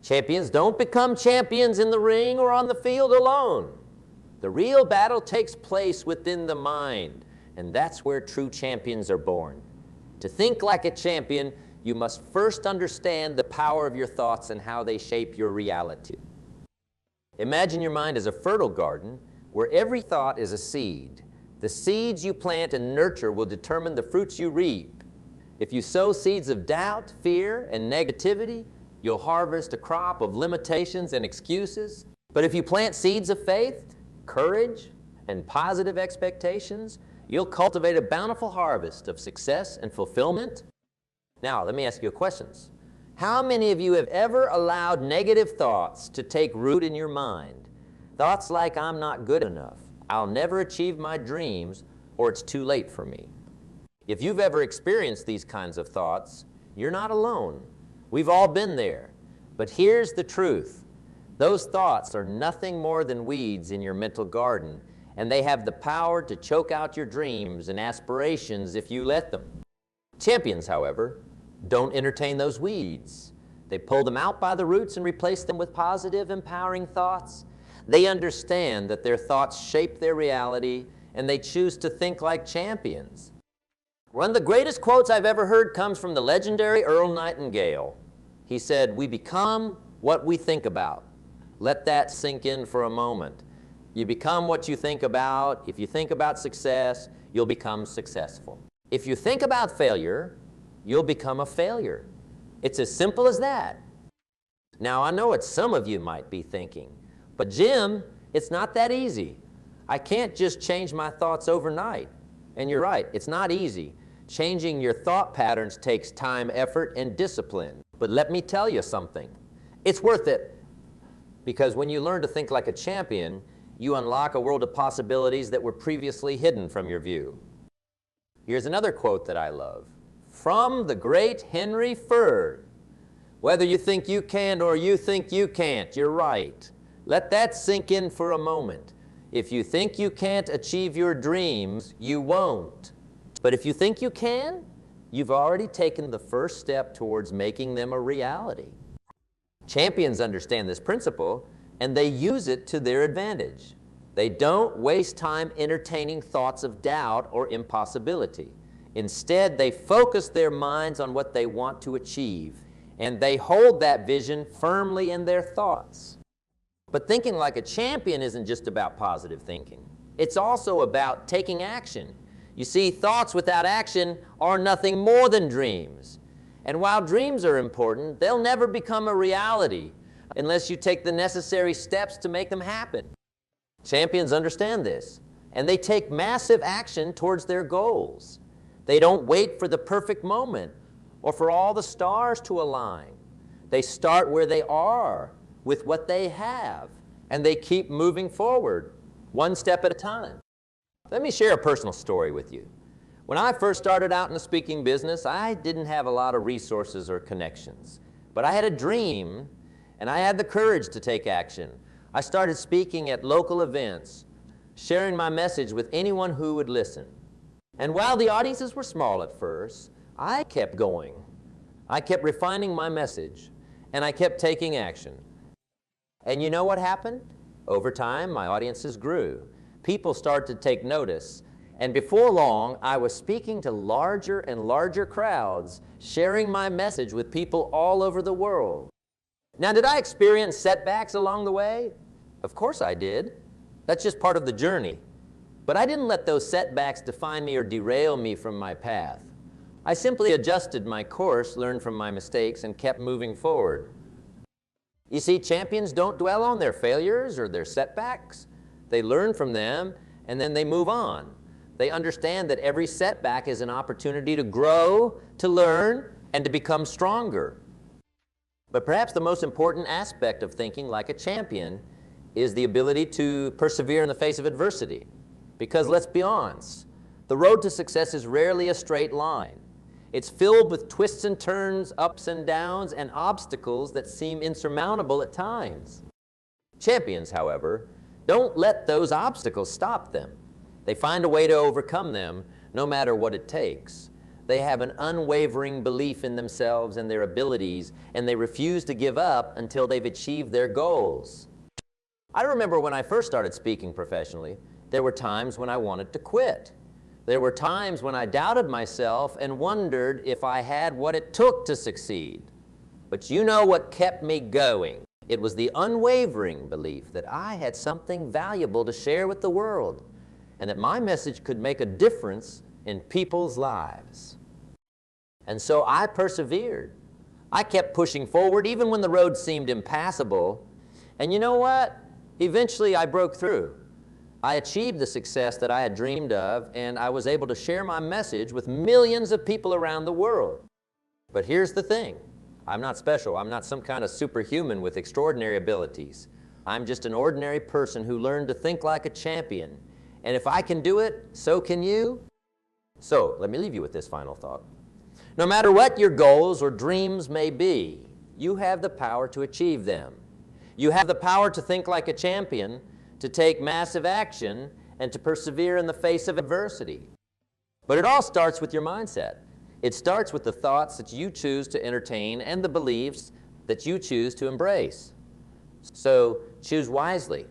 Champions don't become champions in the ring or on the field alone. The real battle takes place within the mind, and that's where true champions are born. To think like a champion, you must first understand the power of your thoughts and how they shape your reality. Imagine your mind as a fertile garden where every thought is a seed. The seeds you plant and nurture will determine the fruits you reap. If you sow seeds of doubt, fear, and negativity, you'll harvest a crop of limitations and excuses. But if you plant seeds of faith, courage, and positive expectations, you'll cultivate a bountiful harvest of success and fulfillment. Now, let me ask you questions. How many of you have ever allowed negative thoughts to take root in your mind? Thoughts like, I'm not good enough, I'll never achieve my dreams, or it's too late for me. If you've ever experienced these kinds of thoughts, you're not alone. We've all been there. But here's the truth. Those thoughts are nothing more than weeds in your mental garden, and they have the power to choke out your dreams and aspirations if you let them. Champions, however, don't entertain those weeds. They pull them out by the roots and replace them with positive, empowering thoughts. They understand that their thoughts shape their reality, and they choose to think like champions. One of the greatest quotes I've ever heard comes from the legendary Earl Nightingale. He said, "We become what we think about." Let that sink in for a moment. You become what you think about. If you think about success, you'll become successful. If you think about failure, you'll become a failure. It's as simple as that. Now, I know what some of you might be thinking, but Jim, it's not that easy. I can't just change my thoughts overnight. And you're right, it's not easy. Changing your thought patterns takes time, effort, and discipline. But let me tell you something. It's worth it. Because when you learn to think like a champion, you unlock a world of possibilities that were previously hidden from your view. Here's another quote that I love. From the great Henry Ford. Whether you think you can or you think you can't, you're right. Let that sink in for a moment. If you think you can't achieve your dreams, you won't. But if you think you can, you've already taken the first step towards making them a reality. Champions understand this principle, and they use it to their advantage. They don't waste time entertaining thoughts of doubt or impossibility. Instead, they focus their minds on what they want to achieve, and they hold that vision firmly in their thoughts. But thinking like a champion isn't just about positive thinking. It's also about taking action. You see, thoughts without action are nothing more than dreams. And while dreams are important, they'll never become a reality unless you take the necessary steps to make them happen. Champions understand this, and they take massive action towards their goals. They don't wait for the perfect moment or for all the stars to align. They start where they are with what they have, and they keep moving forward, one step at a time. Let me share a personal story with you. When I first started out in the speaking business, I didn't have a lot of resources or connections, but I had a dream, and I had the courage to take action. I started speaking at local events, sharing my message with anyone who would listen. And while the audiences were small at first, I kept going. I kept refining my message, and I kept taking action. And you know what happened? Over time, my audiences grew. People started to take notice, and before long, I was speaking to larger and larger crowds, sharing my message with people all over the world. Now, did I experience setbacks along the way? Of course I did. That's just part of the journey. But I didn't let those setbacks define me or derail me from my path. I simply adjusted my course, learned from my mistakes, and kept moving forward. You see, champions don't dwell on their failures or their setbacks. They learn from them, and then they move on. They understand that every setback is an opportunity to grow, to learn, and to become stronger. But perhaps the most important aspect of thinking like a champion is the ability to persevere in the face of adversity. Because let's be honest, the road to success is rarely a straight line. It's filled with twists and turns, ups and downs, and obstacles that seem insurmountable at times. Champions, however, don't let those obstacles stop them. They find a way to overcome them, no matter what it takes. They have an unwavering belief in themselves and their abilities, and they refuse to give up until they've achieved their goals. I remember when I first started speaking professionally, there were times when I wanted to quit. There were times when I doubted myself and wondered if I had what it took to succeed. But you know what kept me going? It was the unwavering belief that I had something valuable to share with the world, and that my message could make a difference in people's lives. And so I persevered. I kept pushing forward even when the road seemed impassable. And you know what? Eventually I broke through. I achieved the success that I had dreamed of, and I was able to share my message with millions of people around the world. But here's the thing. I'm not special. I'm not some kind of superhuman with extraordinary abilities. I'm just an ordinary person who learned to think like a champion. And if I can do it, so can you. So let me leave you with this final thought. No matter what your goals or dreams may be, you have the power to achieve them. You have the power to think like a champion, to take massive action, and to persevere in the face of adversity. But it all starts with your mindset. It starts with the thoughts that you choose to entertain and the beliefs that you choose to embrace. So choose wisely.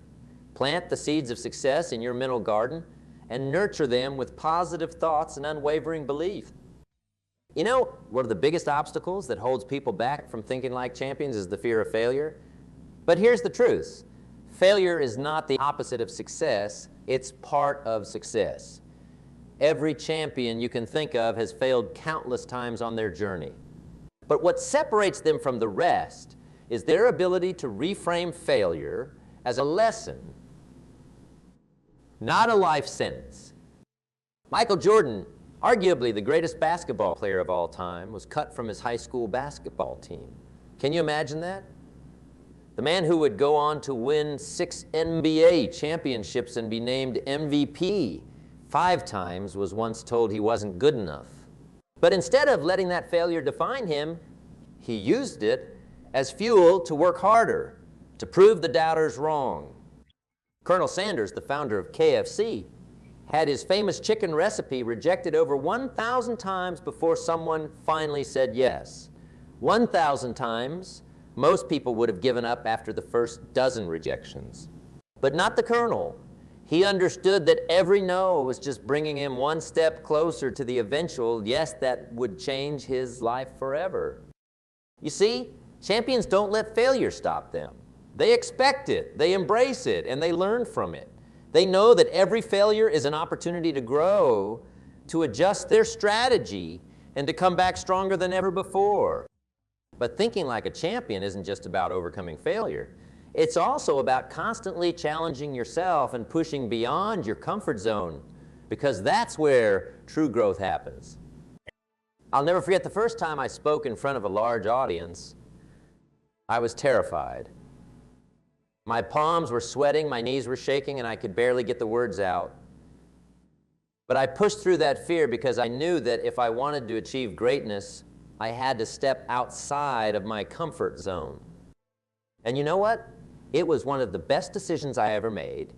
Plant the seeds of success in your mental garden and nurture them with positive thoughts and unwavering belief. You know, one of the biggest obstacles that holds people back from thinking like champions is the fear of failure. But here's the truth. Failure is not the opposite of success. It's part of success. Every champion you can think of has failed countless times on their journey. But what separates them from the rest is their ability to reframe failure as a lesson, not a life sentence. Michael Jordan, arguably the greatest basketball player of all time, was cut from his high school basketball team. Can you imagine that? The man who would go on to win 6 NBA championships and be named MVP 5 times was once told he wasn't good enough. But instead of letting that failure define him, he used it as fuel to work harder, to prove the doubters wrong. Colonel Sanders, the founder of KFC, had his famous chicken recipe rejected over 1,000 times before someone finally said yes. 1,000 times, most people would have given up after the first dozen rejections. But not the Colonel. He understood that every no was just bringing him one step closer to the eventual yes that would change his life forever. You see, champions don't let failure stop them. They expect it, they embrace it, and they learn from it. They know that every failure is an opportunity to grow, to adjust their strategy, and to come back stronger than ever before. But thinking like a champion isn't just about overcoming failure. It's also about constantly challenging yourself and pushing beyond your comfort zone, because that's where true growth happens. I'll never forget the first time I spoke in front of a large audience. I was terrified. My palms were sweating, my knees were shaking, and I could barely get the words out. But I pushed through that fear because I knew that if I wanted to achieve greatness, I had to step outside of my comfort zone. And you know what? It was one of the best decisions I ever made,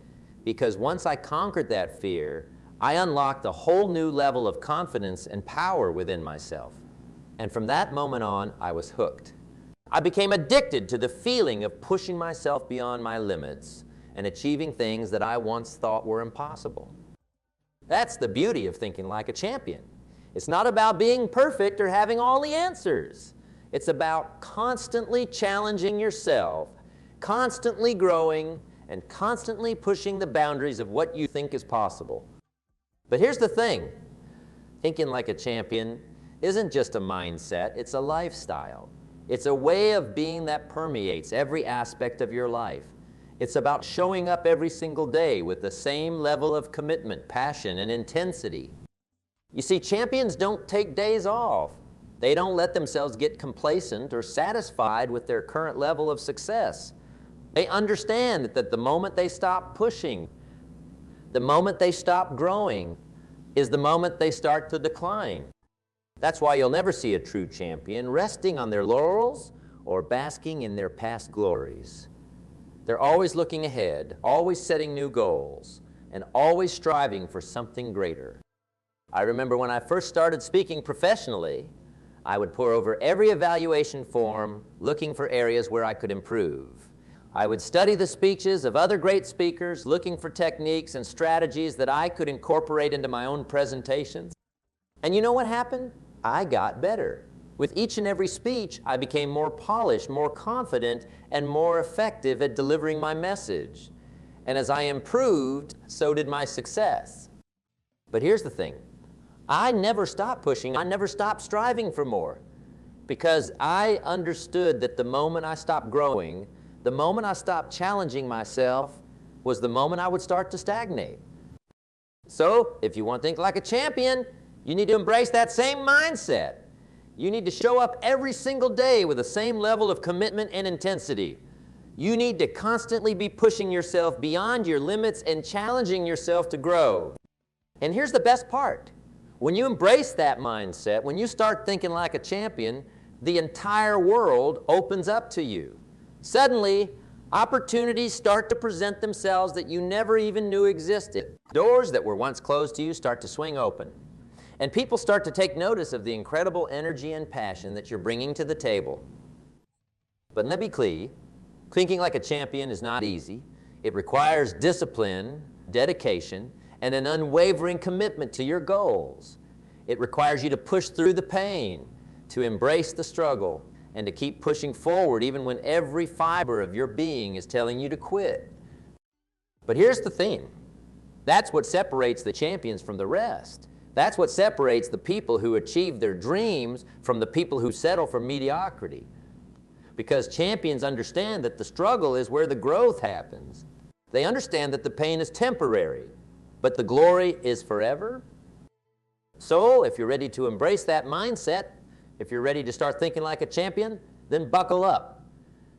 because once I conquered that fear, I unlocked a whole new level of confidence and power within myself. And from that moment on, I was hooked. I became addicted to the feeling of pushing myself beyond my limits and achieving things that I once thought were impossible. That's the beauty of thinking like a champion. It's not about being perfect or having all the answers. It's about constantly challenging yourself, constantly growing, and constantly pushing the boundaries of what you think is possible. But here's the thing. Thinking like a champion isn't just a mindset, it's a lifestyle. It's a way of being that permeates every aspect of your life. It's about showing up every single day with the same level of commitment, passion, and intensity. You see, champions don't take days off. They don't let themselves get complacent or satisfied with their current level of success. They understand that the moment they stop pushing, the moment they stop growing, is the moment they start to decline. That's why you'll never see a true champion resting on their laurels or basking in their past glories. They're always looking ahead, always setting new goals, and always striving for something greater. I remember when I first started speaking professionally, I would pore over every evaluation form looking for areas where I could improve. I would study the speeches of other great speakers, looking for techniques and strategies that I could incorporate into my own presentations. And you know what happened? I got better. With each and every speech, I became more polished, more confident, and more effective at delivering my message. And as I improved, so did my success. But here's the thing. I never stopped pushing. I never stopped striving for more, because I understood that the moment I stopped growing, the moment I stopped challenging myself, was the moment I would start to stagnate. So, if you want to think like a champion, you need to embrace that same mindset. You need to show up every single day with the same level of commitment and intensity. You need to constantly be pushing yourself beyond your limits and challenging yourself to grow. And here's the best part. When you embrace that mindset, when you start thinking like a champion, the entire world opens up to you. Suddenly, opportunities start to present themselves that you never even knew existed. Doors that were once closed to you start to swing open. And people start to take notice of the incredible energy and passion that you're bringing to the table. But let me be clear, thinking like a champion is not easy. It requires discipline, dedication, and an unwavering commitment to your goals. It requires you to push through the pain, to embrace the struggle, and to keep pushing forward even when every fiber of your being is telling you to quit. But here's the thing. That's what separates the champions from the rest. That's what separates the people who achieve their dreams from the people who settle for mediocrity. Because champions understand that the struggle is where the growth happens. They understand that the pain is temporary, but the glory is forever. So, if you're ready to embrace that mindset, if you're ready to start thinking like a champion, then buckle up,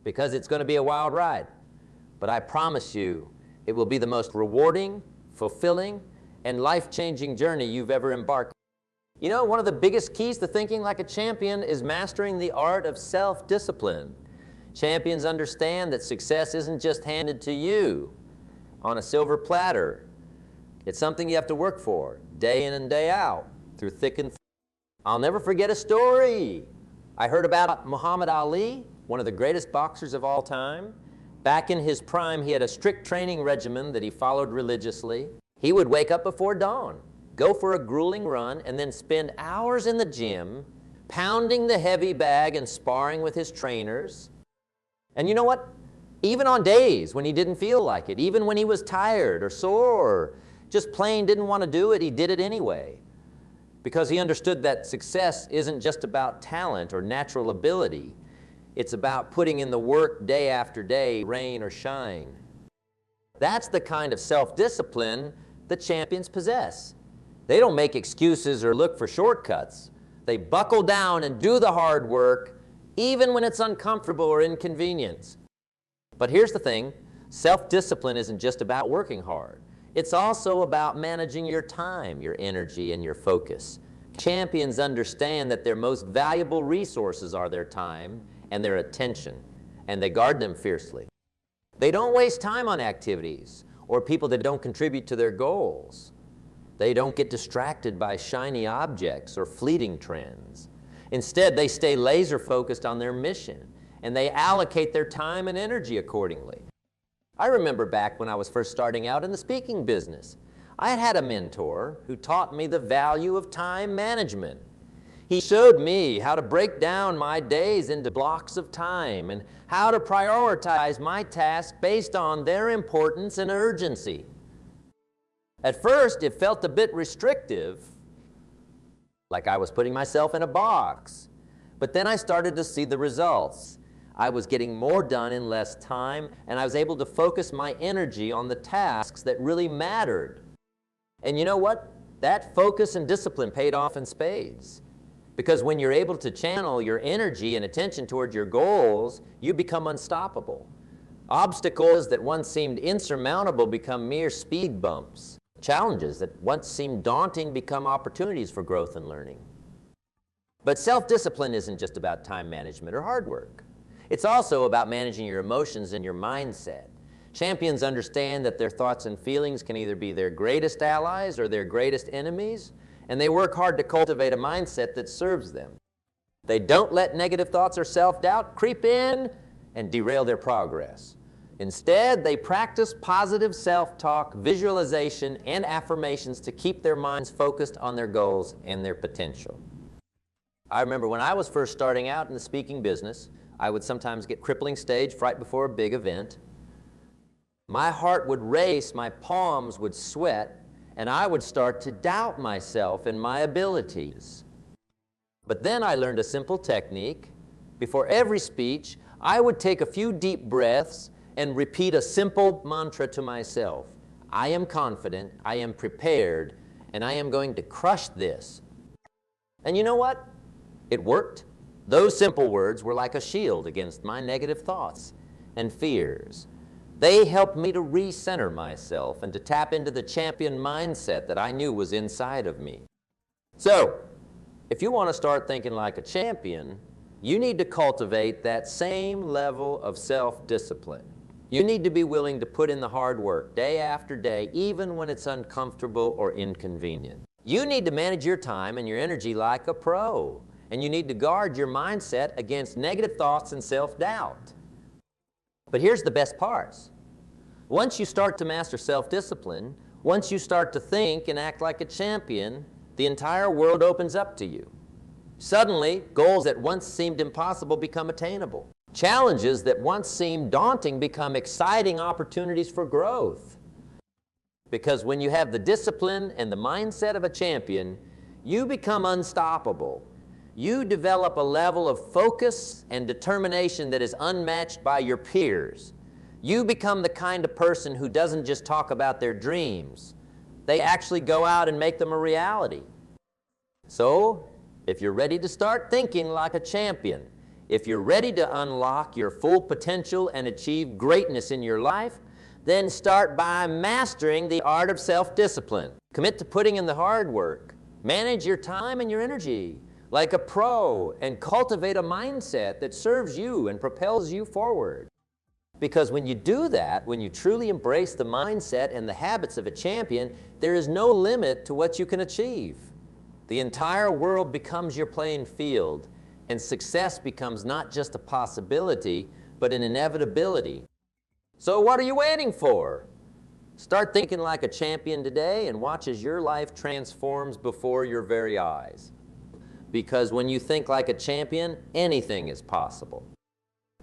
because it's going to be a wild ride. But I promise you, it will be the most rewarding, fulfilling, and life-changing journey you've ever embarked on. You know, one of the biggest keys to thinking like a champion is mastering the art of self-discipline. Champions understand that success isn't just handed to you on a silver platter. It's something you have to work for, day in and day out, through thick and thin. I'll never forget a story. I heard about Muhammad Ali, one of the greatest boxers of all time. Back in his prime, he had a strict training regimen that he followed religiously. He would wake up before dawn, go for a grueling run, and then spend hours in the gym, pounding the heavy bag and sparring with his trainers. And you know what? Even on days when he didn't feel like it, even when he was tired or sore, or just plain didn't want to do it, he did it anyway. Because he understood that success isn't just about talent or natural ability. It's about putting in the work day after day, rain or shine. That's the kind of self-discipline that champions possess. They don't make excuses or look for shortcuts. They buckle down and do the hard work, even when it's uncomfortable or inconvenient. But here's the thing, self-discipline isn't just about working hard. It's also about managing your time, your energy, and your focus. Champions understand that their most valuable resources are their time and their attention, and they guard them fiercely. They don't waste time on activities or people that don't contribute to their goals. They don't get distracted by shiny objects or fleeting trends. Instead, they stay laser focused on their mission, and they allocate their time and energy accordingly. I remember back when I was first starting out in the speaking business, I had a mentor who taught me the value of time management. He showed me how to break down my days into blocks of time and how to prioritize my tasks based on their importance and urgency. At first, it felt a bit restrictive, like I was putting myself in a box. But then I started to see the results. I was getting more done in less time, and I was able to focus my energy on the tasks that really mattered. And you know what? That focus and discipline paid off in spades. Because when you're able to channel your energy and attention toward your goals, you become unstoppable. Obstacles that once seemed insurmountable become mere speed bumps. Challenges that once seemed daunting become opportunities for growth and learning. But self-discipline isn't just about time management or hard work. It's also about managing your emotions and your mindset. Champions understand that their thoughts and feelings can either be their greatest allies or their greatest enemies, and they work hard to cultivate a mindset that serves them. They don't let negative thoughts or self-doubt creep in and derail their progress. Instead, they practice positive self-talk, visualization, and affirmations to keep their minds focused on their goals and their potential. I remember when I was first starting out in the speaking business, I would sometimes get crippling stage fright before a big event. My heart would race, my palms would sweat, and I would start to doubt myself and my abilities. But then I learned a simple technique. Before every speech, I would take a few deep breaths and repeat a simple mantra to myself. I am confident, I am prepared, and I am going to crush this. And you know what? It worked. Those simple words were like a shield against my negative thoughts and fears. They helped me to recenter myself and to tap into the champion mindset that I knew was inside of me. So, if you want to start thinking like a champion, you need to cultivate that same level of self-discipline. You need to be willing to put in the hard work day after day, even when it's uncomfortable or inconvenient. You need to manage your time and your energy like a pro, and you need to guard your mindset against negative thoughts and self-doubt. But here's the best parts. Once you start to master self-discipline, once you start to think and act like a champion, the entire world opens up to you. Suddenly, goals that once seemed impossible become attainable. Challenges that once seemed daunting become exciting opportunities for growth. Because when you have the discipline and the mindset of a champion, you become unstoppable. You develop a level of focus and determination that is unmatched by your peers. You become the kind of person who doesn't just talk about their dreams. They actually go out and make them a reality. So, if you're ready to start thinking like a champion, if you're ready to unlock your full potential and achieve greatness in your life, then start by mastering the art of self-discipline. Commit to putting in the hard work. Manage your time and your energy like a pro and cultivate a mindset that serves you and propels you forward. Because when you do that, when you truly embrace the mindset and the habits of a champion, there is no limit to what you can achieve. The entire world becomes your playing field, and success becomes not just a possibility, but an inevitability. So what are you waiting for? Start thinking like a champion today and watch as your life transforms before your very eyes. Because when you think like a champion, anything is possible.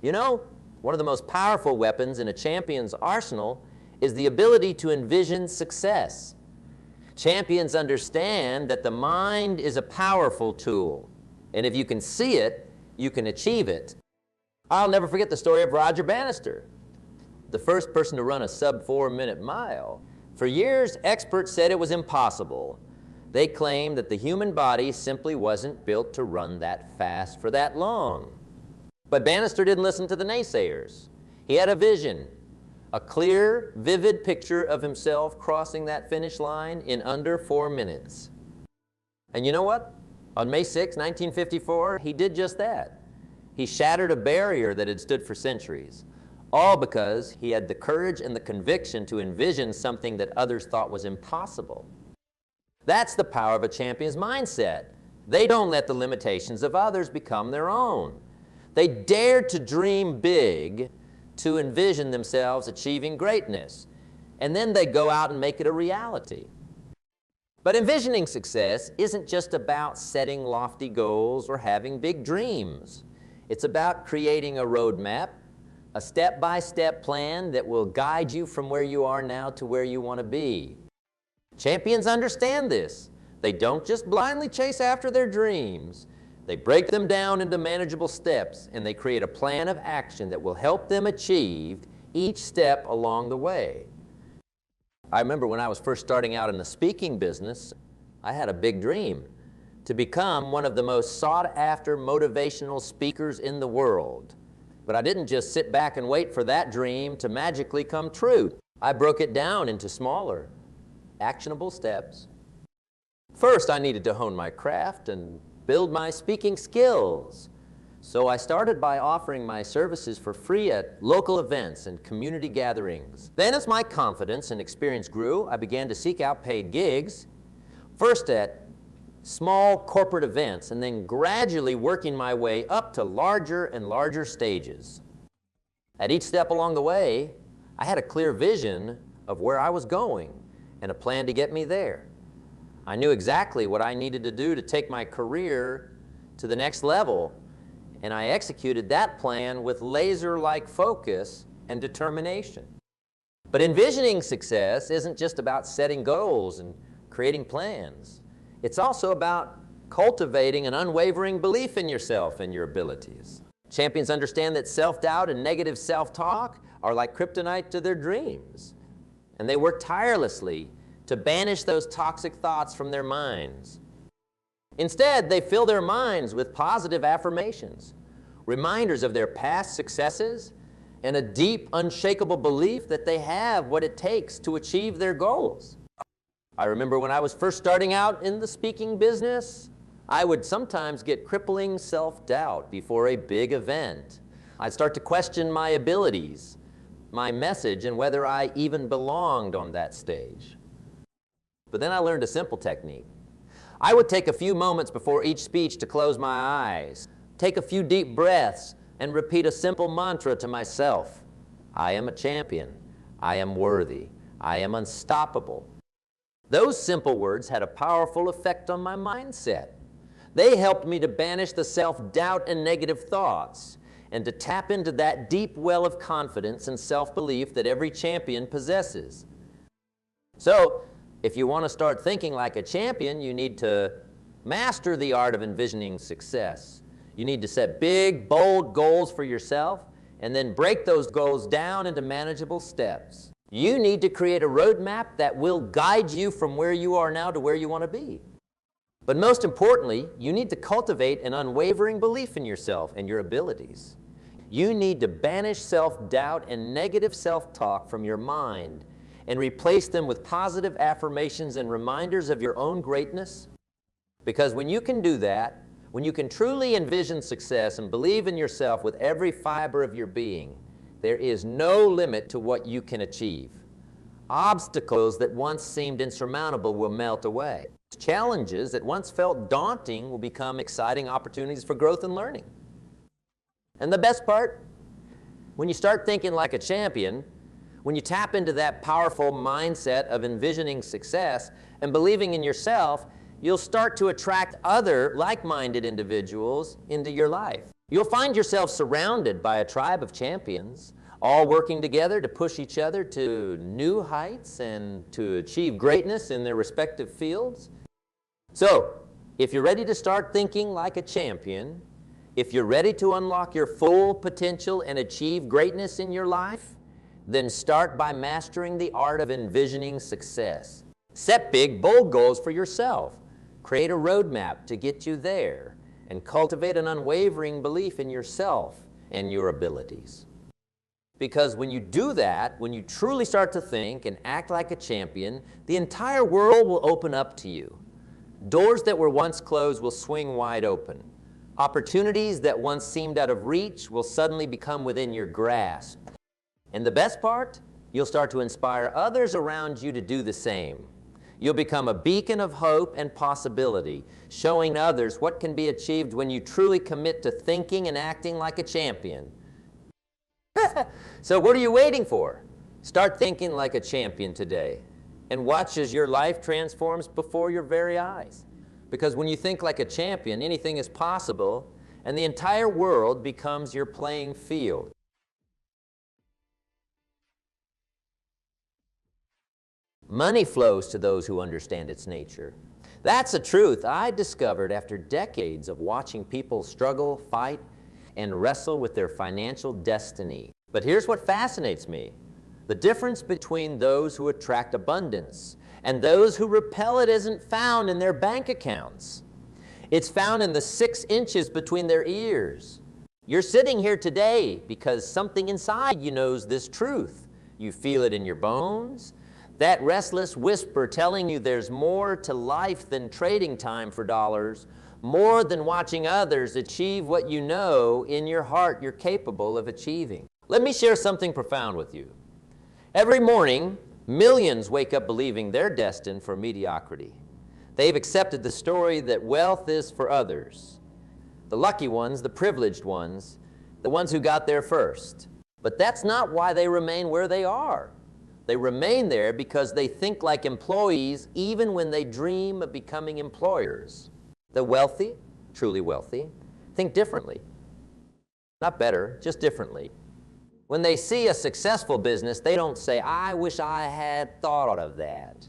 You know, one of the most powerful weapons in a champion's arsenal is the ability to envision success. Champions understand that the mind is a powerful tool, and if you can see it, you can achieve it. I'll never forget the story of Roger Bannister, the first person to run a sub-4-minute mile. For years, experts said it was impossible. They claimed that the human body simply wasn't built to run that fast for that long. But Bannister didn't listen to the naysayers. He had a vision, a clear, vivid picture of himself crossing that finish line in under 4 minutes. And you know what? On May 6, 1954, he did just that. He shattered a barrier that had stood for centuries, all because he had the courage and the conviction to envision something that others thought was impossible. That's the power of a champion's mindset. They don't let the limitations of others become their own. They dare to dream big, to envision themselves achieving greatness, and then they go out and make it a reality. But envisioning success isn't just about setting lofty goals or having big dreams. It's about creating a roadmap, a step-by-step plan that will guide you from where you are now to where you want to be. Champions understand this. They don't just blindly chase after their dreams. They break them down into manageable steps, and they create a plan of action that will help them achieve each step along the way. I remember when I was first starting out in the speaking business, I had a big dream to become one of the most sought-after motivational speakers in the world. But I didn't just sit back and wait for that dream to magically come true. I broke it down into smaller, actionable steps. First, I needed to hone my craft and build my speaking skills. So I started by offering my services for free at local events and community gatherings. Then as my confidence and experience grew, I began to seek out paid gigs, first at small corporate events, and then gradually working my way up to larger and larger stages. At each step along the way, I had a clear vision of where I was going and a plan to get me there. I knew exactly what I needed to do to take my career to the next level, and I executed that plan with laser-like focus and determination. But envisioning success isn't just about setting goals and creating plans. It's also about cultivating an unwavering belief in yourself and your abilities. Champions understand that self-doubt and negative self-talk are like kryptonite to their dreams, and they work tirelessly to banish those toxic thoughts from their minds. Instead, they fill their minds with positive affirmations, reminders of their past successes, and a deep, unshakable belief that they have what it takes to achieve their goals. I remember when I was first starting out in the speaking business, I would sometimes get crippling self-doubt before a big event. I'd start to question my abilities, my message, and whether I even belonged on that stage. But then I learned a simple technique. I would take a few moments before each speech to close my eyes, take a few deep breaths, and repeat a simple mantra to myself. I am a champion. I am worthy. I am unstoppable. Those simple words had a powerful effect on my mindset. They helped me to banish the self-doubt and negative thoughts, and to tap into that deep well of confidence and self-belief that every champion possesses. So, if you want to start thinking like a champion, you need to master the art of envisioning success. You need to set big, bold goals for yourself, and then break those goals down into manageable steps. You need to create a roadmap that will guide you from where you are now to where you want to be. But most importantly, you need to cultivate an unwavering belief in yourself and your abilities. You need to banish self-doubt and negative self-talk from your mind and replace them with positive affirmations and reminders of your own greatness. Because when you can do that, when you can truly envision success and believe in yourself with every fiber of your being, there is no limit to what you can achieve. Obstacles that once seemed insurmountable will melt away. Challenges that once felt daunting will become exciting opportunities for growth and learning. And the best part, when you start thinking like a champion, when you tap into that powerful mindset of envisioning success and believing in yourself, you'll start to attract other like-minded individuals into your life. You'll find yourself surrounded by a tribe of champions, all working together to push each other to new heights and to achieve greatness in their respective fields. So, if you're ready to start thinking like a champion, if you're ready to unlock your full potential and achieve greatness in your life, then start by mastering the art of envisioning success. Set big, bold goals for yourself. Create a roadmap to get you there, and cultivate an unwavering belief in yourself and your abilities. Because when you do that, when you truly start to think and act like a champion, the entire world will open up to you. Doors that were once closed will swing wide open. Opportunities that once seemed out of reach will suddenly become within your grasp. And the best part, you'll start to inspire others around you to do the same. You'll become a beacon of hope and possibility, showing others what can be achieved when you truly commit to thinking and acting like a champion. So what are you waiting for? Start thinking like a champion today, and watch as your life transforms before your very eyes. Because when you think like a champion, anything is possible, and the entire world becomes your playing field. Money flows to those who understand its nature. That's a truth I discovered after decades of watching people struggle, fight, and wrestle with their financial destiny. But here's what fascinates me. The difference between those who attract abundance and those who repel it isn't found in their bank accounts. It's found in the 6 inches between their ears. You're sitting here today because something inside you knows this truth. You feel it in your bones. That restless whisper telling you there's more to life than trading time for dollars, more than watching others achieve what you know in your heart you're capable of achieving. Let me share something profound with you. Every morning, millions wake up believing they're destined for mediocrity. They've accepted the story that wealth is for others. The lucky ones, the privileged ones, the ones who got there first. But that's not why they remain where they are. They remain there because they think like employees even when they dream of becoming employers. The wealthy, truly wealthy, think differently. Not better, just differently. When they see a successful business, they don't say, "I wish I had thought of that."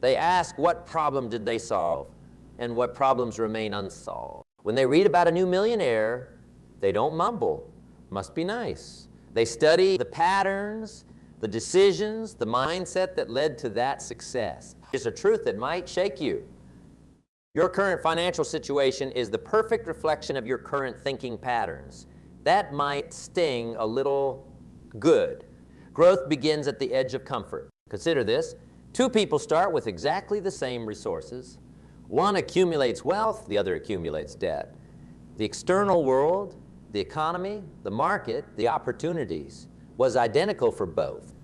They ask, what problem did they solve, and what problems remain unsolved. When they read about a new millionaire, they don't mumble, "Must be nice." They study the patterns, the decisions, the mindset that led to that success. It's a truth that might shake you. Your current financial situation is the perfect reflection of your current thinking patterns. That might sting a little good. Growth begins at the edge of comfort. Consider this. Two people start with exactly the same resources. One accumulates wealth, the other accumulates debt. The external world, the economy, the market, the opportunities was identical for both.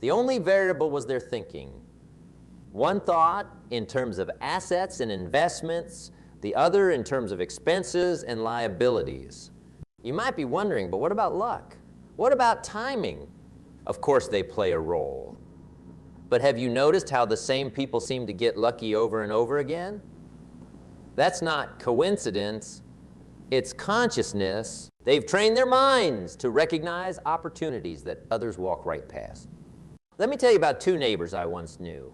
The only variable was their thinking. One thought in terms of assets and investments, the other in terms of expenses and liabilities. You might be wondering, but what about luck? What about timing? Of course they play a role. But have you noticed how the same people seem to get lucky over and over again? That's not coincidence, it's consciousness. They've trained their minds to recognize opportunities that others walk right past. Let me tell you about two neighbors I once knew.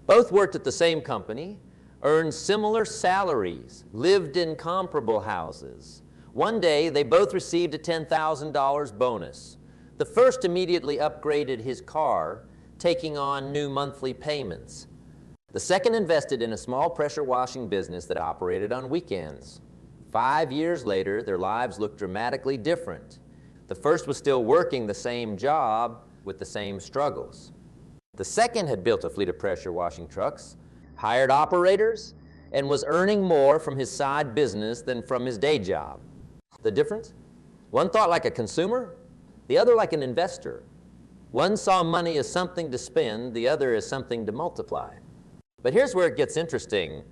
Both worked at the same company, earned similar salaries, lived in comparable houses. One day, they both received a $10,000 bonus. The first immediately upgraded his car, taking on new monthly payments. The second invested in a small pressure washing business that operated on weekends. 5 years later, their lives looked dramatically different. The first was still working the same job with the same struggles. The second had built a fleet of pressure washing trucks, hired operators, and was earning more from his side business than from his day job. The difference? One thought like a consumer, the other like an investor. One saw money as something to spend, the other as something to multiply. But here's where it gets interesting,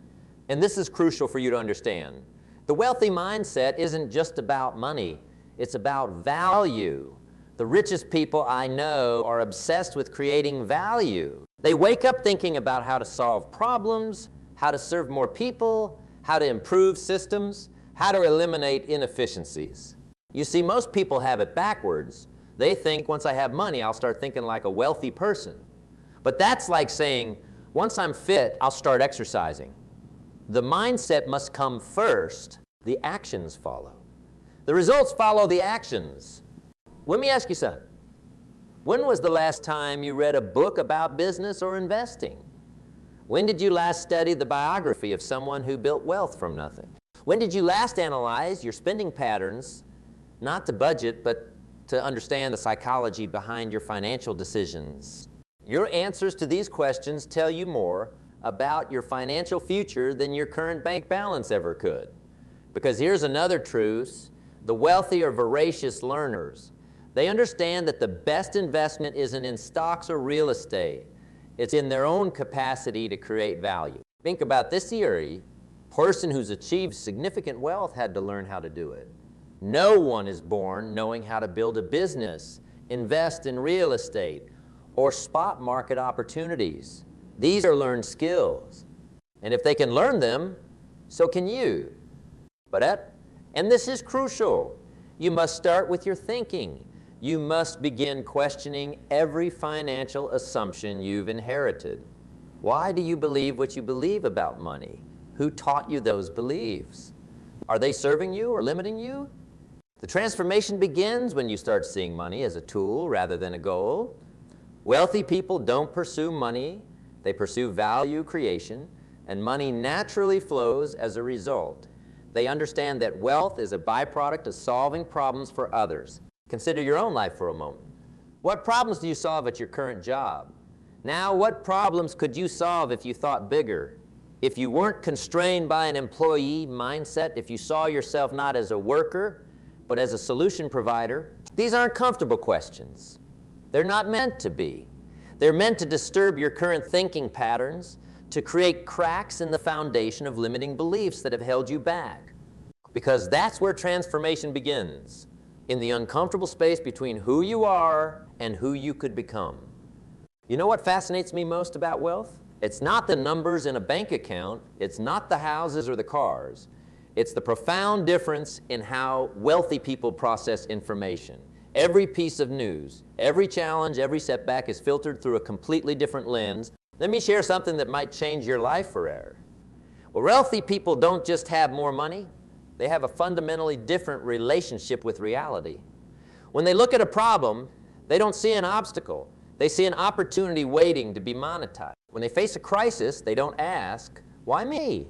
and this is crucial for you to understand. The wealthy mindset isn't just about money, it's about value. The richest people I know are obsessed with creating value. They wake up thinking about how to solve problems, how to serve more people, how to improve systems, how to eliminate inefficiencies. You see, most people have it backwards. They think, once I have money, I'll start thinking like a wealthy person. But that's like saying, once I'm fit, I'll start exercising. The mindset must come first, the actions follow. The results follow the actions. Let me ask you something. When was the last time you read a book about business or investing? When did you last study the biography of someone who built wealth from nothing? When did you last analyze your spending patterns, not to budget, but to understand the psychology behind your financial decisions? Your answers to these questions tell you more about your financial future than your current bank balance ever could. Because here's another truth. The wealthy are voracious learners. They understand that the best investment isn't in stocks or real estate. It's in their own capacity to create value. Think about this theory. A person who's achieved significant wealth had to learn how to do it. No one is born knowing how to build a business, invest in real estate, or spot market opportunities. These are learned skills. And if they can learn them, so can you. And this is crucial, you must start with your thinking. You must begin questioning every financial assumption you've inherited. Why do you believe what you believe about money? Who taught you those beliefs? Are they serving you or limiting you? The transformation begins when you start seeing money as a tool rather than a goal. Wealthy people don't pursue money, they pursue value creation, and money naturally flows as a result. They understand that wealth is a byproduct of solving problems for others. Consider your own life for a moment. What problems do you solve at your current job? Now, what problems could you solve if you thought bigger? If you weren't constrained by an employee mindset, if you saw yourself not as a worker, but as a solution provider? These aren't comfortable questions. They're not meant to be. They're meant to disturb your current thinking patterns, to create cracks in the foundation of limiting beliefs that have held you back. Because that's where transformation begins, in the uncomfortable space between who you are and who you could become. You know what fascinates me most about wealth? It's not the numbers in a bank account, it's not the houses or the cars. It's the profound difference in how wealthy people process information. Every piece of news, every challenge, every setback is filtered through a completely different lens. Let me share something that might change your life forever. Well, wealthy people don't just have more money, they have a fundamentally different relationship with reality. When they look at a problem, they don't see an obstacle. They see an opportunity waiting to be monetized. When they face a crisis, they don't ask, why me?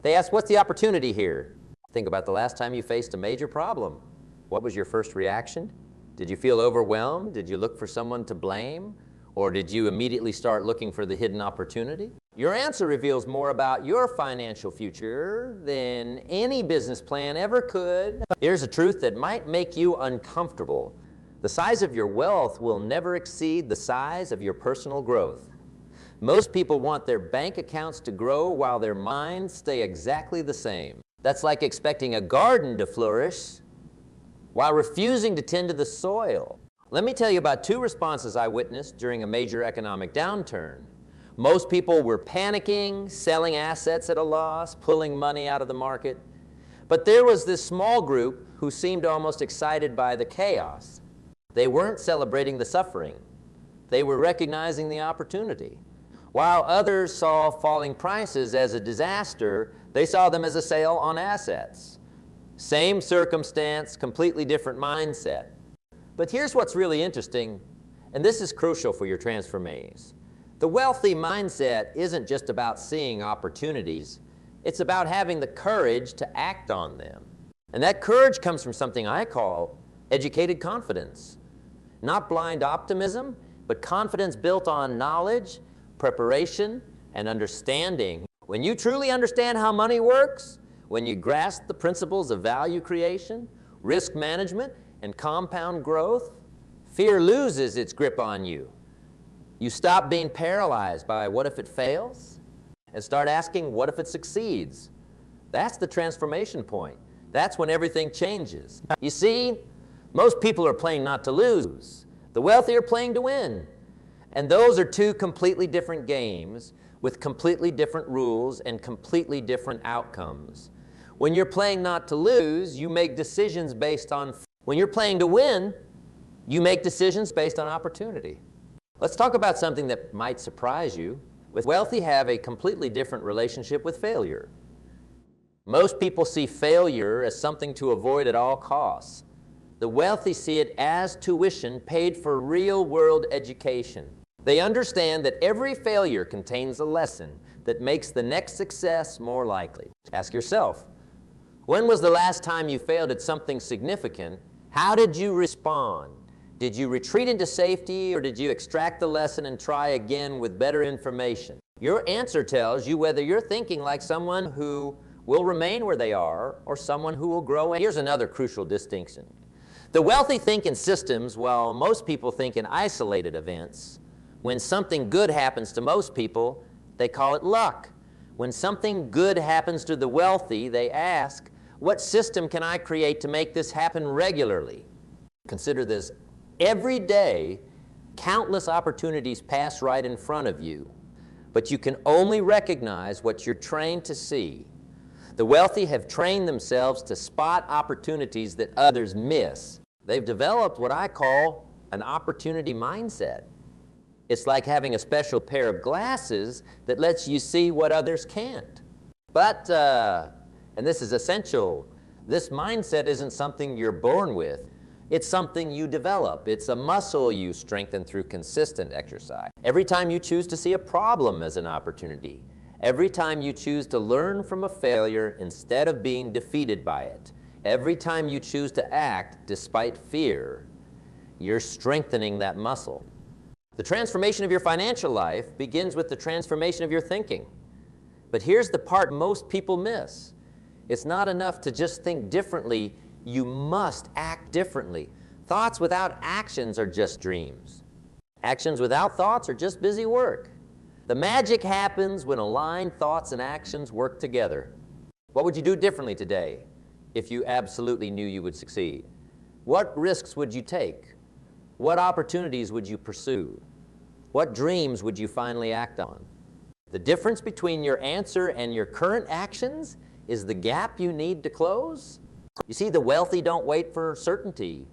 They ask, what's the opportunity here? Think about the last time you faced a major problem. What was your first reaction? Did you feel overwhelmed? Did you look for someone to blame? Or did you immediately start looking for the hidden opportunity? Your answer reveals more about your financial future than any business plan ever could. Here's a truth that might make you uncomfortable. The size of your wealth will never exceed the size of your personal growth. Most people want their bank accounts to grow while their minds stay exactly the same. That's like expecting a garden to flourish while refusing to tend to the soil. Let me tell you about two responses I witnessed during a major economic downturn. Most people were panicking, selling assets at a loss, pulling money out of the market. But there was this small group who seemed almost excited by the chaos. They weren't celebrating the suffering. They were recognizing the opportunity. While others saw falling prices as a disaster, they saw them as a sale on assets. Same circumstance, completely different mindset. But here's what's really interesting, and this is crucial for your transformations. The wealthy mindset isn't just about seeing opportunities. It's about having the courage to act on them. And that courage comes from something I call educated confidence. Not blind optimism, but confidence built on knowledge, preparation, and understanding. When you truly understand how money works, when you grasp the principles of value creation, risk management, and compound growth, fear loses its grip on you. You stop being paralyzed by what if it fails and start asking what if it succeeds. That's the transformation point. That's when everything changes. You see, most people are playing not to lose. The wealthy are playing to win. And those are two completely different games with completely different rules and completely different outcomes. When you're playing not to lose, you make decisions based on When you're playing to win, you make decisions based on opportunity. Let's talk about something that might surprise you. The wealthy have a completely different relationship with failure. Most people see failure as something to avoid at all costs. The wealthy see it as tuition paid for real-world education. They understand that every failure contains a lesson that makes the next success more likely. Ask yourself, when was the last time you failed at something significant? How did you respond? Did you retreat into safety, or did you extract the lesson and try again with better information? Your answer tells you whether you're thinking like someone who will remain where they are or someone who will grow. Here's another crucial distinction. The wealthy think in systems while most people think in isolated events. When something good happens to most people, they call it luck. When something good happens to the wealthy, they ask, what system can I create to make this happen regularly? Consider this. Every day, countless opportunities pass right in front of you, but you can only recognize what you're trained to see. The wealthy have trained themselves to spot opportunities that others miss. They've developed what I call an opportunity mindset. It's like having a special pair of glasses that lets you see what others can't. But, and this is essential, this mindset isn't something you're born with. It's something you develop. It's a muscle you strengthen through consistent exercise. Every time you choose to see a problem as an opportunity, every time you choose to learn from a failure instead of being defeated by it, every time you choose to act despite fear, you're strengthening that muscle. The transformation of your financial life begins with the transformation of your thinking. But here's the part most people miss. It's not enough to just think differently. You must act differently. Thoughts without actions are just dreams. Actions without thoughts are just busy work. The magic happens when aligned thoughts and actions work together. What would you do differently today if you absolutely knew you would succeed? What risks would you take? What opportunities would you pursue? What dreams would you finally act on? The difference between your answer and your current actions is the gap you need to close. You see, the wealthy don't wait for certainty.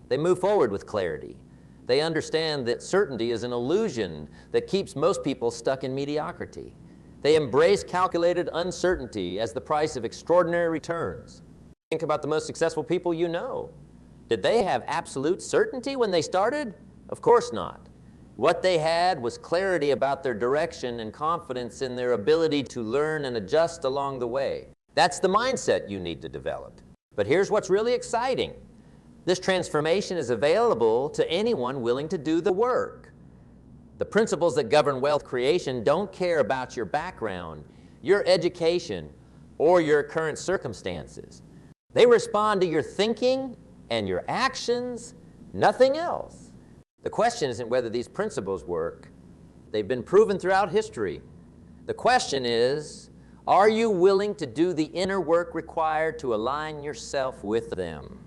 They move forward with clarity. They understand that certainty is an illusion that keeps most people stuck in mediocrity. They embrace calculated uncertainty as the price of extraordinary returns. Think about the most successful people you know. Did they have absolute certainty when they started? Of course not. What they had was clarity about their direction and confidence in their ability to learn and adjust along the way. That's the mindset you need to develop. But here's what's really exciting. This transformation is available to anyone willing to do the work. The principles that govern wealth creation don't care about your background, your education, or your current circumstances. They respond to your thinking and your actions, nothing else. The question isn't whether these principles work. They've been proven throughout history. The question is, are you willing to do the inner work required to align yourself with them?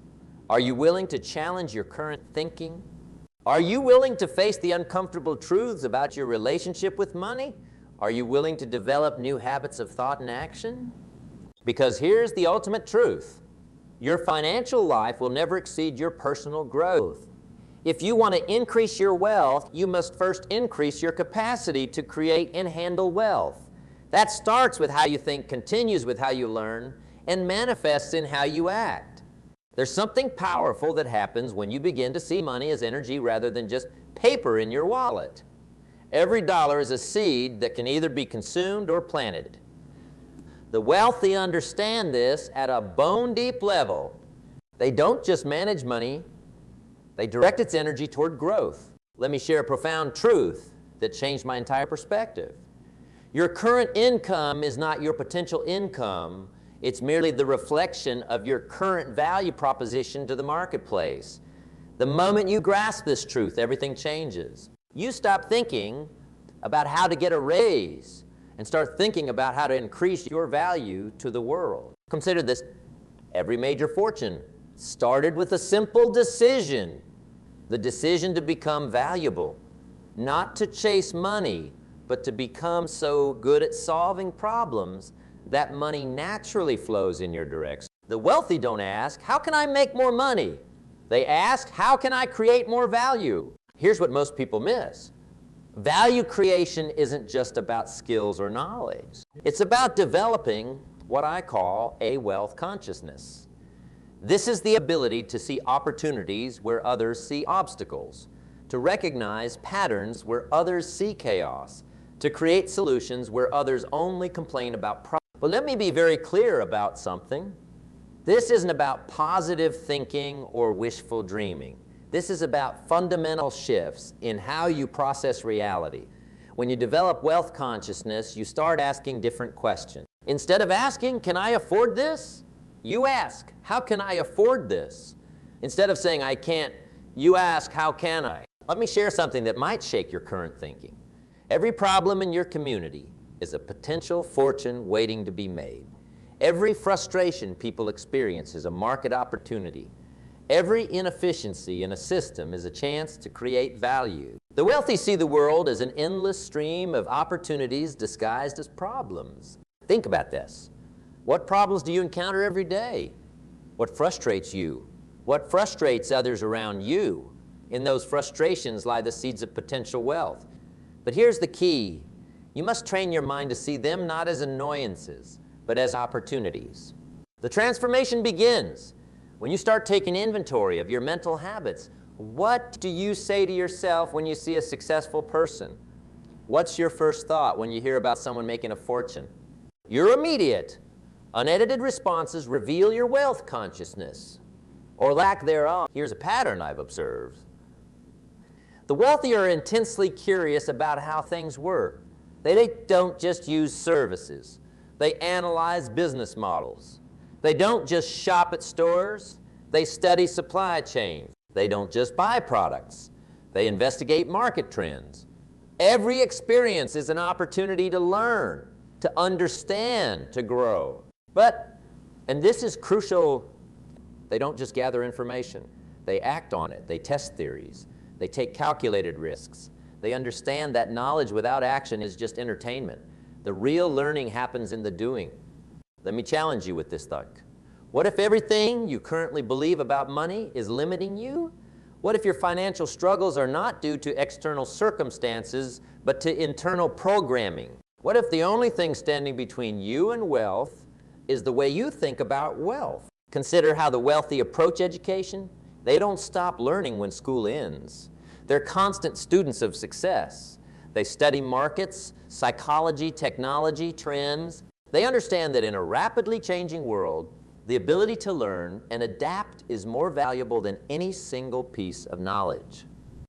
Are you willing to challenge your current thinking? Are you willing to face the uncomfortable truths about your relationship with money? Are you willing to develop new habits of thought and action? Because here's the ultimate truth. Your financial life will never exceed your personal growth. If you want to increase your wealth, you must first increase your capacity to create and handle wealth. That starts with how you think, continues with how you learn, and manifests in how you act. There's something powerful that happens when you begin to see money as energy rather than just paper in your wallet. Every dollar is a seed that can either be consumed or planted. The wealthy understand this at a bone-deep level. They don't just manage money, they direct its energy toward growth. Let me share a profound truth that changed my entire perspective. Your current income is not your potential income. It's merely the reflection of your current value proposition to the marketplace. The moment you grasp this truth, everything changes. You stop thinking about how to get a raise and start thinking about how to increase your value to the world. Consider this. Every major fortune started with a simple decision. The decision to become valuable, not to chase money, but to become so good at solving problems that money naturally flows in your direction. The wealthy don't ask, how can I make more money? They ask, how can I create more value? Here's what most people miss. Value creation isn't just about skills or knowledge. It's about developing what I call a wealth consciousness. This is the ability to see opportunities where others see obstacles, to recognize patterns where others see chaos, to create solutions where others only complain about problems. But let me be very clear about something. This isn't about positive thinking or wishful dreaming. This is about fundamental shifts in how you process reality. When you develop wealth consciousness, you start asking different questions. Instead of asking, can I afford this? You ask, how can I afford this? Instead of saying, I can't, you ask, how can I? Let me share something that might shake your current thinking. Every problem in your community is a potential fortune waiting to be made. Every frustration people experience is a market opportunity. Every inefficiency in a system is a chance to create value. The wealthy see the world as an endless stream of opportunities disguised as problems. Think about this. What problems do you encounter every day? What frustrates you? What frustrates others around you? In those frustrations lie the seeds of potential wealth. But here's the key. You must train your mind to see them not as annoyances, but as opportunities. The transformation begins when you start taking inventory of your mental habits. What do you say to yourself when you see a successful person? What's your first thought when you hear about someone making a fortune? Your immediate, unedited responses reveal your wealth consciousness, or lack thereof. Here's a pattern I've observed. The wealthy are intensely curious about how things work. They don't just use services. They analyze business models. They don't just shop at stores. They study supply chains. They don't just buy products. They investigate market trends. Every experience is an opportunity to learn, to understand, to grow. But, and this is crucial, they don't just gather information. They act on it. They test theories. They take calculated risks. They understand that knowledge without action is just entertainment. The real learning happens in the doing. Let me challenge you with this thought. What if everything you currently believe about money is limiting you? What if your financial struggles are not due to external circumstances, but to internal programming? What if the only thing standing between you and wealth is the way you think about wealth? Consider how the wealthy approach education. They don't stop learning when school ends. They're constant students of success. They study markets, psychology, technology, trends. They understand that in a rapidly changing world, the ability to learn and adapt is more valuable than any single piece of knowledge.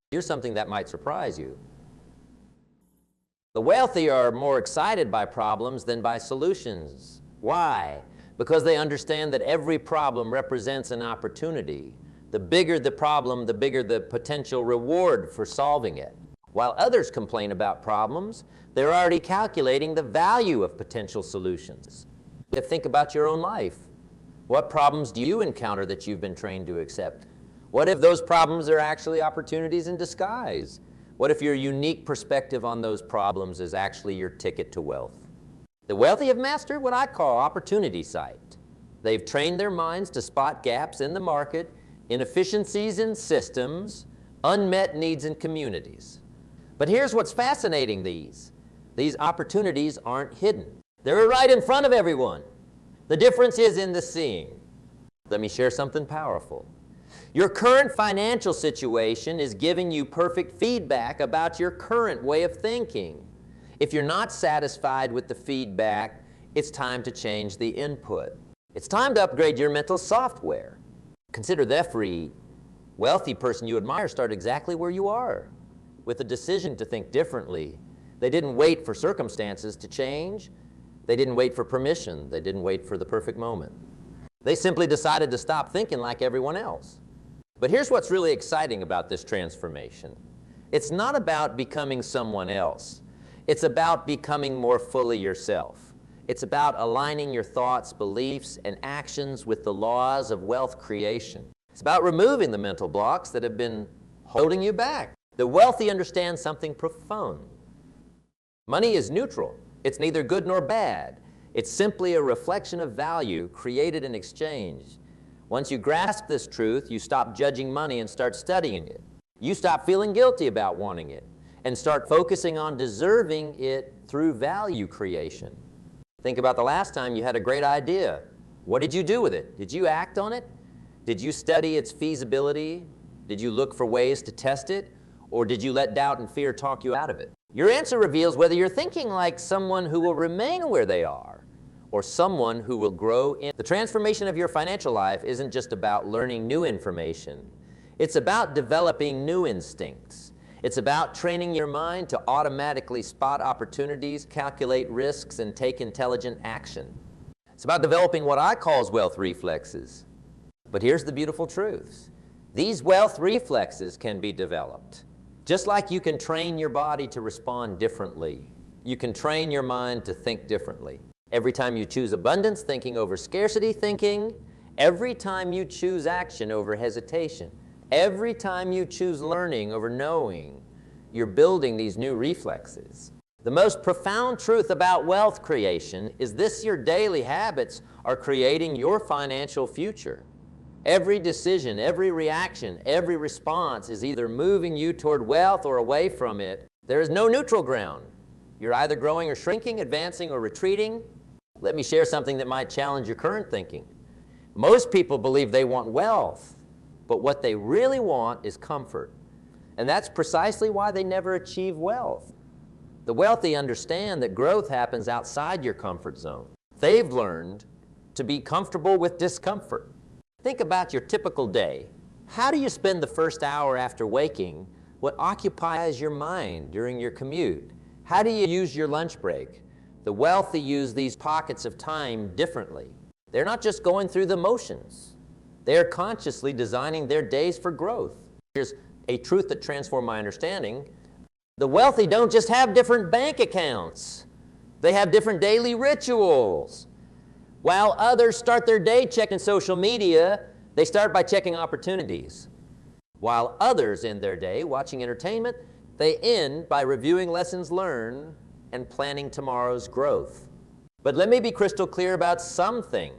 Here's something that might surprise you. The wealthy are more excited by problems than by solutions. Why? Because they understand that every problem represents an opportunity. The bigger the problem, the bigger the potential reward for solving it. While others complain about problems, they're already calculating the value of potential solutions. Think about your own life. What problems do you encounter that you've been trained to accept? What if those problems are actually opportunities in disguise? What if your unique perspective on those problems is actually your ticket to wealth? The wealthy have mastered what I call opportunity sight. They've trained their minds to spot gaps in the market, inefficiencies in systems, unmet needs in communities. But here's what's fascinating: these opportunities aren't hidden. They're right in front of everyone. The difference is in the seeing. Let me share something powerful. Your current financial situation is giving you perfect feedback about your current way of thinking. If you're not satisfied with the feedback, it's time to change the input. It's time to upgrade your mental software. Consider every wealthy person you admire start exactly where you are, with a decision to think differently. They didn't wait for circumstances to change. They didn't wait for permission. They didn't wait for the perfect moment. They simply decided to stop thinking like everyone else. But here's what's really exciting about this transformation. It's not about becoming someone else. It's about becoming more fully yourself. It's about aligning your thoughts, beliefs, and actions with the laws of wealth creation. It's about removing the mental blocks that have been holding you back. The wealthy understand something profound. Money is neutral. It's neither good nor bad. It's simply a reflection of value created in exchange. Once you grasp this truth, you stop judging money and start studying it. You stop feeling guilty about wanting it and start focusing on deserving it through value creation. Think about the last time you had a great idea. What did you do with it? Did you act on it? Did you study its feasibility? Did you look for ways to test it? Or did you let doubt and fear talk you out of it? Your answer reveals whether you're thinking like someone who will remain where they are or someone who will grow in. The transformation of your financial life isn't just about learning new information. It's about developing new instincts. It's about training your mind to automatically spot opportunities, calculate risks, and take intelligent action. It's about developing what I call wealth reflexes. But here's the beautiful truth. These wealth reflexes can be developed. Just like you can train your body to respond differently, you can train your mind to think differently. Every time you choose abundance thinking over scarcity thinking, every time you choose action over hesitation, every time you choose learning over knowing, you're building these new reflexes. The most profound truth about wealth creation is this: your daily habits are creating your financial future. Every decision, every reaction, every response is either moving you toward wealth or away from it. There is no neutral ground. You're either growing or shrinking, advancing or retreating. Let me share something that might challenge your current thinking. Most people believe they want wealth, but what they really want is comfort. And that's precisely why they never achieve wealth. The wealthy understand that growth happens outside your comfort zone. They've learned to be comfortable with discomfort. Think about your typical day. How do you spend the first hour after waking? What occupies your mind during your commute? How do you use your lunch break? The wealthy use these pockets of time differently. They're not just going through the motions. They're consciously designing their days for growth. Here's a truth that transformed my understanding. The wealthy don't just have different bank accounts. They have different daily rituals. While others start their day checking social media, they start by checking opportunities. While others end their day watching entertainment, they end by reviewing lessons learned and planning tomorrow's growth. But let me be crystal clear about something.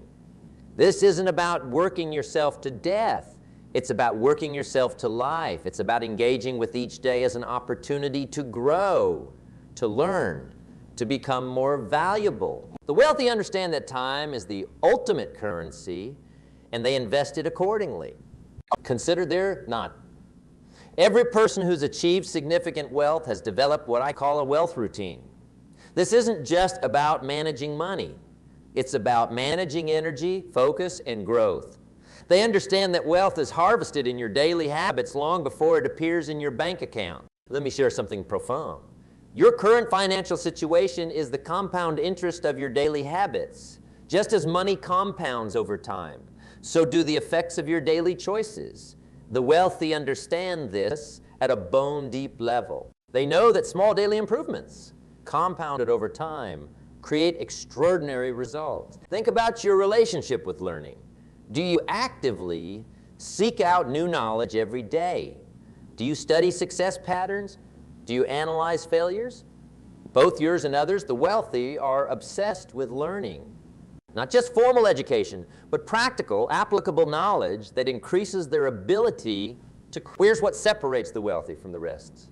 This isn't about working yourself to death. It's about working yourself to life. It's about engaging with each day as an opportunity to grow, to learn, to become more valuable. The wealthy understand that time is the ultimate currency, and they invest it accordingly. Consider their not. Every person who's achieved significant wealth has developed what I call a wealth routine. This isn't just about managing money. It's about managing energy, focus, and growth. They understand that wealth is harvested in your daily habits long before it appears in your bank account. Let me share something profound. Your current financial situation is the compound interest of your daily habits. Just as money compounds over time, so do the effects of your daily choices. The wealthy understand this at a bone-deep level. They know that small daily improvements, compounded over time, create extraordinary results. Think about your relationship with learning. Do you actively seek out new knowledge every day? Do you study success patterns? Do you analyze failures? Both yours and others, the wealthy are obsessed with learning. Not just formal education, but practical, applicable knowledge that increases their ability to... Here's what separates the wealthy from the rest.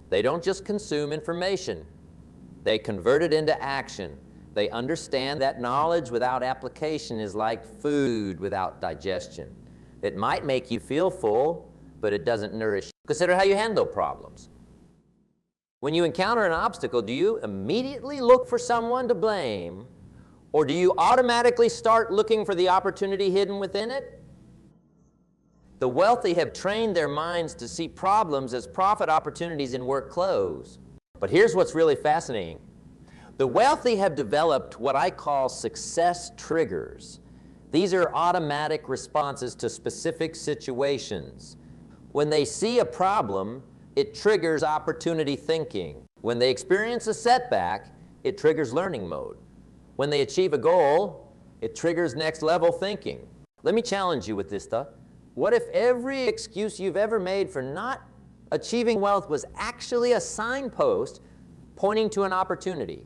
They don't just consume information. They convert it into action. They understand that knowledge without application is like food without digestion. It might make you feel full, but it doesn't nourish you. Consider how you handle problems. When you encounter an obstacle, do you immediately look for someone to blame, or do you automatically start looking for the opportunity hidden within it? The wealthy have trained their minds to see problems as profit opportunities in work clothes. But here's what's really fascinating. The wealthy have developed what I call success triggers. These are automatic responses to specific situations. When they see a problem, it triggers opportunity thinking. When they experience a setback, it triggers learning mode. When they achieve a goal, it triggers next level thinking. Let me challenge you with this thought. What if every excuse you've ever made for not achieving wealth was actually a signpost pointing to an opportunity?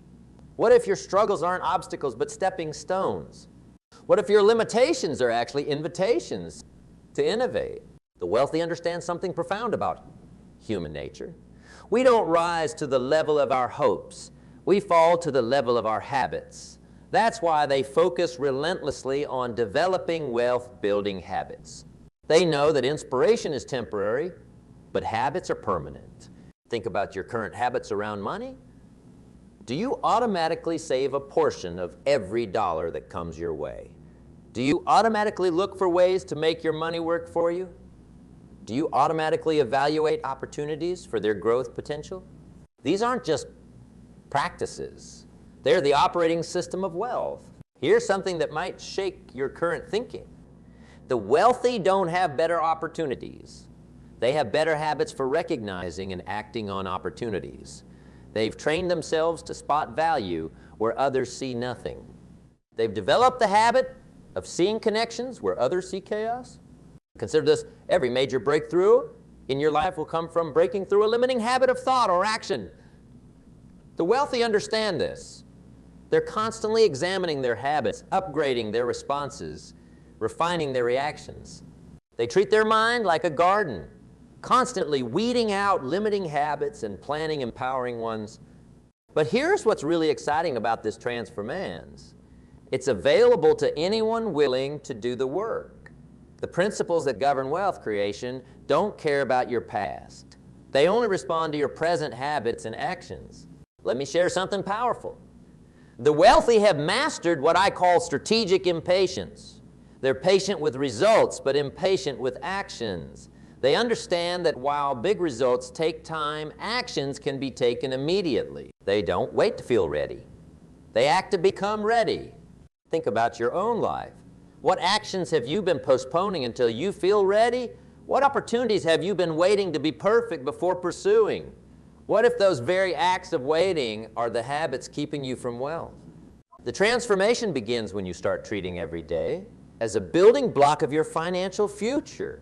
What if your struggles aren't obstacles but stepping stones? What if your limitations are actually invitations to innovate? The wealthy understand something profound about human nature. We don't rise to the level of our hopes. We fall to the level of our habits. That's why they focus relentlessly on developing wealth-building habits. They know that inspiration is temporary, but habits are permanent. Think about your current habits around money. Do you automatically save a portion of every dollar that comes your way? Do you automatically look for ways to make your money work for you? Do you automatically evaluate opportunities for their growth potential? These aren't just practices. They're the operating system of wealth. Here's something that might shake your current thinking. The wealthy don't have better opportunities. They have better habits for recognizing and acting on opportunities. They've trained themselves to spot value where others see nothing. They've developed the habit of seeing connections where others see chaos. Consider this, every major breakthrough in your life will come from breaking through a limiting habit of thought or action. The wealthy understand this. They're constantly examining their habits, upgrading their responses, refining their reactions. They treat their mind like a garden, constantly weeding out limiting habits and planting empowering ones. But here's what's really exciting about this transformance. It's available to anyone willing to do the work. The principles that govern wealth creation don't care about your past. They only respond to your present habits and actions. Let me share something powerful. The wealthy have mastered what I call strategic impatience. They're patient with results, but impatient with actions. They understand that while big results take time, actions can be taken immediately. They don't wait to feel ready. They act to become ready. Think about your own life. What actions have you been postponing until you feel ready? What opportunities have you been waiting to be perfect before pursuing? What if those very acts of waiting are the habits keeping you from wealth? The transformation begins when you start treating every day as a building block of your financial future.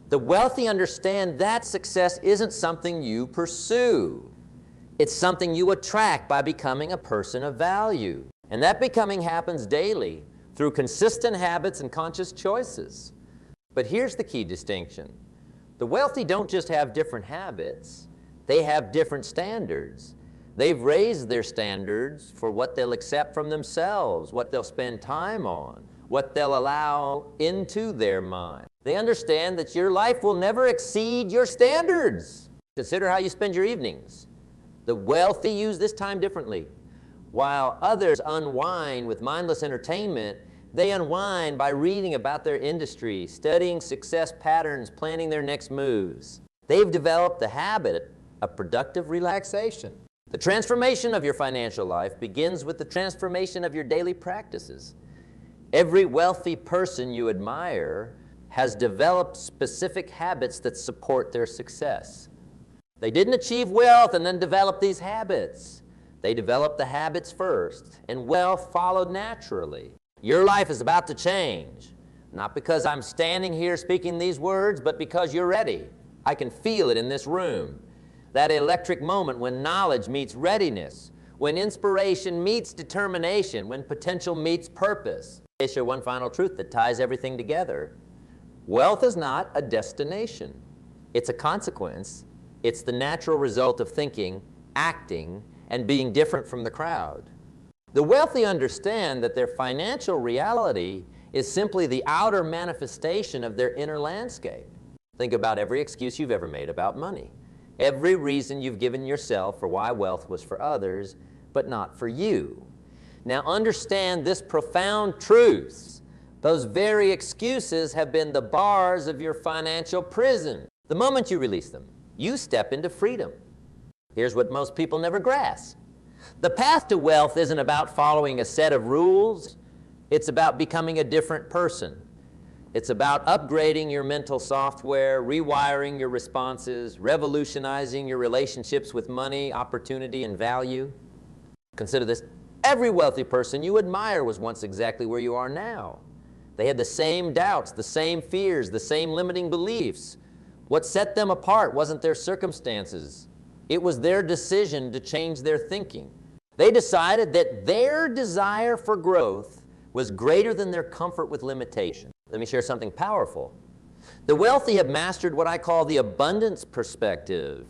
The wealthy understand that success isn't something you pursue. It's something you attract by becoming a person of value. And that becoming happens daily through consistent habits and conscious choices. But here's the key distinction. The wealthy don't just have different habits, they have different standards. They've raised their standards for what they'll accept from themselves, what they'll spend time on, what they'll allow into their mind. They understand that your life will never exceed your standards. Consider how you spend your evenings. The wealthy use this time differently. While others unwind with mindless entertainment, they unwind by reading about their industry, studying success patterns, planning their next moves. They've developed the habit of productive relaxation. The transformation of your financial life begins with the transformation of your daily practices. Every wealthy person you admire has developed specific habits that support their success. They didn't achieve wealth and then develop these habits. They developed the habits first, and wealth followed naturally. Your life is about to change, not because I'm standing here speaking these words, but because you're ready. I can feel it in this room. That electric moment when knowledge meets readiness, when inspiration meets determination, when potential meets purpose. I share one final truth that ties everything together. Wealth is not a destination. It's a consequence. It's the natural result of thinking, acting, and being different from the crowd. The wealthy understand that their financial reality is simply the outer manifestation of their inner landscape. Think about every excuse you've ever made about money. Every reason you've given yourself for why wealth was for others, but not for you. Now understand this profound truth. Those very excuses have been the bars of your financial prison. The moment you release them, you step into freedom. Here's what most people never grasp. The path to wealth isn't about following a set of rules. It's about becoming a different person. It's about upgrading your mental software, rewiring your responses, revolutionizing your relationships with money, opportunity, and value. Consider this. Every wealthy person you admire was once exactly where you are now. They had the same doubts, the same fears, the same limiting beliefs. What set them apart wasn't their circumstances. It was their decision to change their thinking. They decided that their desire for growth was greater than their comfort with limitation. Let me share something powerful. The wealthy have mastered what I call the abundance perspective.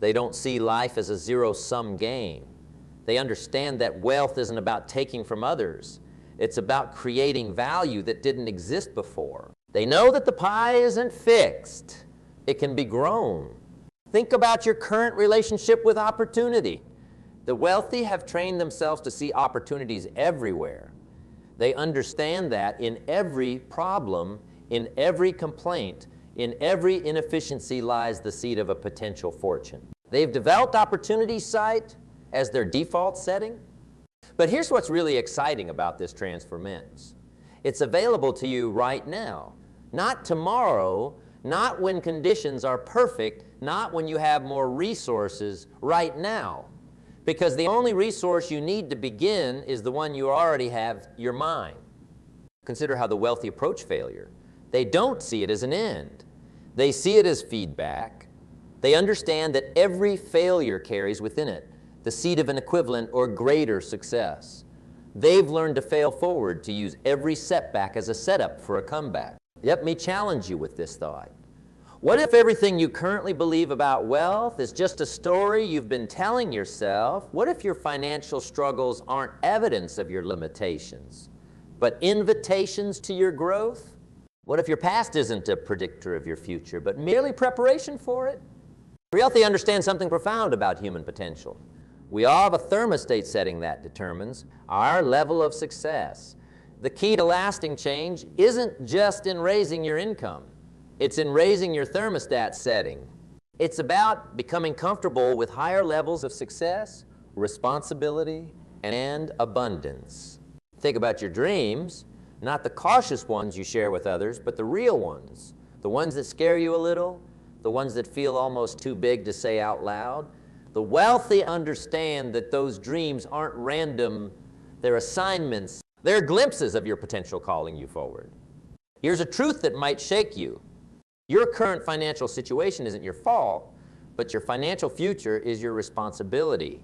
They don't see life as a zero-sum game. They understand that wealth isn't about taking from others. It's about creating value that didn't exist before. They know that the pie isn't fixed. It can be grown. Think about your current relationship with opportunity. The wealthy have trained themselves to see opportunities everywhere. They understand that in every problem, in every complaint, in every inefficiency lies the seed of a potential fortune. They've developed opportunity sight as their default setting. But here's what's really exciting about this transformance. It's available to you right now, not tomorrow, not when conditions are perfect, not when you have more resources, right now. Because the only resource you need to begin is the one you already have, your mind. Consider how the wealthy approach failure. They don't see it as an end. They see it as feedback. They understand that every failure carries within it the seed of an equivalent or greater success. They've learned to fail forward, to use every setback as a setup for a comeback. Let me challenge you with this thought. What if everything you currently believe about wealth is just a story you've been telling yourself? What if your financial struggles aren't evidence of your limitations, but invitations to your growth? What if your past isn't a predictor of your future, but merely preparation for it? The wealthy understand something profound about human potential. We all have a thermostat setting that determines our level of success. The key to lasting change isn't just in raising your income. It's in raising your thermostat setting. It's about becoming comfortable with higher levels of success, responsibility, and abundance. Think about your dreams, not the cautious ones you share with others, but the real ones. The ones that scare you a little, the ones that feel almost too big to say out loud, The wealthy understand that those dreams aren't random, they're assignments, they're glimpses of your potential calling you forward. Here's a truth that might shake you. Your current financial situation isn't your fault, but your financial future is your responsibility.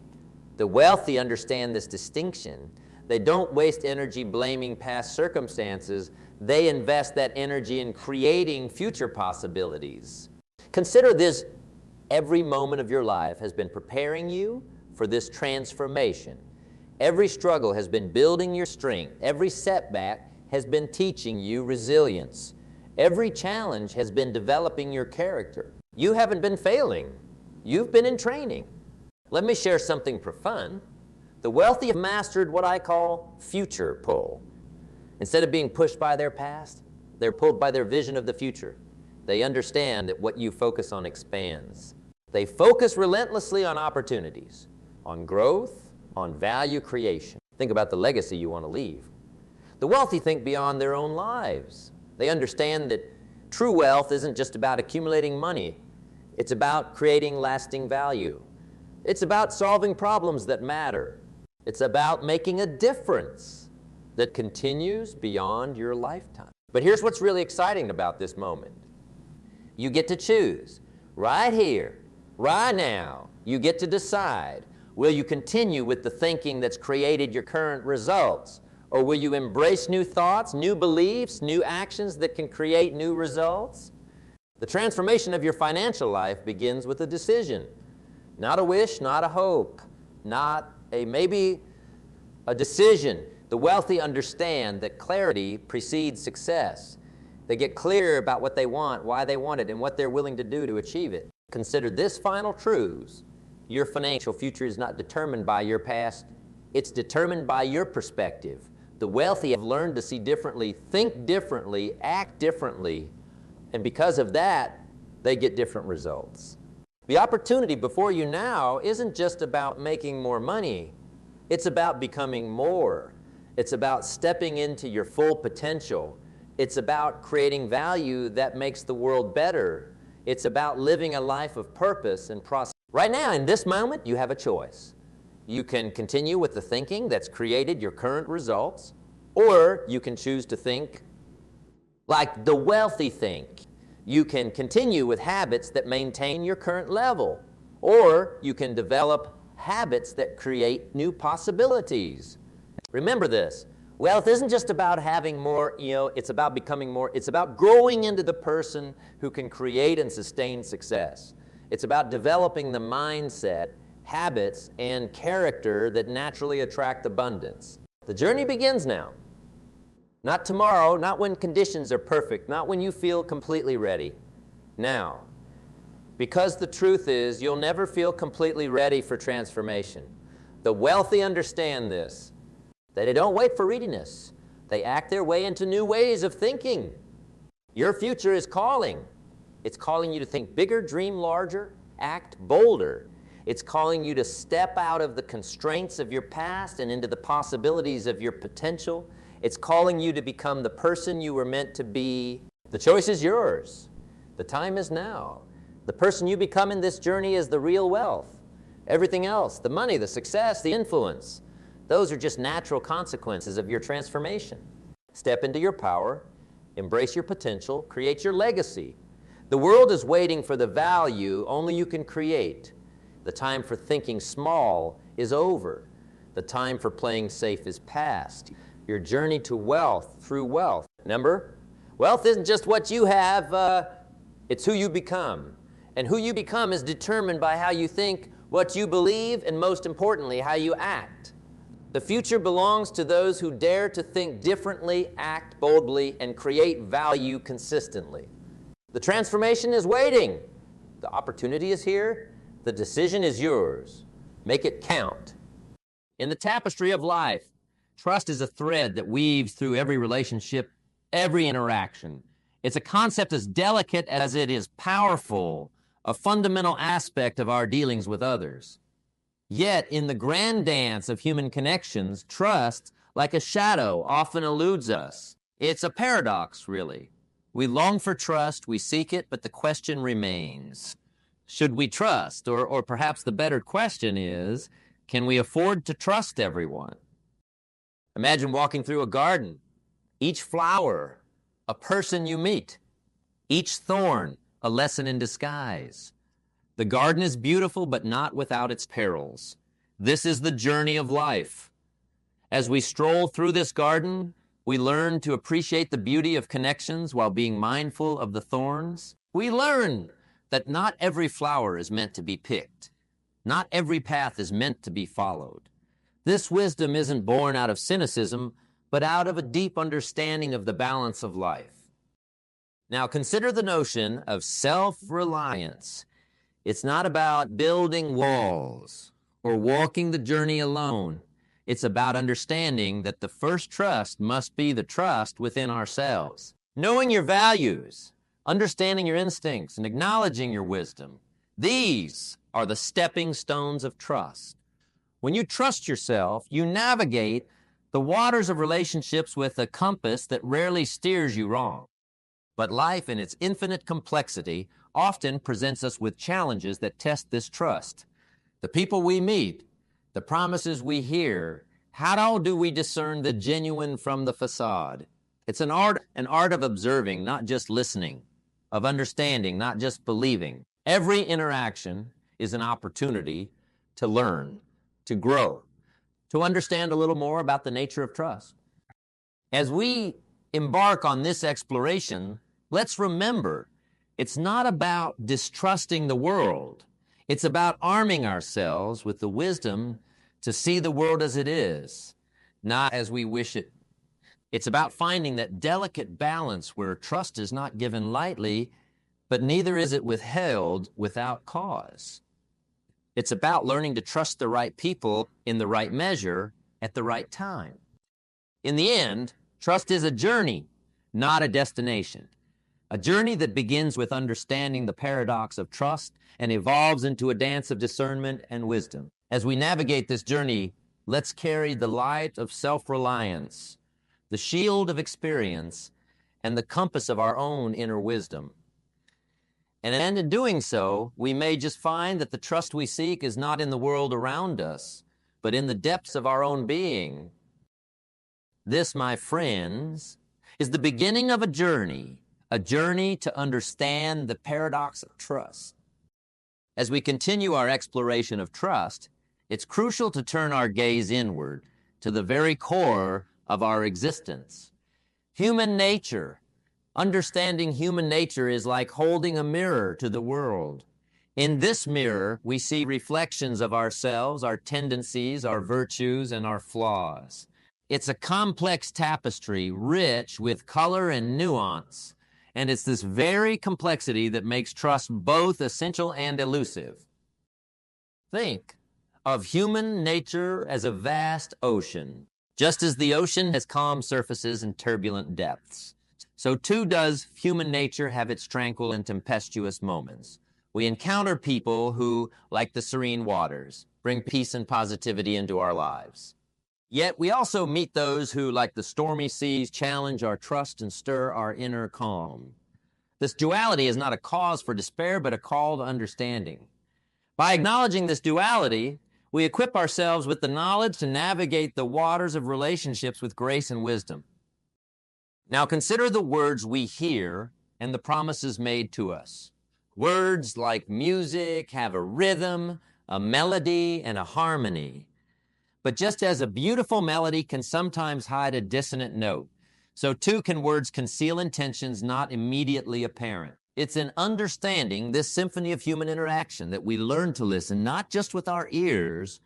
The wealthy understand this distinction. They don't waste energy blaming past circumstances. They invest that energy in creating future possibilities. Consider this: every moment of your life has been preparing you for this transformation. Every struggle has been building your strength. Every setback has been teaching you resilience. Every challenge has been developing your character. You haven't been failing. You've been in training. Let me share something profound. The wealthy have mastered what I call future pull. Instead of being pushed by their past, they're pulled by their vision of the future. They understand that what you focus on expands. They focus relentlessly on opportunities, on growth, on value creation. Think about the legacy you want to leave. The wealthy think beyond their own lives. They understand that true wealth isn't just about accumulating money. It's about creating lasting value. It's about solving problems that matter. It's about making a difference that continues beyond your lifetime. But here's what's really exciting about this moment. You get to choose. Right here, right now, you get to decide. Will you continue with the thinking that's created your current results? Or will you embrace new thoughts, new beliefs, new actions that can create new results? The transformation of your financial life begins with a decision. Not a wish, not a hope, not a maybe, a decision. The wealthy understand that clarity precedes success. They get clear about what they want, why they want it, and what they're willing to do to achieve it. Consider this final truth. Your financial future is not determined by your past. It's determined by your perspective. The wealthy have learned to see differently, think differently, act differently, and because of that, they get different results. The opportunity before you now isn't just about making more money. It's about becoming more. It's about stepping into your full potential. It's about creating value that makes the world better. It's about living a life of purpose and prosperity. Right now, in this moment, you have a choice. You can continue with the thinking that's created your current results, or you can choose to think like the wealthy think. You can continue with habits that maintain your current level, or you can develop habits that create new possibilities. Remember this, wealth isn't just about having more, it's about becoming more. It's about growing into the person who can create and sustain success. It's about developing the mindset, habits, and character that naturally attract abundance. The journey begins now. Not tomorrow, not when conditions are perfect, not when you feel completely ready. Now, because the truth is, you'll never feel completely ready for transformation. The wealthy understand this. They don't wait for readiness. They act their way into new ways of thinking. Your future is calling. It's calling you to think bigger, dream larger, act bolder. It's calling you to step out of the constraints of your past and into the possibilities of your potential. It's calling you to become the person you were meant to be. The choice is yours. The time is now. The person you become in this journey is the real wealth. Everything else, the money, the success, the influence, those are just natural consequences of your transformation. Step into your power, embrace your potential, create your legacy. The world is waiting for the value only you can create. The time for thinking small is over. The time for playing safe is past. Your journey to wealth through wealth. Remember, wealth isn't just what you have, it's who you become. And who you become is determined by how you think, what you believe, and most importantly, how you act. The future belongs to those who dare to think differently, act boldly, and create value consistently. The transformation is waiting. The opportunity is here. The decision is yours. Make it count. In the tapestry of life, trust is a thread that weaves through every relationship, every interaction. It's a concept as delicate as it is powerful, a fundamental aspect of our dealings with others. Yet, in the grand dance of human connections, trust, like a shadow, often eludes us. It's a paradox, really. We long for trust, we seek it, but the question remains, Should we trust? Or perhaps the better question is, can we afford to trust everyone? Imagine walking through a garden. Each flower, a person you meet. Each thorn, a lesson in disguise. The garden is beautiful, but not without its perils. This is the journey of life. As we stroll through this garden, we learn to appreciate the beauty of connections while being mindful of the thorns. We learn that not every flower is meant to be picked. Not every path is meant to be followed. This wisdom isn't born out of cynicism, but out of a deep understanding of the balance of life. Now consider the notion of self-reliance. It's not about building walls or walking the journey alone. It's about understanding that the first trust must be the trust within ourselves. Knowing your values, understanding your instincts, and acknowledging your wisdom. These are the stepping stones of trust. When you trust yourself, you navigate the waters of relationships with a compass that rarely steers you wrong. But life in its infinite complexity often presents us with challenges that test this trust. The people we meet, the promises we hear, how do we discern the genuine from the facade? It's an art of observing, not just listening, of understanding, not just believing. Every interaction is an opportunity to learn, to grow, to understand a little more about the nature of trust. As we embark on this exploration, let's remember, it's not about distrusting the world. It's about arming ourselves with the wisdom to see the world as it is, not as we wish it. It's about finding that delicate balance where trust is not given lightly, but neither is it withheld without cause. It's about learning to trust the right people in the right measure at the right time. In the end, trust is a journey, not a destination. A journey that begins with understanding the paradox of trust and evolves into a dance of discernment and wisdom. As we navigate this journey, let's carry the light of self-reliance, the shield of experience, and the compass of our own inner wisdom. And in doing so, we may just find that the trust we seek is not in the world around us, but in the depths of our own being. This, my friends, is the beginning of a journey to understand the paradox of trust. As we continue our exploration of trust, it's crucial to turn our gaze inward to the very core of our existence. Human nature. Understanding human nature is like holding a mirror to the world. In this mirror, we see reflections of ourselves, our tendencies, our virtues, and our flaws. It's a complex tapestry, rich with color and nuance, and it's this very complexity that makes trust both essential and elusive. Think of human nature as a vast ocean. Just as the ocean has calm surfaces and turbulent depths, so too does human nature have its tranquil and tempestuous moments. We encounter people who, like the serene waters, bring peace and positivity into our lives. Yet we also meet those who, like the stormy seas, challenge our trust and stir our inner calm. This duality is not a cause for despair, but a call to understanding. By acknowledging this duality, we equip ourselves with the knowledge to navigate the waters of relationships with grace and wisdom. Now consider the words we hear and the promises made to us. Words like music have a rhythm, a melody, and a harmony. But just as a beautiful melody can sometimes hide a dissonant note, so too can words conceal intentions not immediately apparent. It's in understanding this symphony of human interaction that we learn to listen not just with our ears,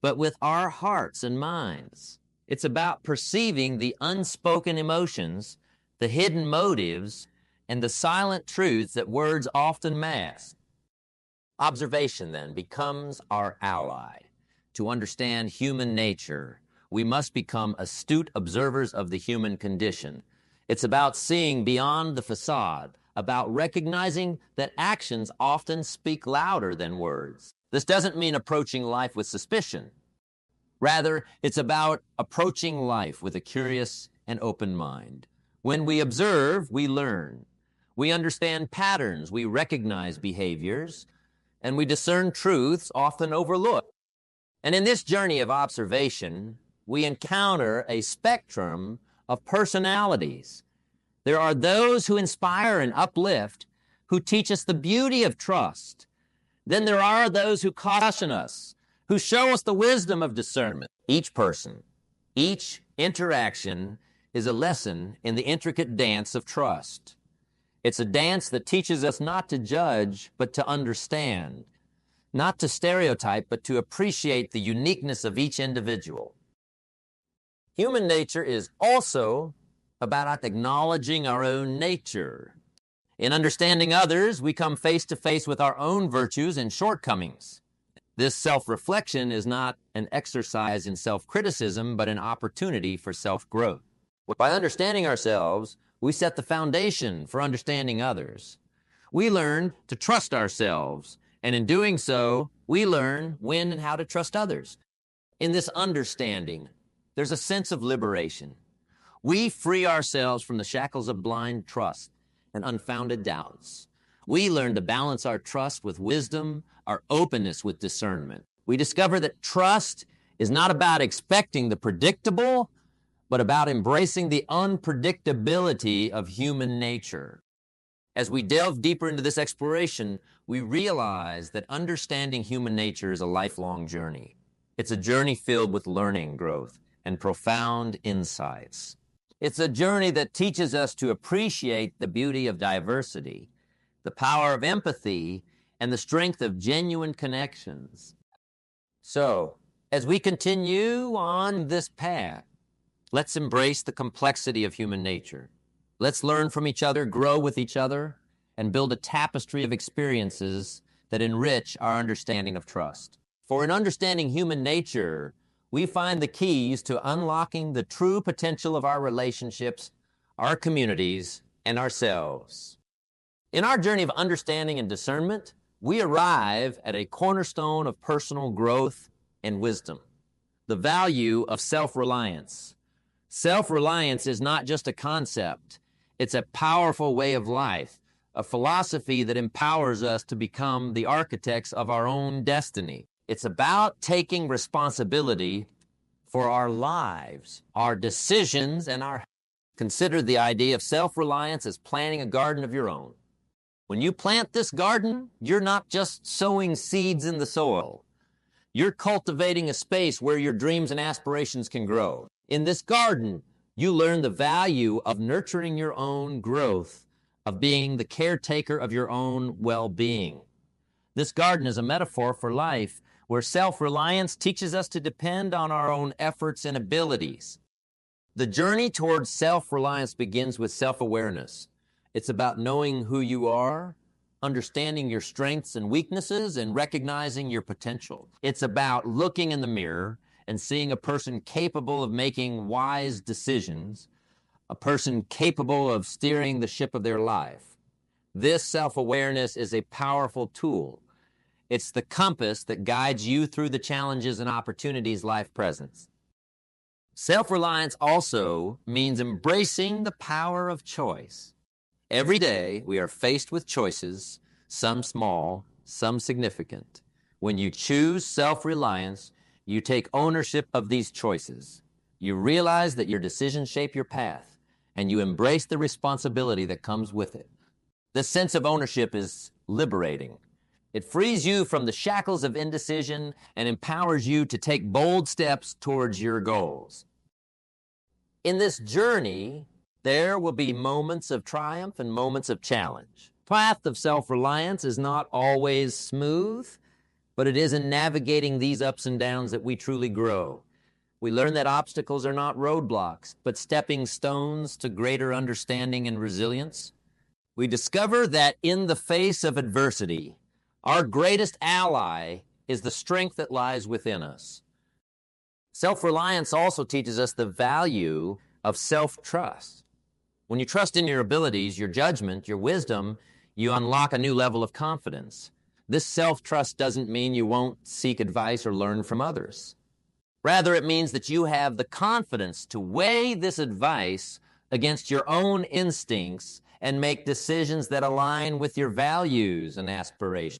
but with our hearts and minds. It's about perceiving the unspoken emotions, the hidden motives, and the silent truths that words often mask. Observation, then, becomes our ally. To understand human nature, we must become astute observers of the human condition. It's about seeing beyond the facade, about recognizing that actions often speak louder than words. This doesn't mean approaching life with suspicion. Rather, it's about approaching life with a curious and open mind. When we observe, we learn. We understand patterns, we recognize behaviors, and we discern truths often overlooked. And in this journey of observation, we encounter a spectrum of personalities. There are those who inspire and uplift, who teach us the beauty of trust. Then there are those who caution us, who show us the wisdom of discernment. Each person, each interaction is a lesson in the intricate dance of trust. It's a dance that teaches us not to judge, but to understand, not to stereotype, but to appreciate the uniqueness of each individual. Human nature is also about acknowledging our own nature. In understanding others, we come face to face with our own virtues and shortcomings. This self-reflection is not an exercise in self-criticism, but an opportunity for self-growth. By understanding ourselves, we set the foundation for understanding others. We learn to trust ourselves, and in doing so, we learn when and how to trust others. In this understanding, there's a sense of liberation. We free ourselves from the shackles of blind trust and unfounded doubts. We learn to balance our trust with wisdom, our openness with discernment. We discover that trust is not about expecting the predictable, but about embracing the unpredictability of human nature. As we delve deeper into this exploration, we realize that understanding human nature is a lifelong journey. It's a journey filled with learning, growth, and profound insights. It's a journey that teaches us to appreciate the beauty of diversity, the power of empathy, and the strength of genuine connections. So, as we continue on this path, let's embrace the complexity of human nature. Let's learn from each other, grow with each other, and build a tapestry of experiences that enrich our understanding of trust. For in understanding human nature, we find the keys to unlocking the true potential of our relationships, our communities, and ourselves. In our journey of understanding and discernment, we arrive at a cornerstone of personal growth and wisdom, the value of self-reliance. Self-reliance is not just a concept. It's a powerful way of life, a philosophy that empowers us to become the architects of our own destiny. It's about taking responsibility for our lives, our decisions, and our... Consider the idea of self-reliance as planting a garden of your own. When you plant this garden, you're not just sowing seeds in the soil. You're cultivating a space where your dreams and aspirations can grow. In this garden, you learn the value of nurturing your own growth, of being the caretaker of your own well-being. This garden is a metaphor for life, where self-reliance teaches us to depend on our own efforts and abilities. The journey towards self-reliance begins with self-awareness. It's about knowing who you are, understanding your strengths and weaknesses, and recognizing your potential. It's about looking in the mirror and seeing a person capable of making wise decisions, a person capable of steering the ship of their life. This self-awareness is a powerful tool. It's the compass that guides you through the challenges and opportunities life presents. Self-reliance also means embracing the power of choice. Every day, we are faced with choices, some small, some significant. When you choose self-reliance, you take ownership of these choices. You realize that your decisions shape your path, and you embrace the responsibility that comes with it. This sense of ownership is liberating. It frees you from the shackles of indecision and empowers you to take bold steps towards your goals. In this journey, there will be moments of triumph and moments of challenge. The path of self-reliance is not always smooth, but it is in navigating these ups and downs that we truly grow. We learn that obstacles are not roadblocks, but stepping stones to greater understanding and resilience. We discover that in the face of adversity, our greatest ally is the strength that lies within us. Self-reliance also teaches us the value of self-trust. When you trust in your abilities, your judgment, your wisdom, you unlock a new level of confidence. This self-trust doesn't mean you won't seek advice or learn from others. Rather, it means that you have the confidence to weigh this advice against your own instincts and make decisions that align with your values and aspirations.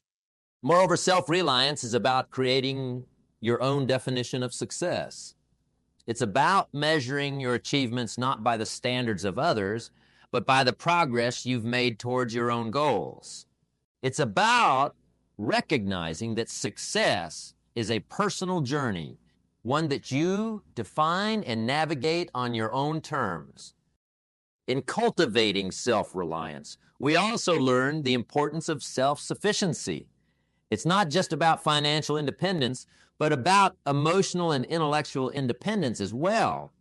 Moreover, self-reliance is about creating your own definition of success. It's about measuring your achievements not by the standards of others, but by the progress you've made towards your own goals. It's about recognizing that success is a personal journey, one that you define and navigate on your own terms. In cultivating self-reliance, we also learn the importance of self-sufficiency. It's not just about financial independence, but about emotional and intellectual independence as well.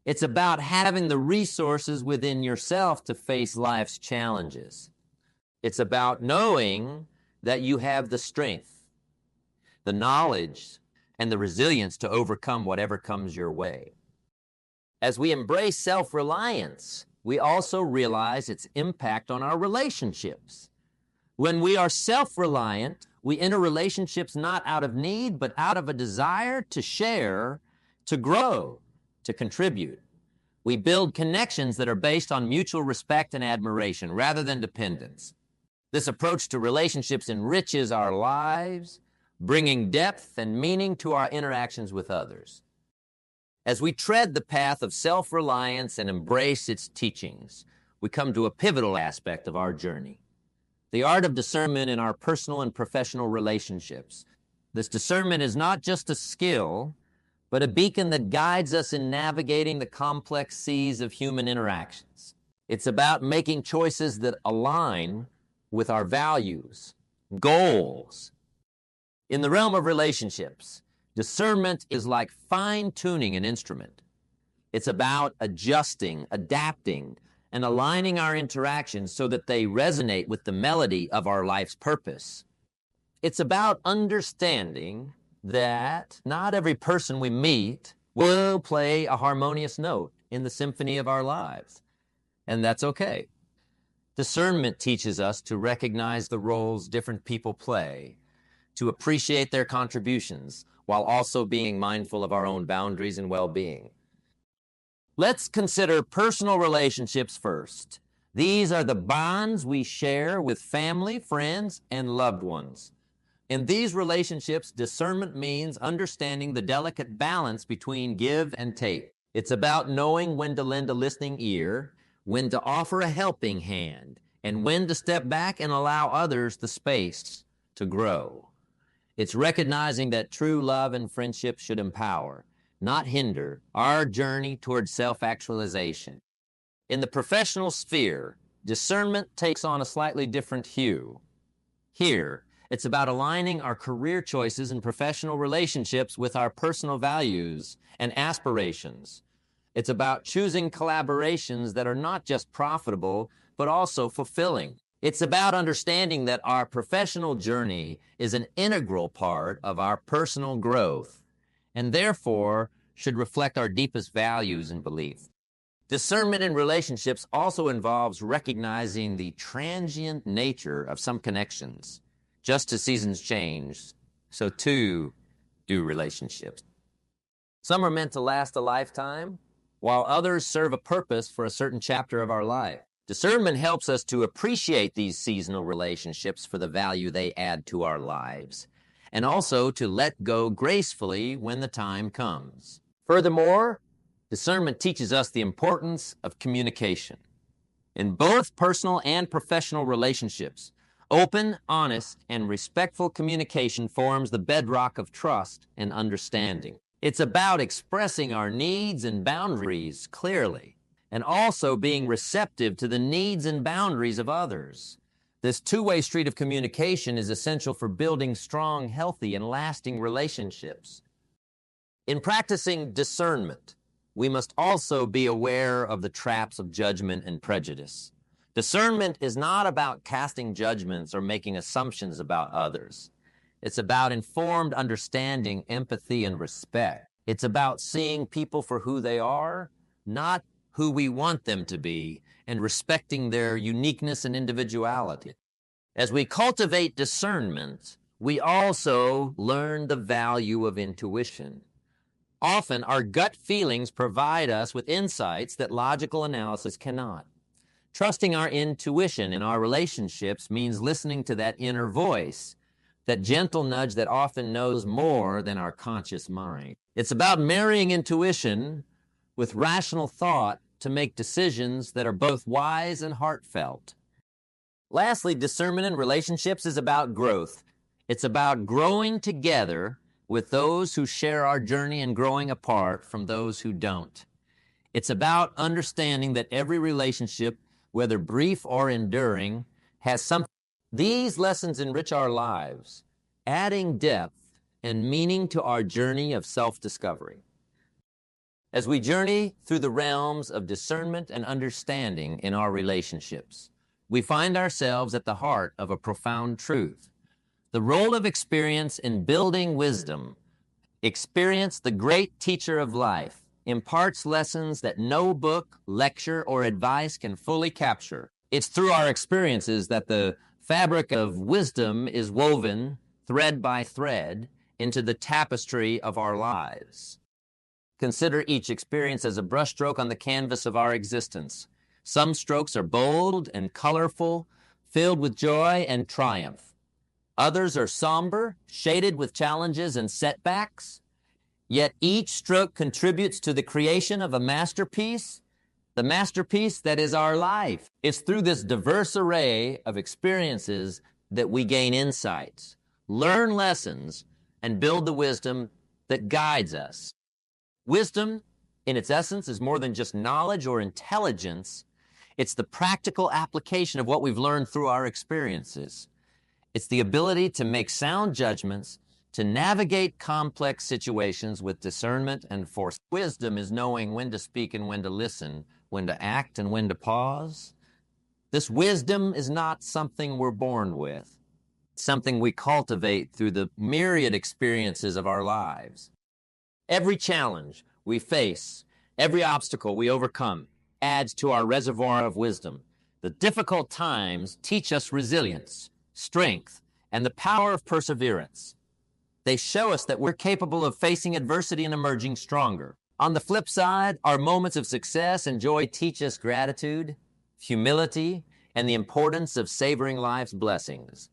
It's about having the resources within yourself to face life's challenges. It's about knowing that you have the strength, the knowledge, and the resilience to overcome whatever comes your way. As we embrace self-reliance, we also realize its impact on our relationships. When we are self-reliant, we enter relationships not out of need, but out of a desire to share, to grow, to contribute. We build connections that are based on mutual respect and admiration rather than dependence. This approach to relationships enriches our lives, bringing depth and meaning to our interactions with others. As we tread the path of self-reliance and embrace its teachings, we come to a pivotal aspect of our journey: the art of discernment in our personal and professional relationships. This discernment is not just a skill, but a beacon that guides us in navigating the complex seas of human interactions. It's about making choices that align with our values, goals. In the realm of relationships, discernment is like fine-tuning an instrument. It's about adjusting, adapting, and aligning our interactions so that they resonate with the melody of our life's purpose. It's about understanding that not every person we meet will play a harmonious note in the symphony of our lives, and that's okay. Discernment teaches us to recognize the roles different people play, to appreciate their contributions, while also being mindful of our own boundaries and well-being. Let's consider personal relationships first. These are the bonds we share with family, friends, and loved ones. In these relationships, discernment means understanding the delicate balance between give and take. It's about knowing when to lend a listening ear, when to offer a helping hand, and when to step back and allow others the space to grow. It's recognizing that true love and friendship should empower, not hinder, our journey towards self-actualization. In the professional sphere, discernment takes on a slightly different hue. Here, it's about aligning our career choices and professional relationships with our personal values and aspirations. It's about choosing collaborations that are not just profitable, but also fulfilling. It's about understanding that our professional journey is an integral part of our personal growth, and therefore should reflect our deepest values and beliefs. Discernment in relationships also involves recognizing the transient nature of some connections. Just as seasons change, so too do relationships. Some are meant to last a lifetime, while others serve a purpose for a certain chapter of our life. Discernment helps us to appreciate these seasonal relationships for the value they add to our lives, and also to let go gracefully when the time comes. Furthermore, discernment teaches us the importance of communication. In both personal and professional relationships, open, honest, and respectful communication forms the bedrock of trust and understanding. It's about expressing our needs and boundaries clearly, and also being receptive to the needs and boundaries of others. This two-way street of communication is essential for building strong, healthy, and lasting relationships. In practicing discernment, we must also be aware of the traps of judgment and prejudice. Discernment is not about casting judgments or making assumptions about others. It's about informed understanding, empathy, and respect. It's about seeing people for who they are, not who we want them to be, and respecting their uniqueness and individuality. As we cultivate discernment, we also learn the value of intuition. Often, our gut feelings provide us with insights that logical analysis cannot. Trusting our intuition in our relationships means listening to that inner voice that gentle nudge that often knows more than our conscious mind. It's about marrying intuition with rational thought to make decisions that are both wise and heartfelt. Lastly, discernment in relationships is about growth. It's about growing together with those who share our journey and growing apart from those who don't. It's about understanding that every relationship, whether brief or enduring, has something. These lessons enrich our lives, adding depth and meaning to our journey of self-discovery. As we journey through the realms of discernment and understanding in our relationships, we find ourselves at the heart of a profound truth. The role of experience in building wisdom. Experience, the great teacher of life, imparts lessons that no book, lecture, or advice can fully capture. It's through our experiences that the fabric of wisdom is woven, thread by thread, into the tapestry of our lives. Consider each experience as a brushstroke on the canvas of our existence. Some strokes are bold and colorful, filled with joy and triumph. Others are somber, shaded with challenges and setbacks. Yet each stroke contributes to the creation of a masterpiece, the masterpiece that is our life. It's through this diverse array of experiences that we gain insights, learn lessons, and build the wisdom that guides us. Wisdom, in its essence, is more than just knowledge or intelligence. It's the practical application of what we've learned through our experiences. It's the ability to make sound judgments, to navigate complex situations with discernment and force. Wisdom is knowing when to speak and when to listen, when to act and when to pause. This wisdom is not something we're born with. It's something we cultivate through the myriad experiences of our lives. Every challenge we face, every obstacle we overcome, adds to our reservoir of wisdom. The difficult times teach us resilience, strength, and the power of perseverance. They show us that we're capable of facing adversity and emerging stronger. On the flip side, our moments of success and joy teach us gratitude, humility, and the importance of savoring life's blessings.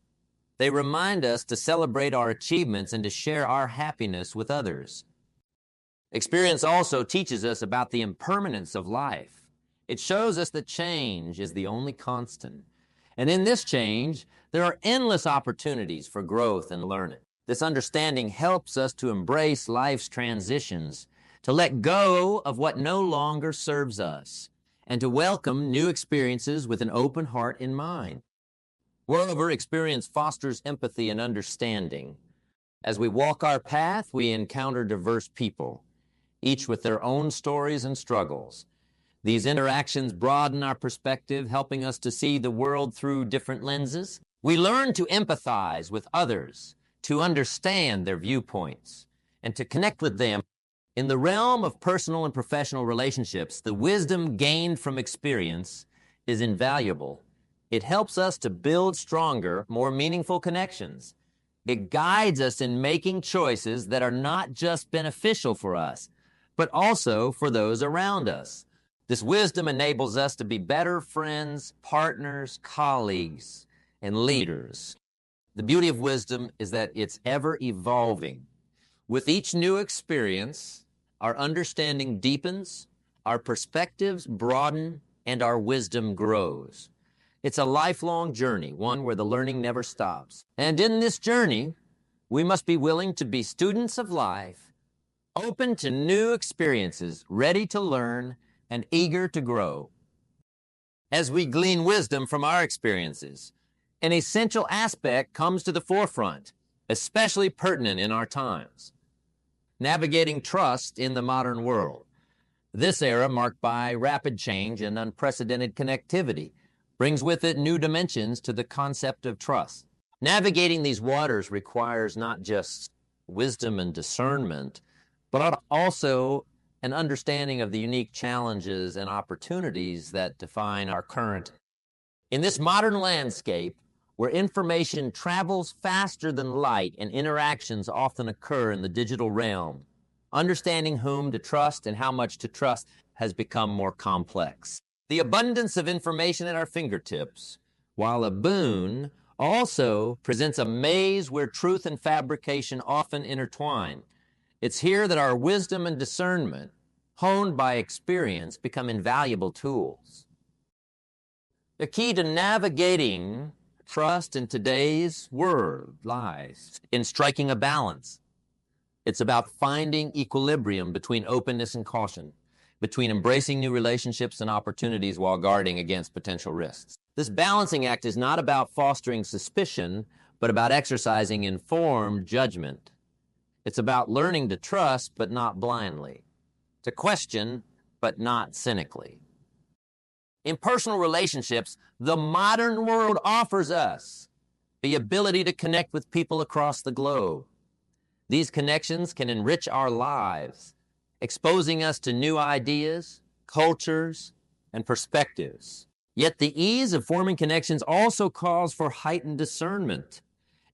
They remind us to celebrate our achievements and to share our happiness with others. Experience also teaches us about the impermanence of life. It shows us that change is the only constant. And in this change, there are endless opportunities for growth and learning. This understanding helps us to embrace life's transitions, to let go of what no longer serves us, and to welcome new experiences with an open heart in mind. Moreover, experience fosters empathy and understanding. As we walk our path, we encounter diverse people, each with their own stories and struggles. These interactions broaden our perspective, helping us to see the world through different lenses. We learn to empathize with others, to understand their viewpoints, and to connect with them. In the realm of personal and professional relationships, the wisdom gained from experience is invaluable. It helps us to build stronger, more meaningful connections. It guides us in making choices that are not just beneficial for us, but also for those around us. This wisdom enables us to be better friends, partners, colleagues, and leaders. The beauty of wisdom is that it's ever evolving. With each new experience, our understanding deepens, our perspectives broaden, and our wisdom grows. It's a lifelong journey, one where the learning never stops. And in this journey, we must be willing to be students of life, open to new experiences, ready to learn, and eager to grow. As we glean wisdom from our experiences, an essential aspect comes to the forefront, especially pertinent in our times: navigating trust in the modern world. This era, marked by rapid change and unprecedented connectivity, brings with it new dimensions to the concept of trust. Navigating these waters requires not just wisdom and discernment, but also an understanding of the unique challenges and opportunities that define our current. In this modern landscape, where information travels faster than light and interactions often occur in the digital realm, understanding whom to trust and how much to trust has become more complex. The abundance of information at our fingertips, while a boon, also presents a maze where truth and fabrication often intertwine. It's here that our wisdom and discernment, honed by experience, become invaluable tools. The key to navigating trust in today's world lies in striking a balance. It's about finding equilibrium between openness and caution, between embracing new relationships and opportunities while guarding against potential risks. This balancing act is not about fostering suspicion, but about exercising informed judgment. It's about learning to trust, but not blindly, to question, but not cynically. In personal relationships, the modern world offers us the ability to connect with people across the globe. These connections can enrich our lives, exposing us to new ideas, cultures, and perspectives. Yet the ease of forming connections also calls for heightened discernment.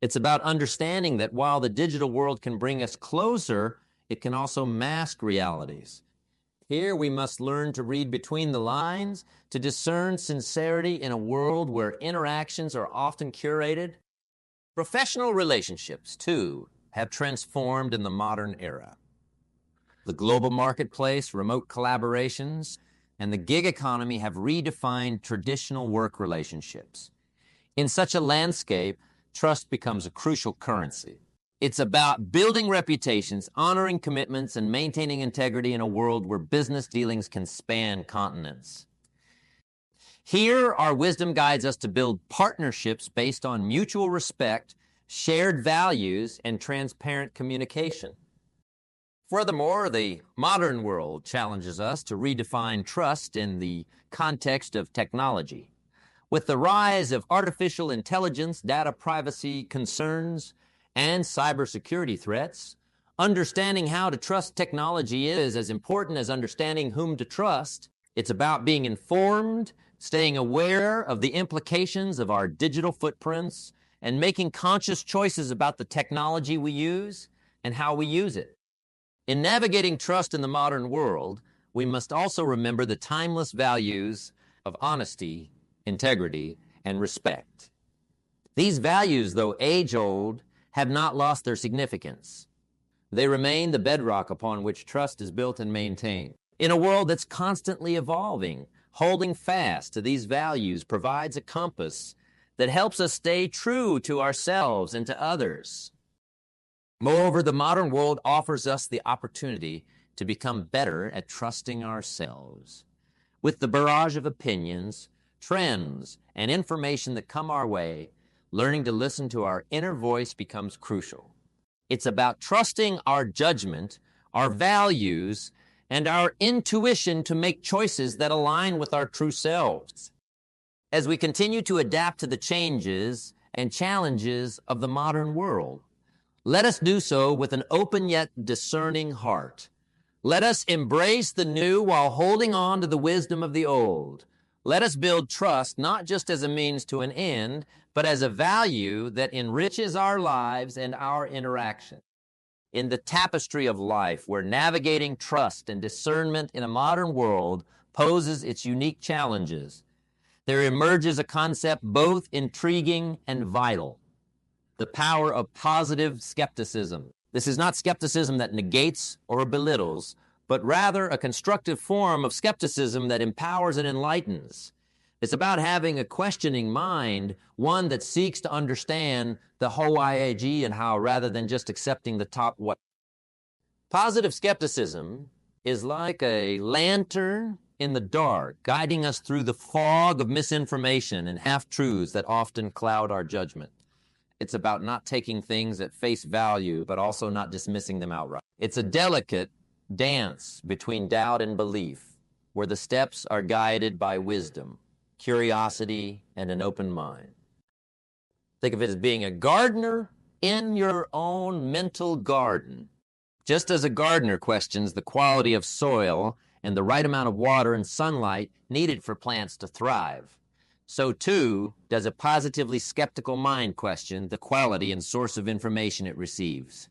It's about understanding that while the digital world can bring us closer, it can also mask realities. Here we must learn to read between the lines, to discern sincerity in a world where interactions are often curated. Professional relationships, too, have transformed in the modern era. The global marketplace, remote collaborations, and the gig economy have redefined traditional work relationships. In such a landscape, trust becomes a crucial currency. It's about building reputations, honoring commitments, and maintaining integrity in a world where business dealings can span continents. Here, our wisdom guides us to build partnerships based on mutual respect, shared values, and transparent communication. Furthermore, the modern world challenges us to redefine trust in the context of technology. With the rise of artificial intelligence, data privacy concerns, and cybersecurity threats, understanding how to trust technology is as important as understanding whom to trust. It's about being informed, staying aware of the implications of our digital footprints, and making conscious choices about the technology we use and how we use it. In navigating trust in the modern world, we must also remember the timeless values of honesty, integrity, and respect. These values, though age-old, have not lost their significance. They remain the bedrock upon which trust is built and maintained. In a world that's constantly evolving, holding fast to these values provides a compass that helps us stay true to ourselves and to others. Moreover, the modern world offers us the opportunity to become better at trusting ourselves. With the barrage of opinions, trends, and information that come our way, learning to listen to our inner voice becomes crucial. It's about trusting our judgment, our values, and our intuition to make choices that align with our true selves. As we continue to adapt to the changes and challenges of the modern world, let us do so with an open yet discerning heart. Let us embrace the new while holding on to the wisdom of the old. Let us build trust not just as a means to an end, but as a value that enriches our lives and our interaction. In the tapestry of life, where navigating trust and discernment in a modern world poses its unique challenges, there emerges a concept both intriguing and vital: the power of positive skepticism. This is not skepticism that negates or belittles, but rather a constructive form of skepticism that empowers and enlightens. It's about having a questioning mind, one that seeks to understand the whole IAG and how, rather than just accepting the top what. Positive skepticism is like a lantern in the dark, guiding us through the fog of misinformation and half-truths that often cloud our judgment. It's about not taking things at face value, but also not dismissing them outright. It's a delicate dance between doubt and belief, where the steps are guided by wisdom, curiosity, and an open mind. Think of it as being a gardener in your own mental garden. Just as a gardener questions the quality of soil and the right amount of water and sunlight needed for plants to thrive, so too does a positively skeptical mind question the quality and source of information it receives.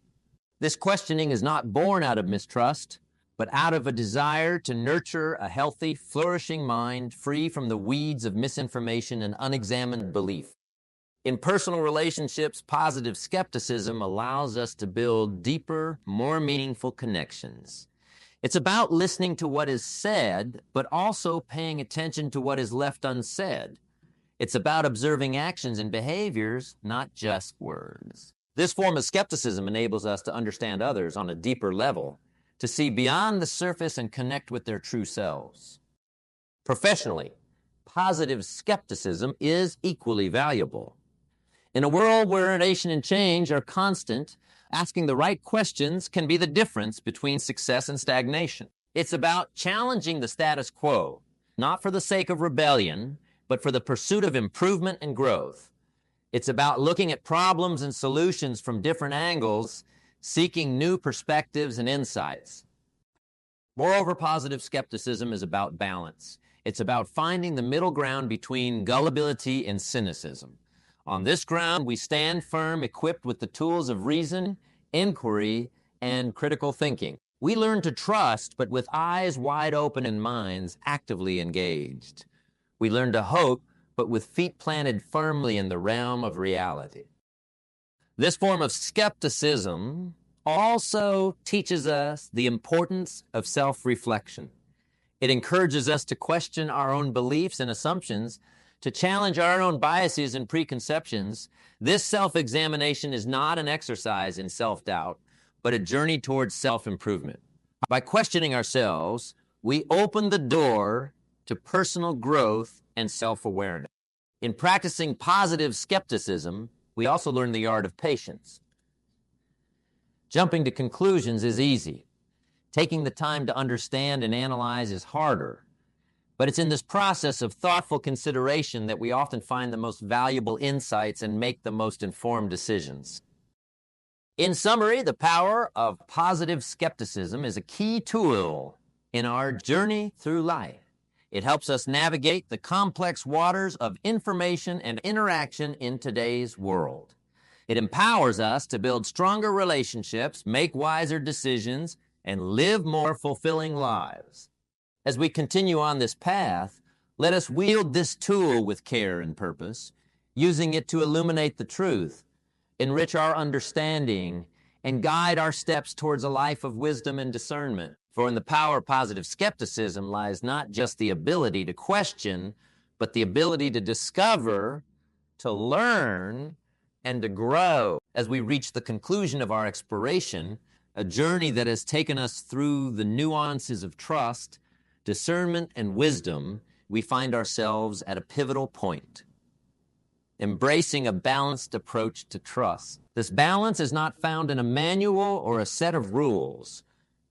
This questioning is not born out of mistrust, but out of a desire to nurture a healthy, flourishing mind free from the weeds of misinformation and unexamined belief. In personal relationships, positive skepticism allows us to build deeper, more meaningful connections. It's about listening to what is said, but also paying attention to what is left unsaid. It's about observing actions and behaviors, not just words. This form of skepticism enables us to understand others on a deeper level, to see beyond the surface and connect with their true selves. Professionally, positive skepticism is equally valuable. In a world where innovation and change are constant, asking the right questions can be the difference between success and stagnation. It's about challenging the status quo, not for the sake of rebellion, but for the pursuit of improvement and growth. It's about looking at problems and solutions from different angles, seeking new perspectives and insights. Moreover, positive skepticism is about balance. It's about finding the middle ground between gullibility and cynicism. On this ground, we stand firm, equipped with the tools of reason, inquiry, and critical thinking. We learn to trust, but with eyes wide open and minds actively engaged. We learn to hope, but with feet planted firmly in the realm of reality. This form of skepticism also teaches us the importance of self-reflection. It encourages us to question our own beliefs and assumptions, to challenge our own biases and preconceptions. This self-examination is not an exercise in self-doubt, but a journey towards self-improvement. By questioning ourselves, we open the door to personal growth and self-awareness. In practicing positive skepticism, we also learn the art of patience. Jumping to conclusions is easy. Taking the time to understand and analyze is harder. But it's in this process of thoughtful consideration that we often find the most valuable insights and make the most informed decisions. In summary, the power of positive skepticism is a key tool in our journey through life. It helps us navigate the complex waters of information and interaction in today's world. It empowers us to build stronger relationships, make wiser decisions, and live more fulfilling lives. As we continue on this path, let us wield this tool with care and purpose, using it to illuminate the truth, enrich our understanding, and guide our steps towards a life of wisdom and discernment. For in the power of positive skepticism lies not just the ability to question, but the ability to discover, to learn, and to grow. As we reach the conclusion of our exploration, a journey that has taken us through the nuances of trust, discernment, and wisdom, we find ourselves at a pivotal point, embracing a balanced approach to trust. This balance is not found in a manual or a set of rules.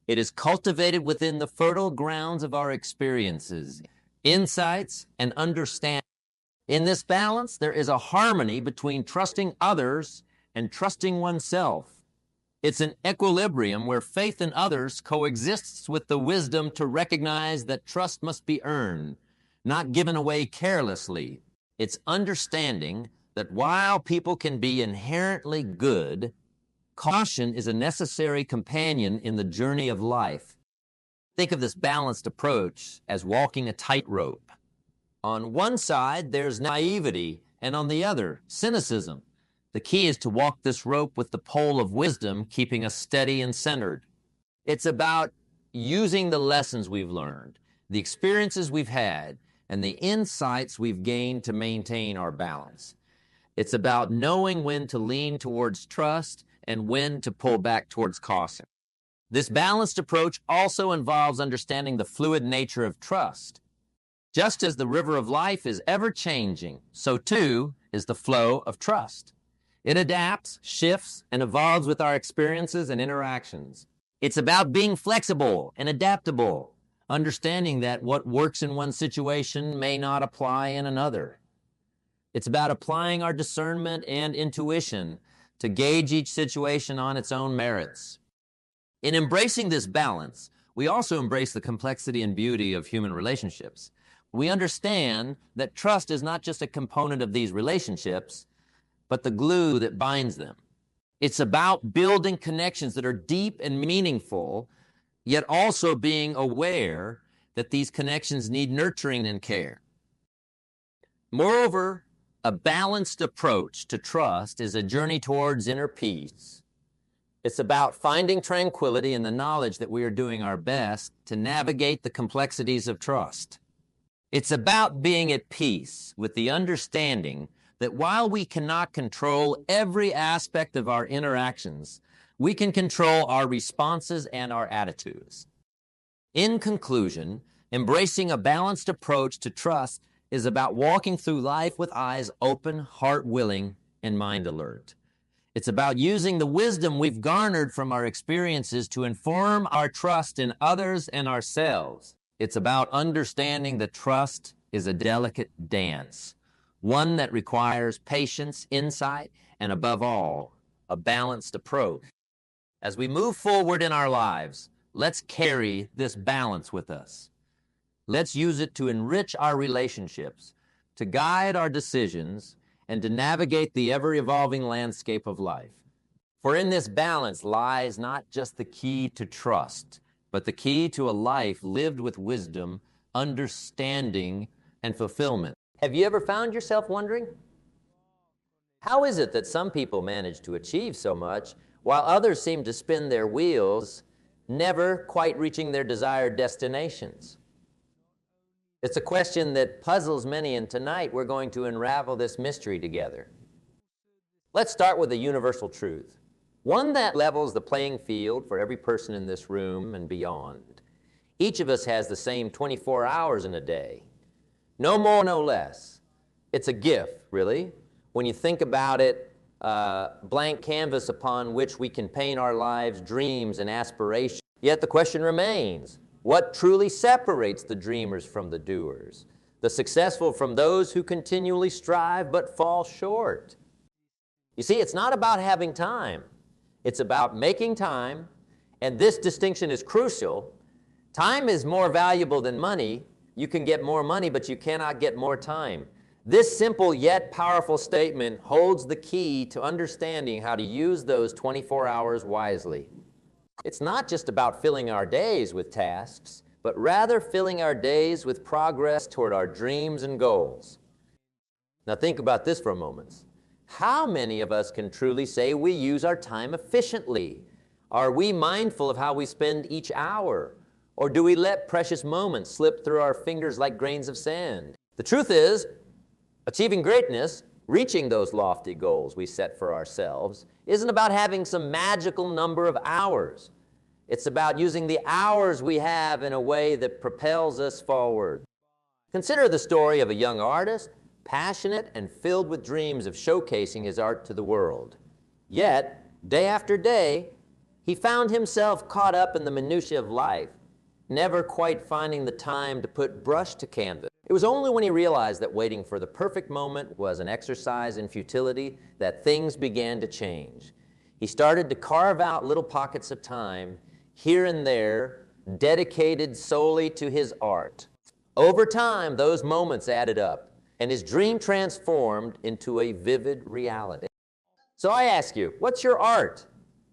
It is cultivated within the fertile grounds of our experiences, insights, and understanding. In this balance, there is a harmony between trusting others and trusting oneself. It's an equilibrium where faith in others coexists with the wisdom to recognize that trust must be earned, not given away carelessly. It's understanding that while people can be inherently good, caution is a necessary companion in the journey of life. Think of this balanced approach as walking a tightrope. On one side, there's naivety, and on the other, cynicism. The key is to walk this rope with the pole of wisdom, keeping us steady and centered. It's about using the lessons we've learned, the experiences we've had, and the insights we've gained to maintain our balance. It's about knowing when to lean towards trust and when to pull back towards caution. This balanced approach also involves understanding the fluid nature of trust. Just as the river of life is ever-changing, so too is the flow of trust. It adapts, shifts, and evolves with our experiences and interactions. It's about being flexible and adaptable, understanding that what works in one situation may not apply in another. It's about applying our discernment and intuition to gauge each situation on its own merits. In embracing this balance, we also embrace the complexity and beauty of human relationships. We understand that trust is not just a component of these relationships, but the glue that binds them. It's about building connections that are deep and meaningful, yet also being aware that these connections need nurturing and care. Moreover, A balanced approach to trust is a journey towards inner peace. It's about finding tranquility in the knowledge that we are doing our best to navigate the complexities of trust. It's about being at peace with the understanding that while we cannot control every aspect of our interactions, we can control our responses and our attitudes. In conclusion, embracing a balanced approach to trust is about walking through life with eyes open, heart willing, and mind alert. It's about using the wisdom we've garnered from our experiences to inform our trust in others and ourselves. It's about understanding that trust is a delicate dance, one that requires patience, insight, and above all, a balanced approach. As we move forward in our lives, let's carry this balance with us. Let's use it to enrich our relationships, to guide our decisions, and to navigate the ever-evolving landscape of life. For in this balance lies not just the key to trust, but the key to a life lived with wisdom, understanding, and fulfillment. Have you ever found yourself wondering, how is it that some people manage to achieve so much while others seem to spin their wheels, never quite reaching their desired destinations? It's a question that puzzles many, and tonight we're going to unravel this mystery together. Let's start with a universal truth, one that levels the playing field for every person in this room and beyond. Each of us has the same 24 hours in a day, no more, no less. It's a gift, really. When you think about it, blank canvas upon which we can paint our lives, dreams, and aspirations. Yet the question remains, what truly separates the dreamers from the doers, the successful from those who continually strive but fall short? You see, it's not about having time. It's about making time, and this distinction is crucial. Time is more valuable than money. You can get more money, but you cannot get more time. This simple yet powerful statement holds the key to understanding how to use those 24 hours wisely. It's not just about filling our days with tasks, but rather filling our days with progress toward our dreams and goals. Now think about this for a moment. How many of us can truly say we use our time efficiently? Are we mindful of how we spend each hour? Or do we let precious moments slip through our fingers like grains of sand? The truth is, achieving greatness, reaching those lofty goals we set for ourselves, isn't about having some magical number of hours. It's about using the hours we have in a way that propels us forward. Consider the story of a young artist, passionate and filled with dreams of showcasing his art to the world. Yet, day after day, he found himself caught up in the minutiae of life, never quite finding the time to put brush to canvas. It was only when he realized that waiting for the perfect moment was an exercise in futility that things began to change. He started to carve out little pockets of time, here and there, dedicated solely to his art. Over time, those moments added up, and his dream transformed into a vivid reality. So I ask you, what's your art?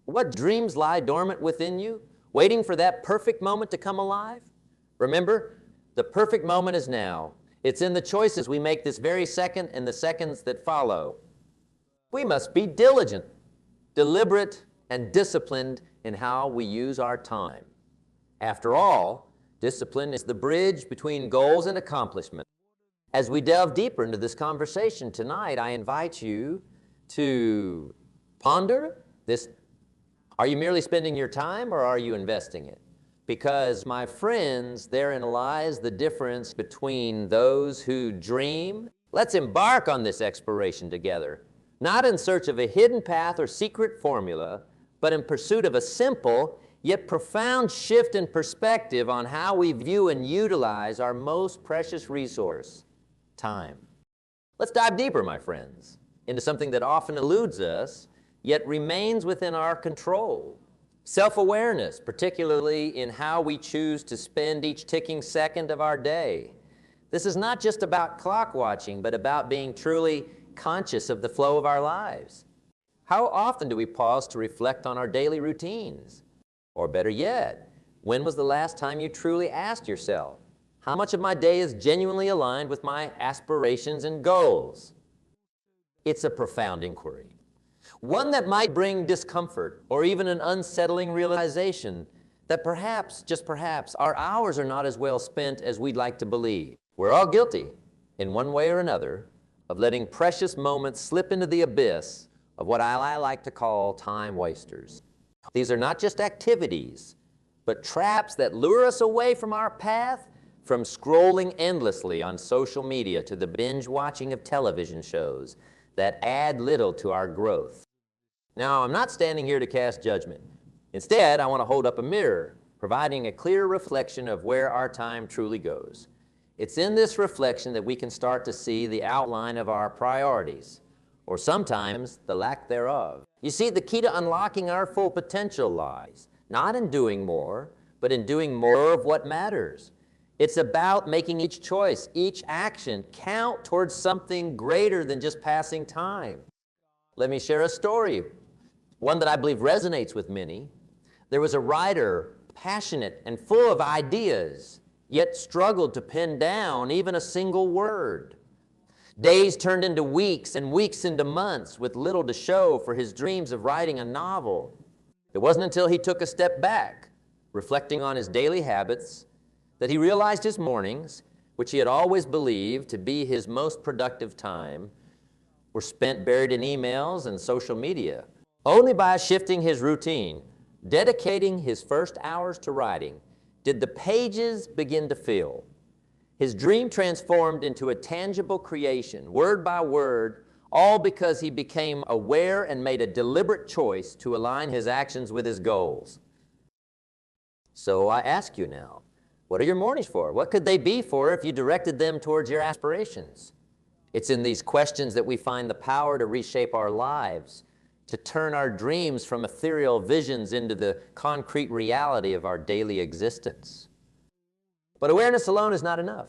What dreams lie dormant within you, waiting for that perfect moment to come alive? Remember, the perfect moment is now. It's in the choices we make this very second and the seconds that follow. We must be diligent, deliberate, and disciplined in how we use our time. After all, discipline is the bridge between goals and accomplishment. As we delve deeper into this conversation tonight, I invite you to ponder this. Are you merely spending your time, or are you investing it? Because, my friends, therein lies the difference between those who dream. Let's embark on this exploration together, not in search of a hidden path or secret formula, but in pursuit of a simple yet profound shift in perspective on how we view and utilize our most precious resource, time. Let's dive deeper, my friends, into something that often eludes us, yet remains within our control. Self-awareness, particularly in how we choose to spend each ticking second of our day. This is not just about clock watching, but about being truly conscious of the flow of our lives. How often do we pause to reflect on our daily routines? Or better yet, when was the last time you truly asked yourself, how much of my day is genuinely aligned with my aspirations and goals? It's a profound inquiry, one that might bring discomfort or even an unsettling realization that perhaps, just perhaps, our hours are not as well spent as we'd like to believe. We're all guilty, in one way or another, of letting precious moments slip into the abyss of what I like to call time wasters. These are not just activities, but traps that lure us away from our path, from scrolling endlessly on social media to the binge watching of television shows that add little to our growth. Now, I'm not standing here to cast judgment. Instead, I want to hold up a mirror, providing a clear reflection of where our time truly goes. It's in this reflection that we can start to see the outline of our priorities, or sometimes the lack thereof. You see, the key to unlocking our full potential lies not in doing more, but in doing more of what matters. It's about making each choice, each action count towards something greater than just passing time. Let me share a story, one that I believe resonates with many. There was a writer, passionate and full of ideas, yet struggled to pin down even a single word. Days turned into weeks and weeks into months with little to show for his dreams of writing a novel. It wasn't until he took a step back, reflecting on his daily habits, that he realized his mornings, which he had always believed to be his most productive time, were spent buried in emails and social media. Only by shifting his routine, dedicating his first hours to writing, did the pages begin to fill. His dream transformed into a tangible creation, word by word, all because he became aware and made a deliberate choice to align his actions with his goals. So I ask you now, what are your mornings for? What could they be for if you directed them towards your aspirations? It's in these questions that we find the power to reshape our lives, to turn our dreams from ethereal visions into the concrete reality of our daily existence. But awareness alone is not enough.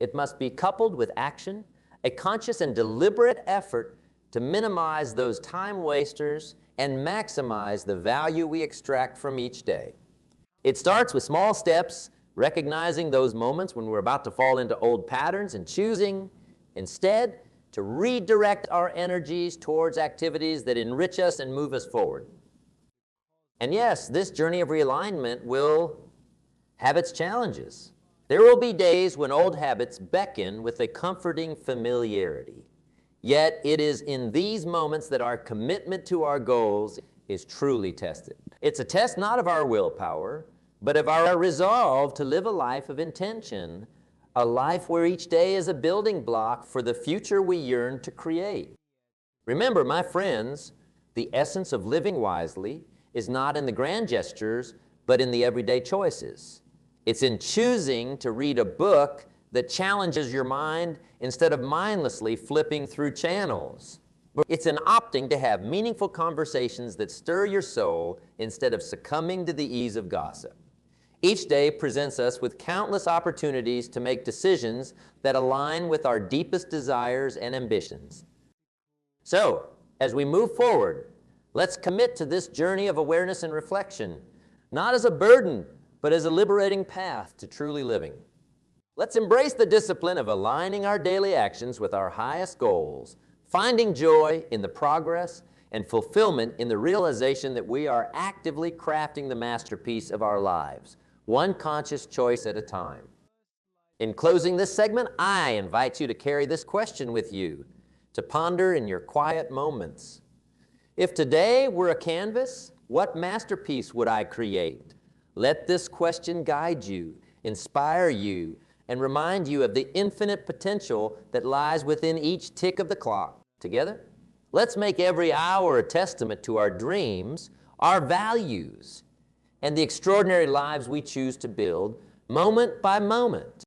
It must be coupled with action, a conscious and deliberate effort to minimize those time wasters and maximize the value we extract from each day. It starts with small steps, recognizing those moments when we're about to fall into old patterns and choosing, instead, to redirect our energies towards activities that enrich us and move us forward. And yes, this journey of realignment will have its challenges. There will be days when old habits beckon with a comforting familiarity. Yet it is in these moments that our commitment to our goals is truly tested. It's a test not of our willpower, but of our resolve to live a life of intention, a life where each day is a building block for the future we yearn to create. Remember, my friends, the essence of living wisely is not in the grand gestures, but in the everyday choices. It's in choosing to read a book that challenges your mind instead of mindlessly flipping through channels. It's in opting to have meaningful conversations that stir your soul instead of succumbing to the ease of gossip. Each day presents us with countless opportunities to make decisions that align with our deepest desires and ambitions. So, as we move forward, let's commit to this journey of awareness and reflection, not as a burden, but as a liberating path to truly living. Let's embrace the discipline of aligning our daily actions with our highest goals, finding joy in the progress and fulfillment in the realization that we are actively crafting the masterpiece of our lives, one conscious choice at a time. In closing this segment, I invite you to carry this question with you, to ponder in your quiet moments. If today were a canvas, what masterpiece would I create? Let this question guide you, inspire you, and remind you of the infinite potential that lies within each tick of the clock. Together, let's make every hour a testament to our dreams, our values, and the extraordinary lives we choose to build moment by moment.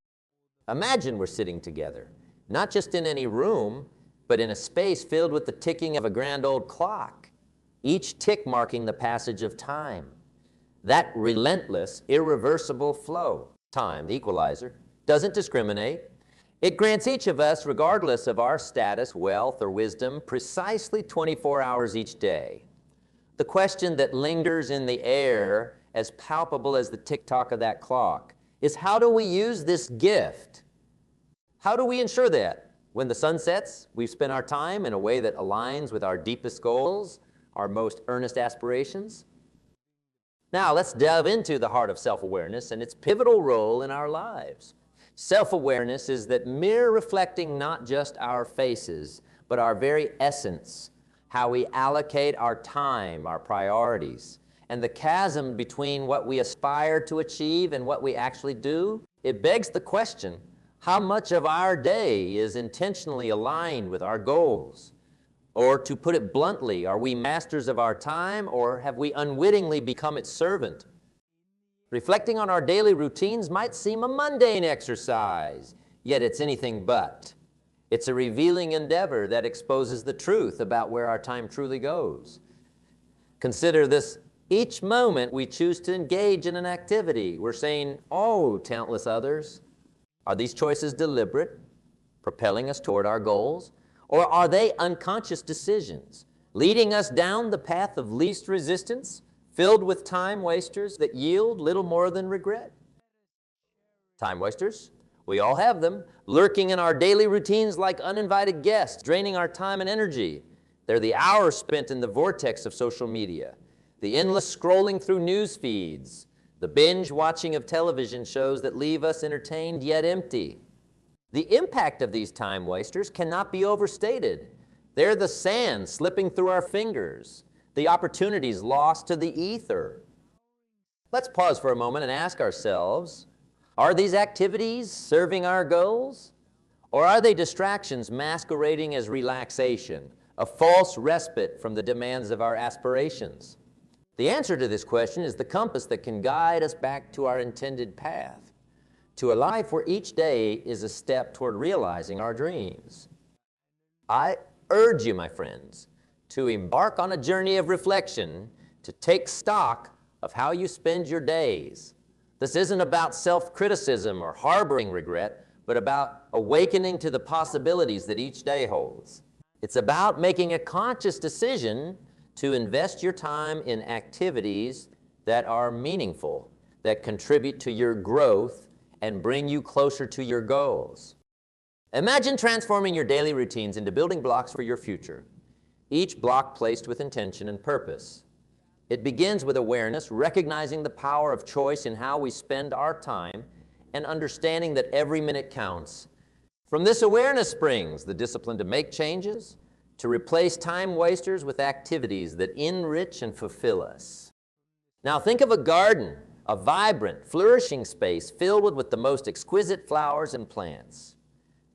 Imagine we're sitting together, not just in any room, but in a space filled with the ticking of a grand old clock, each tick marking the passage of time. That relentless, irreversible flow. Time, the equalizer, doesn't discriminate. It grants each of us, regardless of our status, wealth, or wisdom, precisely 24 hours each day. The question that lingers in the air, as palpable as the tick-tock of that clock, is how do we use this gift? How do we ensure that When the sun sets, we've spent our time in a way that aligns with our deepest goals, our most earnest aspirations. Now, let's delve into the heart of self-awareness and its pivotal role in our lives. Self-awareness is that mirror reflecting not just our faces, but our very essence, how we allocate our time, our priorities, and the chasm between what we aspire to achieve and what we actually do. It begs the question, how much of our day is intentionally aligned with our goals? Or to put it bluntly, are we masters of our time, or have we unwittingly become its servant? Reflecting on our daily routines might seem a mundane exercise, yet it's anything but. It's a revealing endeavor that exposes the truth about where our time truly goes. Consider this: each moment we choose to engage in an activity, we're saying, "Oh, talentless others." Are these choices deliberate, propelling us toward our goals? Or are they unconscious decisions, leading us down the path of least resistance, filled with time wasters that yield little more than regret? Time wasters, we all have them, lurking in our daily routines like uninvited guests, draining our time and energy. They're the hours spent in the vortex of social media, the endless scrolling through news feeds, the binge watching of television shows that leave us entertained yet empty. The impact of these time wasters cannot be overstated. They're the sand slipping through our fingers, the opportunities lost to the ether. Let's pause for a moment and ask ourselves, are these activities serving our goals? Or are they distractions masquerading as relaxation, a false respite from the demands of our aspirations? The answer to this question is the compass that can guide us back to our intended path, to a life where each day is a step toward realizing our dreams. I urge you, my friends, to embark on a journey of reflection, to take stock of how you spend your days. This isn't about self-criticism or harboring regret, but about awakening to the possibilities that each day holds. It's about making a conscious decision to invest your time in activities that are meaningful, that contribute to your growth and bring you closer to your goals. Imagine transforming your daily routines into building blocks for your future, each block placed with intention and purpose. It begins with awareness, recognizing the power of choice in how we spend our time and understanding that every minute counts. From this awareness springs the discipline to make changes, to replace time wasters with activities that enrich and fulfill us. Now think of a garden, a vibrant, flourishing space filled with the most exquisite flowers and plants.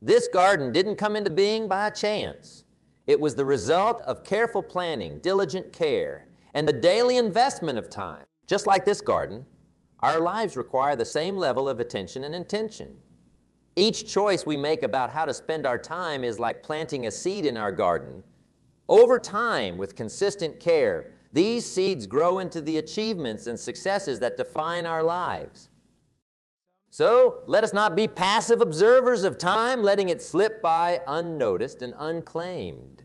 This garden didn't come into being by chance. It was the result of careful planning, diligent care, and the daily investment of time. Just like this garden, our lives require the same level of attention and intention. Each choice we make about how to spend our time is like planting a seed in our garden. Over time, with consistent care, these seeds grow into the achievements and successes that define our lives. So, let us not be passive observers of time, letting it slip by unnoticed and unclaimed.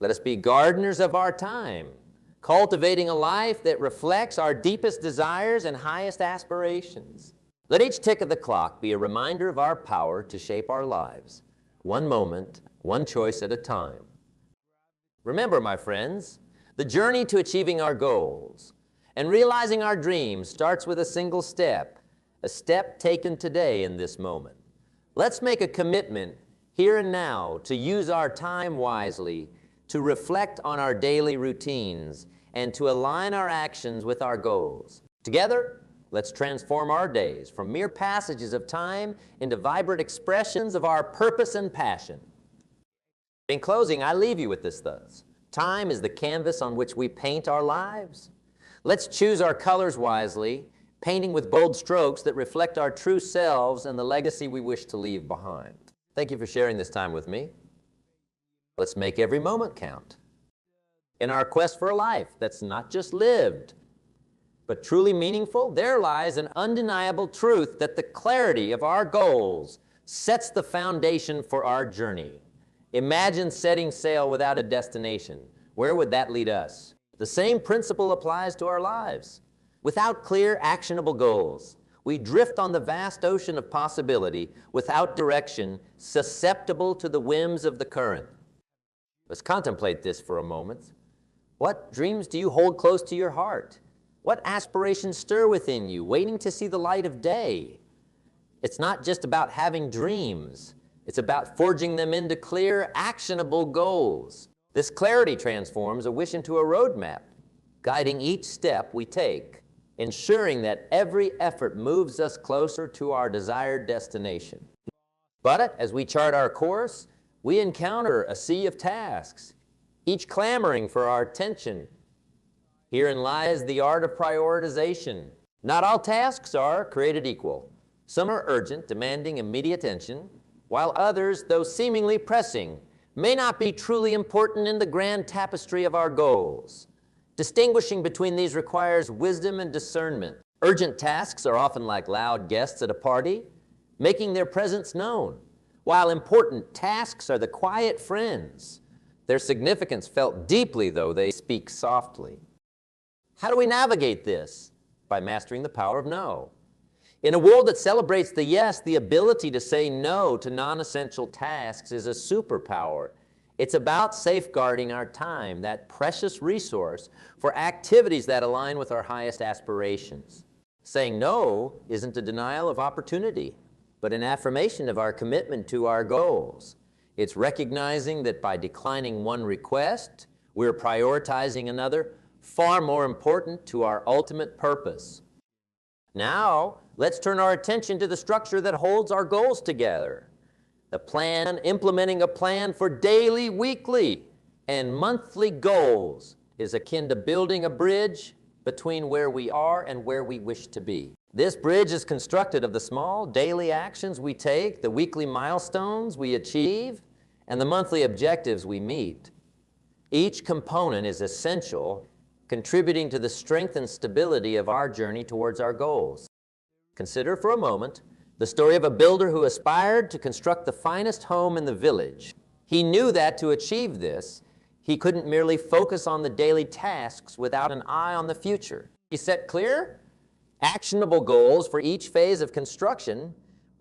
Let us be gardeners of our time, cultivating a life that reflects our deepest desires and highest aspirations. Let each tick of the clock be a reminder of our power to shape our lives, one moment, one choice at a time. Remember, my friends, the journey to achieving our goals and realizing our dreams starts with a single step, a step taken today in this moment. Let's make a commitment here and now to use our time wisely, to reflect on our daily routines, and to align our actions with our goals. Together, let's transform our days from mere passages of time into vibrant expressions of our purpose and passion. In closing, I leave you with this thought. Time is the canvas on which we paint our lives. Let's choose our colors wisely, painting with bold strokes that reflect our true selves and the legacy we wish to leave behind. Thank you for sharing this time with me. Let's make every moment count. In our quest for a life that's not just lived, but truly meaningful, there lies an undeniable truth that the clarity of our goals sets the foundation for our journey. Imagine setting sail without a destination. Where would that lead us? The same principle applies to our lives. Without clear, actionable goals, We drift on the vast ocean of possibility without direction, susceptible to the whims of the current. Let's contemplate this for a moment. What dreams do you hold close to your heart? What aspirations stir within you, waiting to see the light of day? It's not just about having dreams. It's about forging them into clear, actionable goals. This clarity transforms a wish into a roadmap, guiding each step we take, ensuring that every effort moves us closer to our desired destination. But as we chart our course, we encounter a sea of tasks, each clamoring for our attention. Herein lies the art of prioritization. Not all tasks are created equal. Some are urgent, demanding immediate attention, while others, though seemingly pressing, may not be truly important in the grand tapestry of our goals. Distinguishing between these requires wisdom and discernment. Urgent tasks are often like loud guests at a party, making their presence known, while important tasks are the quiet friends. Their significance felt deeply, though they speak softly. How do we navigate this? By mastering the power of no. In a world that celebrates the yes, the ability to say no to non-essential tasks is a superpower. It's about safeguarding our time, that precious resource, for activities that align with our highest aspirations. Saying no isn't a denial of opportunity, but an affirmation of our commitment to our goals. It's recognizing that by declining one request, we're prioritizing another far more important to our ultimate purpose. Now, let's turn our attention to the structure that holds our goals together. The plan, implementing a plan for daily, weekly, and monthly goals is akin to building a bridge between where we are and where we wish to be. This bridge is constructed of the small daily actions we take, the weekly milestones we achieve, and the monthly objectives we meet. Each component is essential, contributing to the strength and stability of our journey towards our goals. Consider for a moment the story of a builder who aspired to construct the finest home in the village. He knew that to achieve this, he couldn't merely focus on the daily tasks without an eye on the future. He set clear, actionable goals for each phase of construction,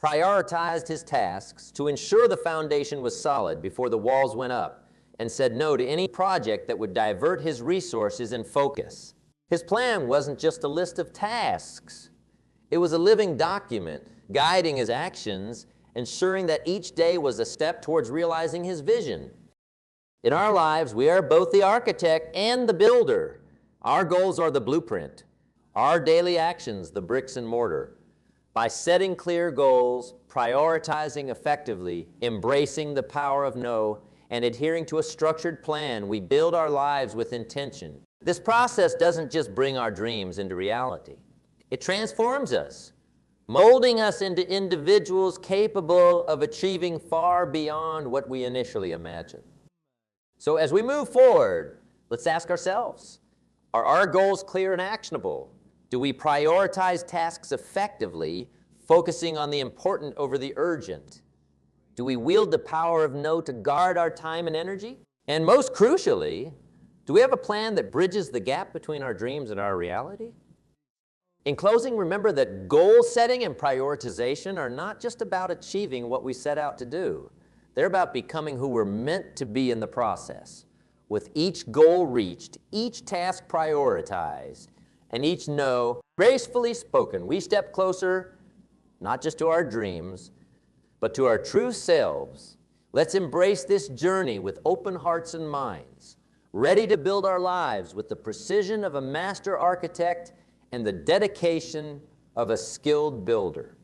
prioritized his tasks to ensure the foundation was solid before the walls went up, and said no to any project that would divert his resources and focus. His plan wasn't just a list of tasks. It was a living document, guiding his actions, ensuring that each day was a step towards realizing his vision. In our lives, we are both the architect and the builder. Our goals are the blueprint, our daily actions the bricks and mortar. By setting clear goals, prioritizing effectively, embracing the power of no, and adhering to a structured plan, we build our lives with intention. This process doesn't just bring our dreams into reality. It transforms us, molding us into individuals capable of achieving far beyond what we initially imagined. So as we move forward, let's ask ourselves, are our goals clear and actionable? Do we prioritize tasks effectively, focusing on the important over the urgent? Do we wield the power of no to guard our time and energy? And most crucially, do we have a plan that bridges the gap between our dreams and our reality? In closing, remember that goal setting and prioritization are not just about achieving what we set out to do. They're about becoming who we're meant to be in the process. With each goal reached, each task prioritized, and each no gracefully spoken, we step closer, not just to our dreams, but to our true selves. Let's embrace this journey with open hearts and minds, ready to build our lives with the precision of a master architect and the dedication of a skilled builder.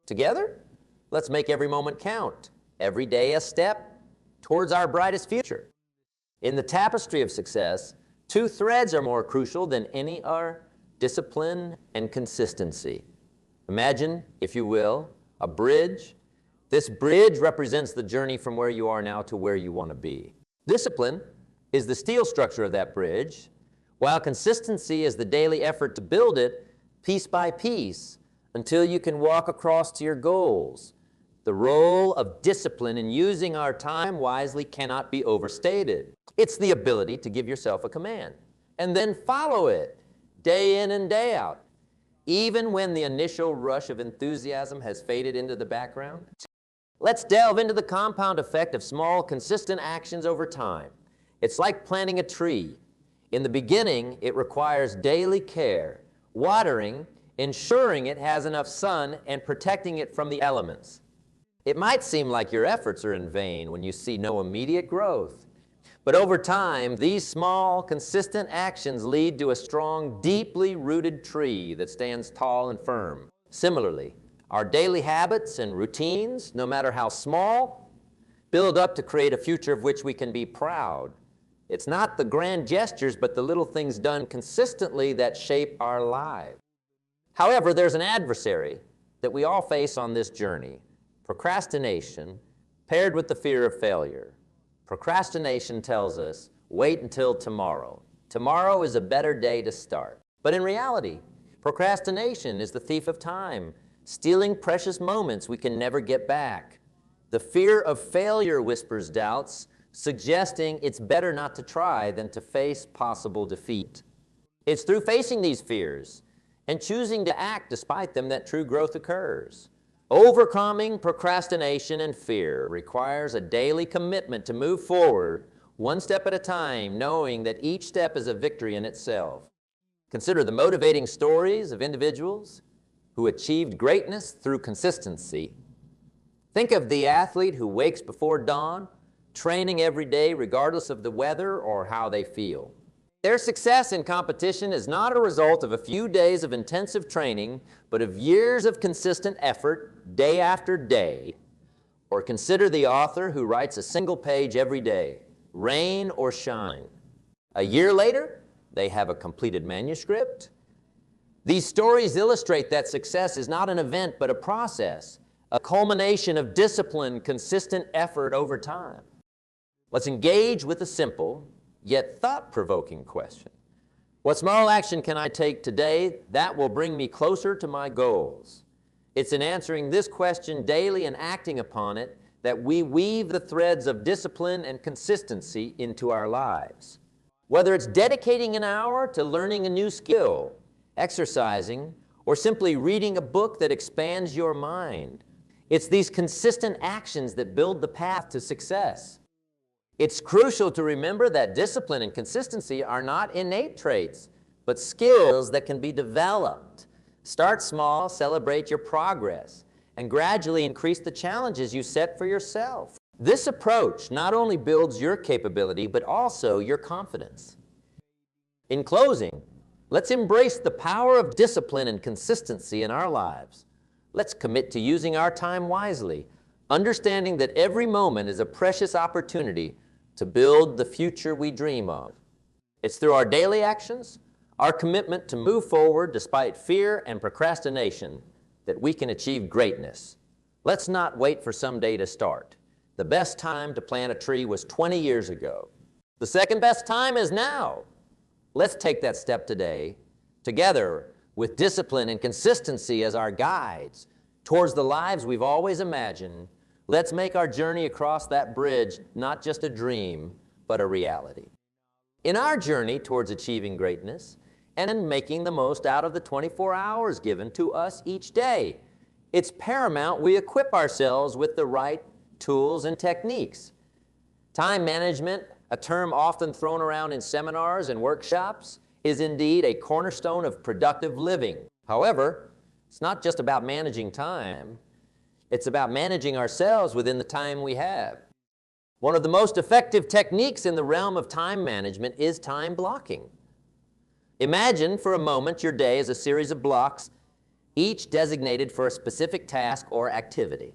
Together, let's make every moment count, every day a step towards our brightest future. In the tapestry of success, two threads are more crucial than any are: discipline and consistency. Imagine, if you will, a bridge. This bridge represents the journey from where you are now to where you want to be. Discipline is the steel structure of that bridge, while consistency is the daily effort to build it piece by piece until you can walk across to your goals. The role of discipline in using our time wisely cannot be overstated. It's the ability to give yourself a command and then follow it day in and day out. even when the initial rush of enthusiasm has faded into the background? Let's delve into the compound effect of small, consistent actions over time. It's like planting a tree. In the beginning, it requires daily care, watering, ensuring it has enough sun, and protecting it from the elements. It might seem like your efforts are in vain when you see no immediate growth. But over time, these small, consistent actions lead to a strong, deeply rooted tree that stands tall and firm. Similarly, our daily habits and routines, no matter how small, build up to create a future of which we can be proud. It's not the grand gestures, but the little things done consistently that shape our lives. However, there's an adversary that we all face on this journey: procrastination, paired with the fear of failure. Procrastination tells us, wait until tomorrow. Tomorrow is a better day to start. But in reality, procrastination is the thief of time, stealing precious moments we can never get back. The fear of failure whispers doubts, suggesting it's better not to try than to face possible defeat. It's through facing these fears and choosing to act despite them that true growth occurs. Overcoming procrastination and fear requires a daily commitment to move forward one step at a time, knowing that each step is a victory in itself. Consider the motivating stories of individuals who achieved greatness through consistency. Think of the athlete who wakes before dawn, training every day regardless of the weather or how they feel. Their success in competition is not a result of a few days of intensive training, but of years of consistent effort, day after day. Or consider the author who writes a single page every day, rain or shine. A year later, they have a completed manuscript. These stories illustrate that success is not an event, but a process, a culmination of discipline, consistent effort over time. Let's engage with a simple, yet thought-provoking question. What small action can I take today that will bring me closer to my goals? It's in answering this question daily and acting upon it that we weave the threads of discipline and consistency into our lives. Whether it's dedicating an hour to learning a new skill, exercising, or simply reading a book that expands your mind, it's these consistent actions that build the path to success. It's crucial to remember that discipline and consistency are not innate traits, but skills that can be developed. Start small, celebrate your progress, and gradually increase the challenges you set for yourself. This approach not only builds your capability, but also your confidence. In closing, let's embrace the power of discipline and consistency in our lives. Let's commit to using our time wisely, understanding that every moment is a precious opportunity to build the future we dream of. It's through our daily actions, our commitment to move forward despite fear and procrastination, that we can achieve greatness. Let's not wait for someday to start. The best time to plant a tree was 20 years ago. The second best time is now. Let's take that step today, together with discipline and consistency as our guides towards the lives we've always imagined. Let's make our journey across that bridge not just a dream, but a reality. In our journey towards achieving greatness and in making the most out of the 24 hours given to us each day, it's paramount we equip ourselves with the right tools and techniques. Time management, a term often thrown around in seminars and workshops, is indeed a cornerstone of productive living. However, it's not just about managing time. It's about managing ourselves within the time we have. One of the most effective techniques in the realm of time management is time blocking. Imagine for a moment your day as a series of blocks, each designated for a specific task or activity.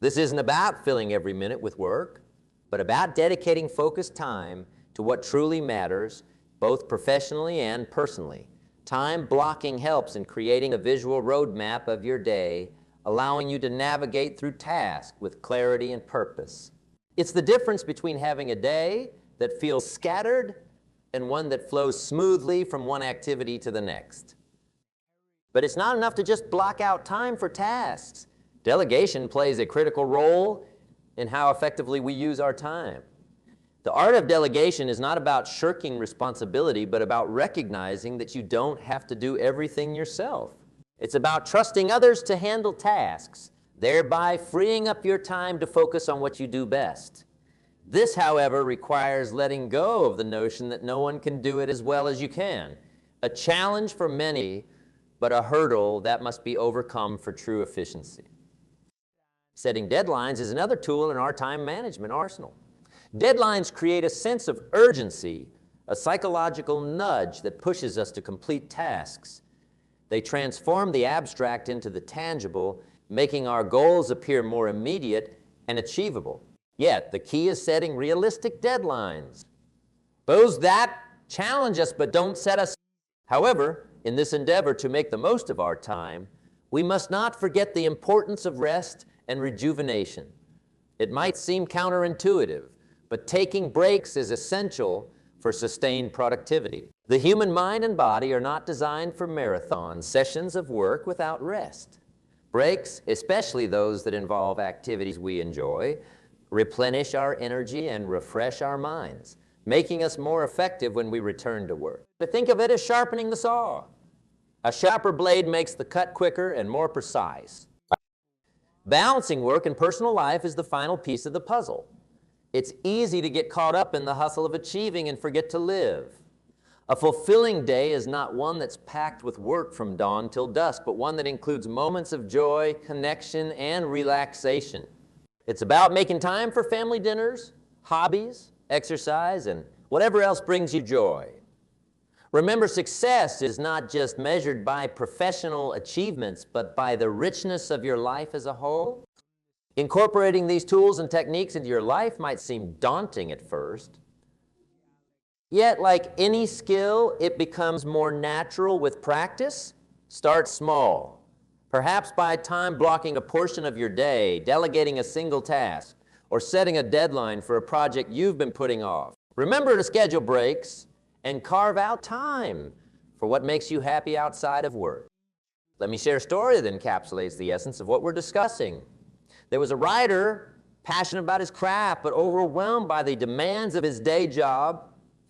This isn't about filling every minute with work, but about dedicating focused time to what truly matters, both professionally and personally. Time blocking helps in creating a visual roadmap of your day, allowing you to navigate through tasks with clarity and purpose. It's the difference between having a day that feels scattered and one that flows smoothly from one activity to the next. But it's not enough to just block out time for tasks. Delegation plays a critical role in how effectively we use our time. The art of delegation is not about shirking responsibility, but about recognizing that you don't have to do everything yourself. It's about trusting others to handle tasks, thereby freeing up your time to focus on what you do best. This, however, requires letting go of the notion that no one can do it as well as you can. A challenge for many, but a hurdle that must be overcome for true efficiency. Setting deadlines is another tool in our time management arsenal. Deadlines create a sense of urgency, a psychological nudge that pushes us to complete tasks. They transform the abstract into the tangible, making our goals appear more immediate and achievable. Yet, the key is setting realistic deadlines. Those that challenge us but don't set us. However, in this endeavor to make the most of our time, we must not forget the importance of rest and rejuvenation. It might seem counterintuitive, but taking breaks is essential for sustained productivity. The human mind and body are not designed for marathon sessions of work without rest. Breaks, especially those that involve activities we enjoy, replenish our energy and refresh our minds, making us more effective when we return to work. But think of it as sharpening the saw. A sharper blade makes the cut quicker and more precise. Balancing work and personal life is the final piece of the puzzle. It's easy to get caught up in the hustle of achieving and forget to live. A fulfilling day is not one that's packed with work from dawn till dusk, but one that includes moments of joy, connection, and relaxation. It's about making time for family dinners, hobbies, exercise, and whatever else brings you joy. Remember, success is not just measured by professional achievements, but by the richness of your life as a whole. Incorporating these tools and techniques into your life might seem daunting at first. Yet, like any skill, it becomes more natural with practice. Start small. Perhaps by time blocking a portion of your day, delegating a single task, or setting a deadline for a project you've been putting off. Remember to schedule breaks and carve out time for what makes you happy outside of work. Let me share a story that encapsulates the essence of what we're discussing. There was a writer passionate about his craft, but overwhelmed by the demands of his day job,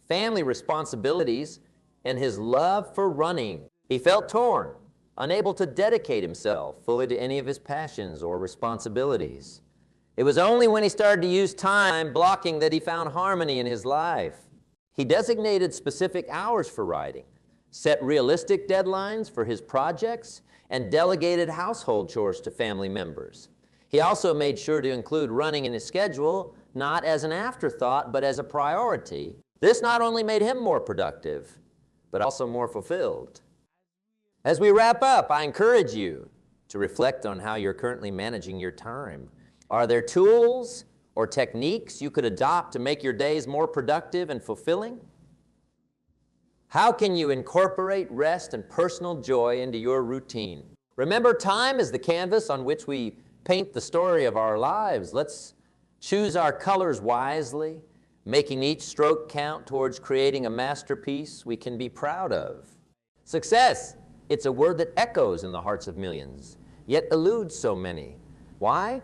family responsibilities, and his love for running. He felt torn, unable to dedicate himself fully to any of his passions or responsibilities. It was only when he started to use time blocking that he found harmony in his life. He designated specific hours for writing, set realistic deadlines for his projects, and delegated household chores to family members. He also made sure to include running in his schedule, not as an afterthought, but as a priority. This not only made him more productive, but also more fulfilled. As we wrap up, I encourage you to reflect on how you're currently managing your time. Are there tools or techniques you could adopt to make your days more productive and fulfilling? How can you incorporate rest and personal joy into your routine? Remember, time is the canvas on which we paint the story of our lives. Let's choose our colors wisely, making each stroke count towards creating a masterpiece we can be proud of. Success, it's a word that echoes in the hearts of millions, yet eludes so many. Why?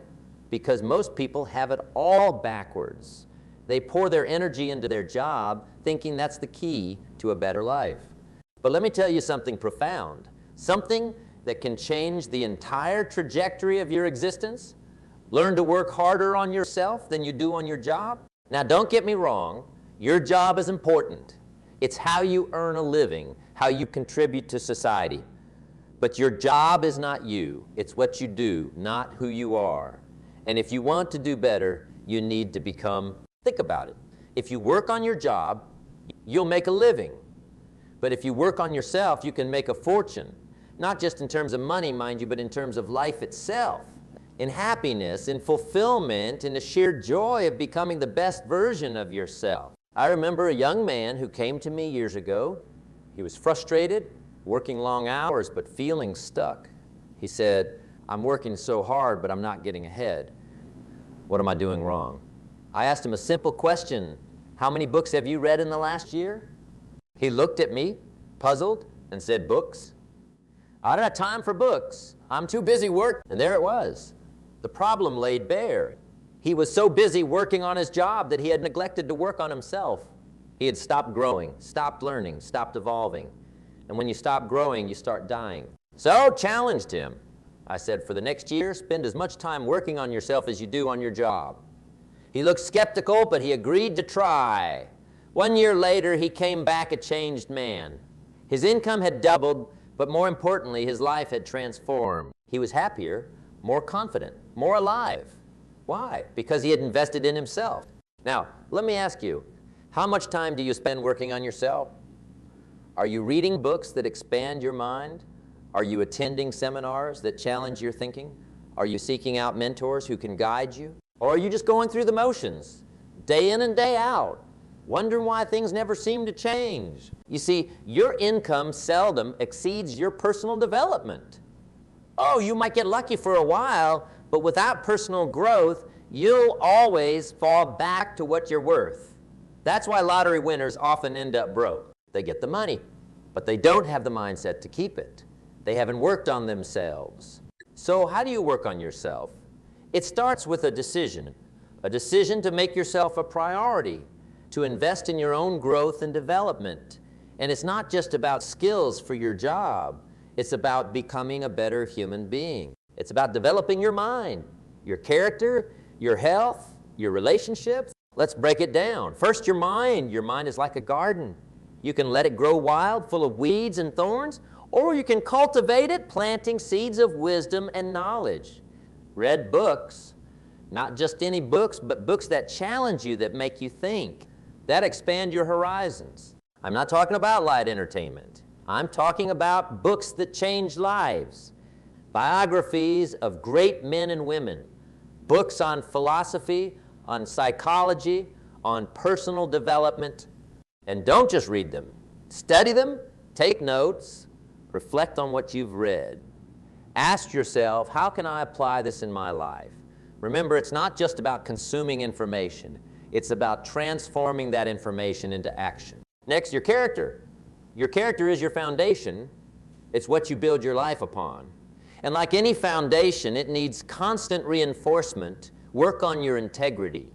Because most people have it all backwards. They pour their energy into their job, thinking that's the key to a better life. But let me tell you something profound, something that can change the entire trajectory of your existence. Learn to work harder on yourself than you do on your job. Now, don't get me wrong, your job is important. It's how you earn a living, how you contribute to society. But your job is not you. It's what you do, not who you are. And if you want to do better, you need to think about it. If you work on your job, you'll make a living. But if you work on yourself, you can make a fortune. Not just in terms of money, mind you, but in terms of life itself. In happiness, in fulfillment, in the sheer joy of becoming the best version of yourself. I remember a young man who came to me years ago. He was frustrated, working long hours, but feeling stuck. He said, I'm working so hard, but I'm not getting ahead. What am I doing wrong? I asked him a simple question. How many books have you read in the last year? He looked at me, puzzled, and said, books? I don't have time for books. I'm too busy working. And there it was. The problem laid bare. He was so busy working on his job that he had neglected to work on himself. He had stopped growing, stopped learning, stopped evolving. And when you stop growing, you start dying. So challenged him. I said, for the next year, spend as much time working on yourself as you do on your job. He looked skeptical, but he agreed to try. 1 year later, he came back a changed man. His income had doubled, but more importantly, his life had transformed. He was happier, more confident, more alive. Why? Because he had invested in himself. Now, let me ask you, how much time do you spend working on yourself? Are you reading books that expand your mind? Are you attending seminars that challenge your thinking? Are you seeking out mentors who can guide you? Or are you just going through the motions, day in and day out, wondering why things never seem to change? You see, your income seldom exceeds your personal development. Oh, you might get lucky for a while, but without personal growth, you'll always fall back to what you're worth. That's why lottery winners often end up broke. They get the money, but they don't have the mindset to keep it. They haven't worked on themselves. So how do you work on yourself? It starts with a decision to make yourself a priority, to invest in your own growth and development. And it's not just about skills for your job. It's about becoming a better human being. It's about developing your mind, your character, your health, your relationships. Let's break it down. First, your mind. Your mind is like a garden. You can let it grow wild, full of weeds and thorns, or you can cultivate it, planting seeds of wisdom and knowledge. Read books, not just any books, but books that challenge you, that make you think, that expand your horizons. I'm not talking about light entertainment. I'm talking about books that change lives, biographies of great men and women, books on philosophy, on psychology, on personal development. And don't just read them. Study them, take notes, reflect on what you've read. Ask yourself, how can I apply this in my life? Remember, it's not just about consuming information. It's about transforming that information into action. Next, your character. Your character is your foundation. It's what you build your life upon. And like any foundation, it needs constant reinforcement. Work on your integrity.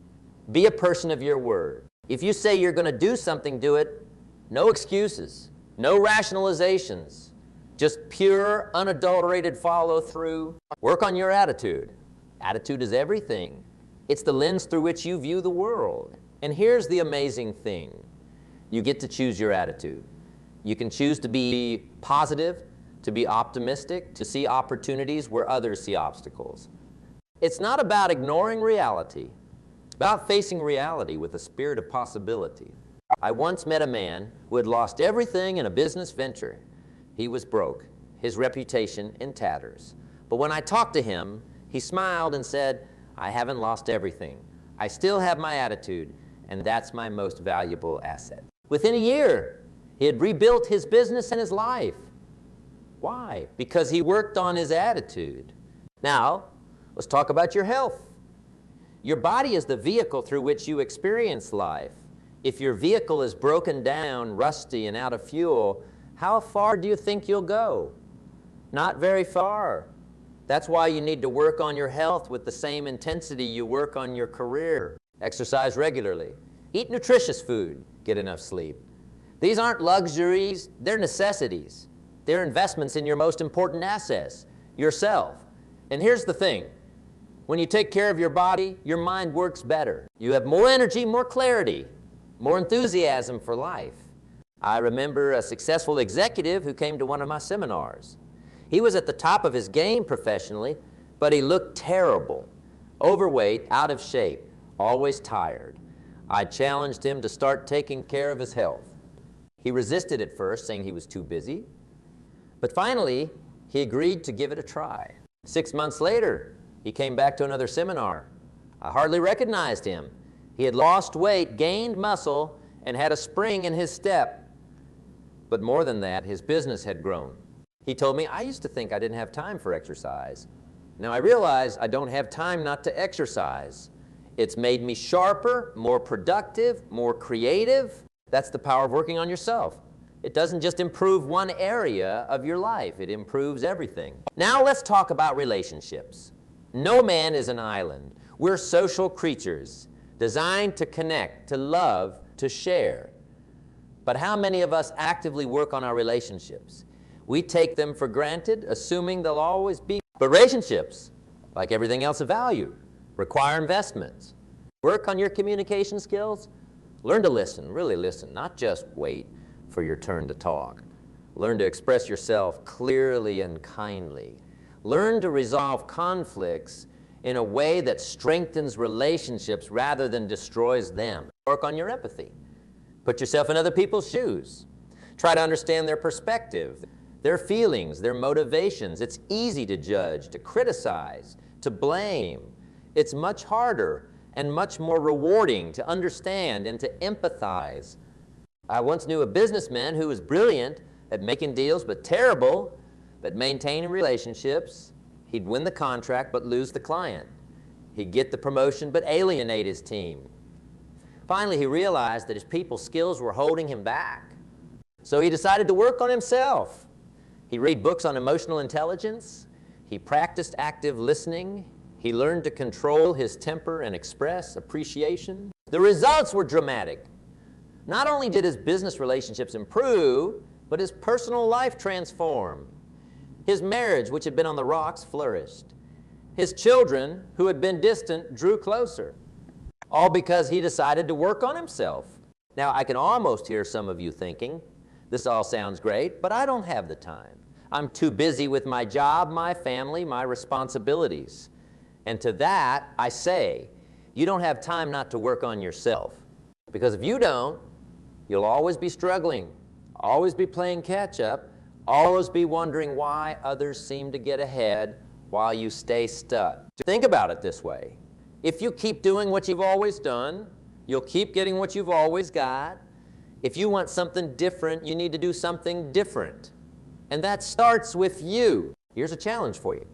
Be a person of your word. If you say you're going to do something, do it. No excuses, no rationalizations, just pure, unadulterated follow-through. Work on your attitude. Attitude is everything. It's the lens through which you view the world. And here's the amazing thing. You get to choose your attitude. You can choose to be positive, to be optimistic, to see opportunities where others see obstacles. It's not about ignoring reality. It's about facing reality with a spirit of possibility. I once met a man who had lost everything in a business venture. He was broke, his reputation in tatters. But when I talked to him, he smiled and said, I haven't lost everything. I still have my attitude, and that's my most valuable asset. Within a year, he had rebuilt his business and his life. Why? Because he worked on his attitude. Now, let's talk about your health. Your body is the vehicle through which you experience life. If your vehicle is broken down, rusty, and out of fuel, how far do you think you'll go? Not very far. That's why you need to work on your health with the same intensity you work on your career. Exercise regularly. Eat nutritious food. Get enough sleep. These aren't luxuries, they're necessities. They're investments in your most important assets, yourself. And here's the thing. When you take care of your body, your mind works better. You have more energy, more clarity, more enthusiasm for life. I remember a successful executive who came to one of my seminars. He was at the top of his game professionally, but he looked terrible, overweight, out of shape, always tired. I challenged him to start taking care of his health. He resisted at first, saying he was too busy, but finally, he agreed to give it a try. 6 months later, he came back to another seminar. I hardly recognized him. He had lost weight, gained muscle, and had a spring in his step. But more than that, his business had grown. He told me, I used to think I didn't have time for exercise. Now I realize I don't have time not to exercise. It's made me sharper, more productive, more creative. That's the power of working on yourself. It doesn't just improve one area of your life, it improves everything. Now let's talk about relationships. No man is an island. We're social creatures, designed to connect, to love, to share. But how many of us actively work on our relationships? We take them for granted, assuming they'll always be. But relationships, like everything else of value, require investments. Work on your communication skills. Learn to listen, really listen, not just wait for your turn to talk. Learn to express yourself clearly and kindly. Learn to resolve conflicts in a way that strengthens relationships rather than destroys them. Work on your empathy. Put yourself in other people's shoes. Try to understand their perspective, their feelings, their motivations. It's easy to judge, to criticize, to blame. It's much harder and much more rewarding to understand and to empathize. I once knew a businessman who was brilliant at making deals, but terrible at maintaining relationships. He'd win the contract, but lose the client. He'd get the promotion, but alienate his team. Finally, he realized that his people skills were holding him back. So he decided to work on himself. He read books on emotional intelligence. He practiced active listening. He learned to control his temper and express appreciation. The results were dramatic. Not only did his business relationships improve, but his personal life transformed. His marriage, which had been on the rocks, flourished. His children, who had been distant, drew closer. All because he decided to work on himself. Now, I can almost hear some of you thinking, this all sounds great, but I don't have the time. I'm too busy with my job, my family, my responsibilities. And to that, I say, you don't have time not to work on yourself. Because if you don't, you'll always be struggling, always be playing catch up, always be wondering why others seem to get ahead while you stay stuck. Think about it this way. If you keep doing what you've always done, you'll keep getting what you've always got. If you want something different, you need to do something different. And that starts with you. Here's a challenge for you.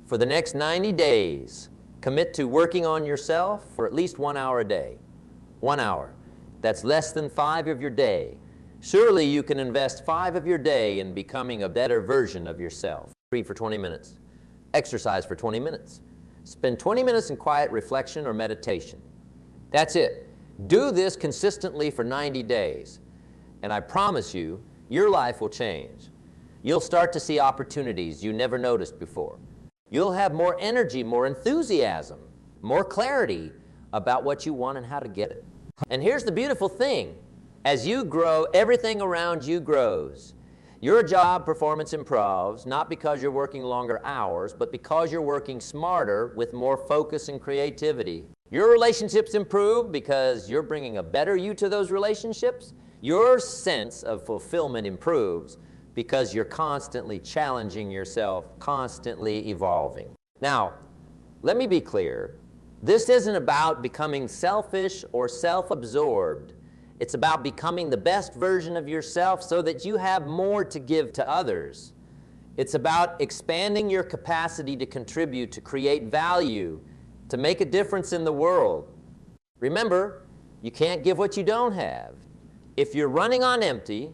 For the next 90 days, commit to working on yourself for at least 1 hour a day. 1 hour. That's less than 5 of your day. Surely you can invest 5 of your day in becoming a better version of yourself. Read for 20 minutes. Exercise for 20 minutes. Spend 20 minutes in quiet reflection or meditation. That's it. Do this consistently for 90 days. And I promise you, your life will change. You'll start to see opportunities you never noticed before. You'll have more energy, more enthusiasm, more clarity about what you want and how to get it. And here's the beautiful thing. As you grow, everything around you grows. Your job performance improves, not because you're working longer hours, but because you're working smarter with more focus and creativity. Your relationships improve because you're bringing a better you to those relationships. Your sense of fulfillment improves because you're constantly challenging yourself, constantly evolving. Now, let me be clear. This isn't about becoming selfish or self-absorbed. It's about becoming the best version of yourself so that you have more to give to others. It's about expanding your capacity to contribute, to create value, to make a difference in the world. Remember, you can't give what you don't have. If you're running on empty,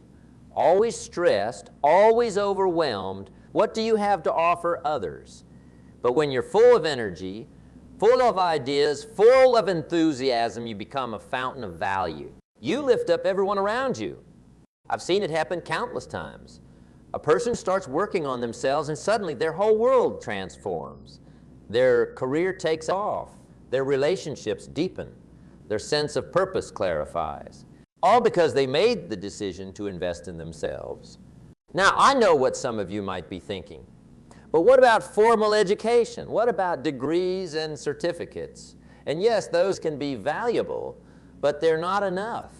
always stressed, always overwhelmed, what do you have to offer others? But when you're full of energy, full of ideas, full of enthusiasm, you become a fountain of value. You lift up everyone around you. I've seen it happen countless times. A person starts working on themselves and suddenly their whole world transforms. Their career takes off. Their relationships deepen. Their sense of purpose clarifies. All because they made the decision to invest in themselves. Now, I know what some of you might be thinking. But what about formal education? What about degrees and certificates? And yes, those can be valuable, but they're not enough.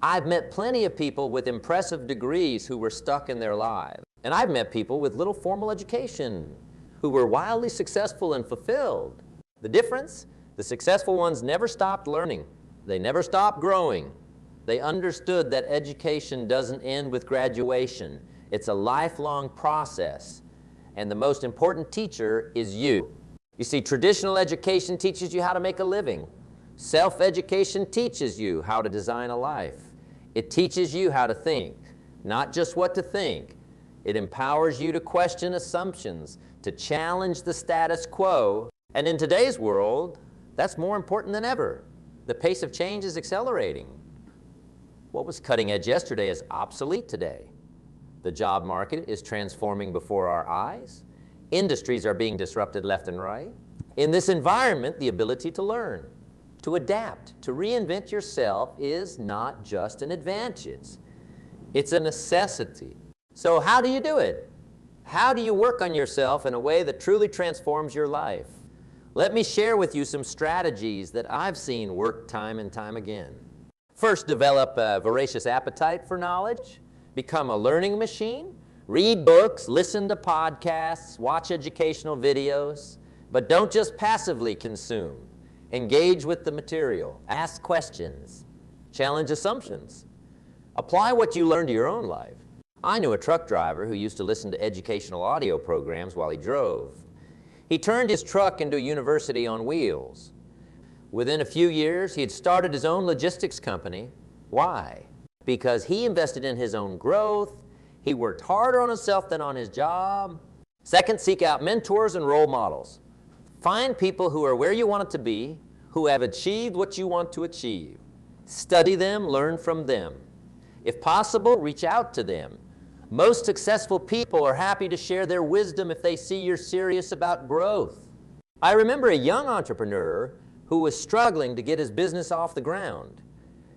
I've met plenty of people with impressive degrees who were stuck in their lives. And I've met people with little formal education who were wildly successful and fulfilled. The difference? The successful ones never stopped learning. They never stopped growing. They understood that education doesn't end with graduation. It's a lifelong process. And the most important teacher is you. You see, traditional education teaches you how to make a living. Self-education teaches you how to design a life. It teaches you how to think, not just what to think. It empowers you to question assumptions, to challenge the status quo. And in today's world, that's more important than ever. The pace of change is accelerating. What was cutting edge yesterday is obsolete today. The job market is transforming before our eyes. Industries are being disrupted left and right. In this environment, the ability to learn, to adapt, to reinvent yourself is not just an advantage. It's a necessity. So how do you do it? How do you work on yourself in a way that truly transforms your life? Let me share with you some strategies that I've seen work time and time again. First, develop a voracious appetite for knowledge. Become a learning machine. Read books, listen to podcasts, watch educational videos, but don't just passively consume. Engage with the material. Ask questions. Challenge assumptions. Apply what you learn to your own life. I knew a truck driver who used to listen to educational audio programs while he drove. He turned his truck into a university on wheels. Within a few years, he had started his own logistics company. Why? Because he invested in his own growth. He worked harder on himself than on his job. Second, seek out mentors and role models. Find people who are where you want it to be, who have achieved what you want to achieve. Study them, learn from them. If possible, reach out to them. Most successful people are happy to share their wisdom if they see you're serious about growth. I remember a young entrepreneur who was struggling to get his business off the ground.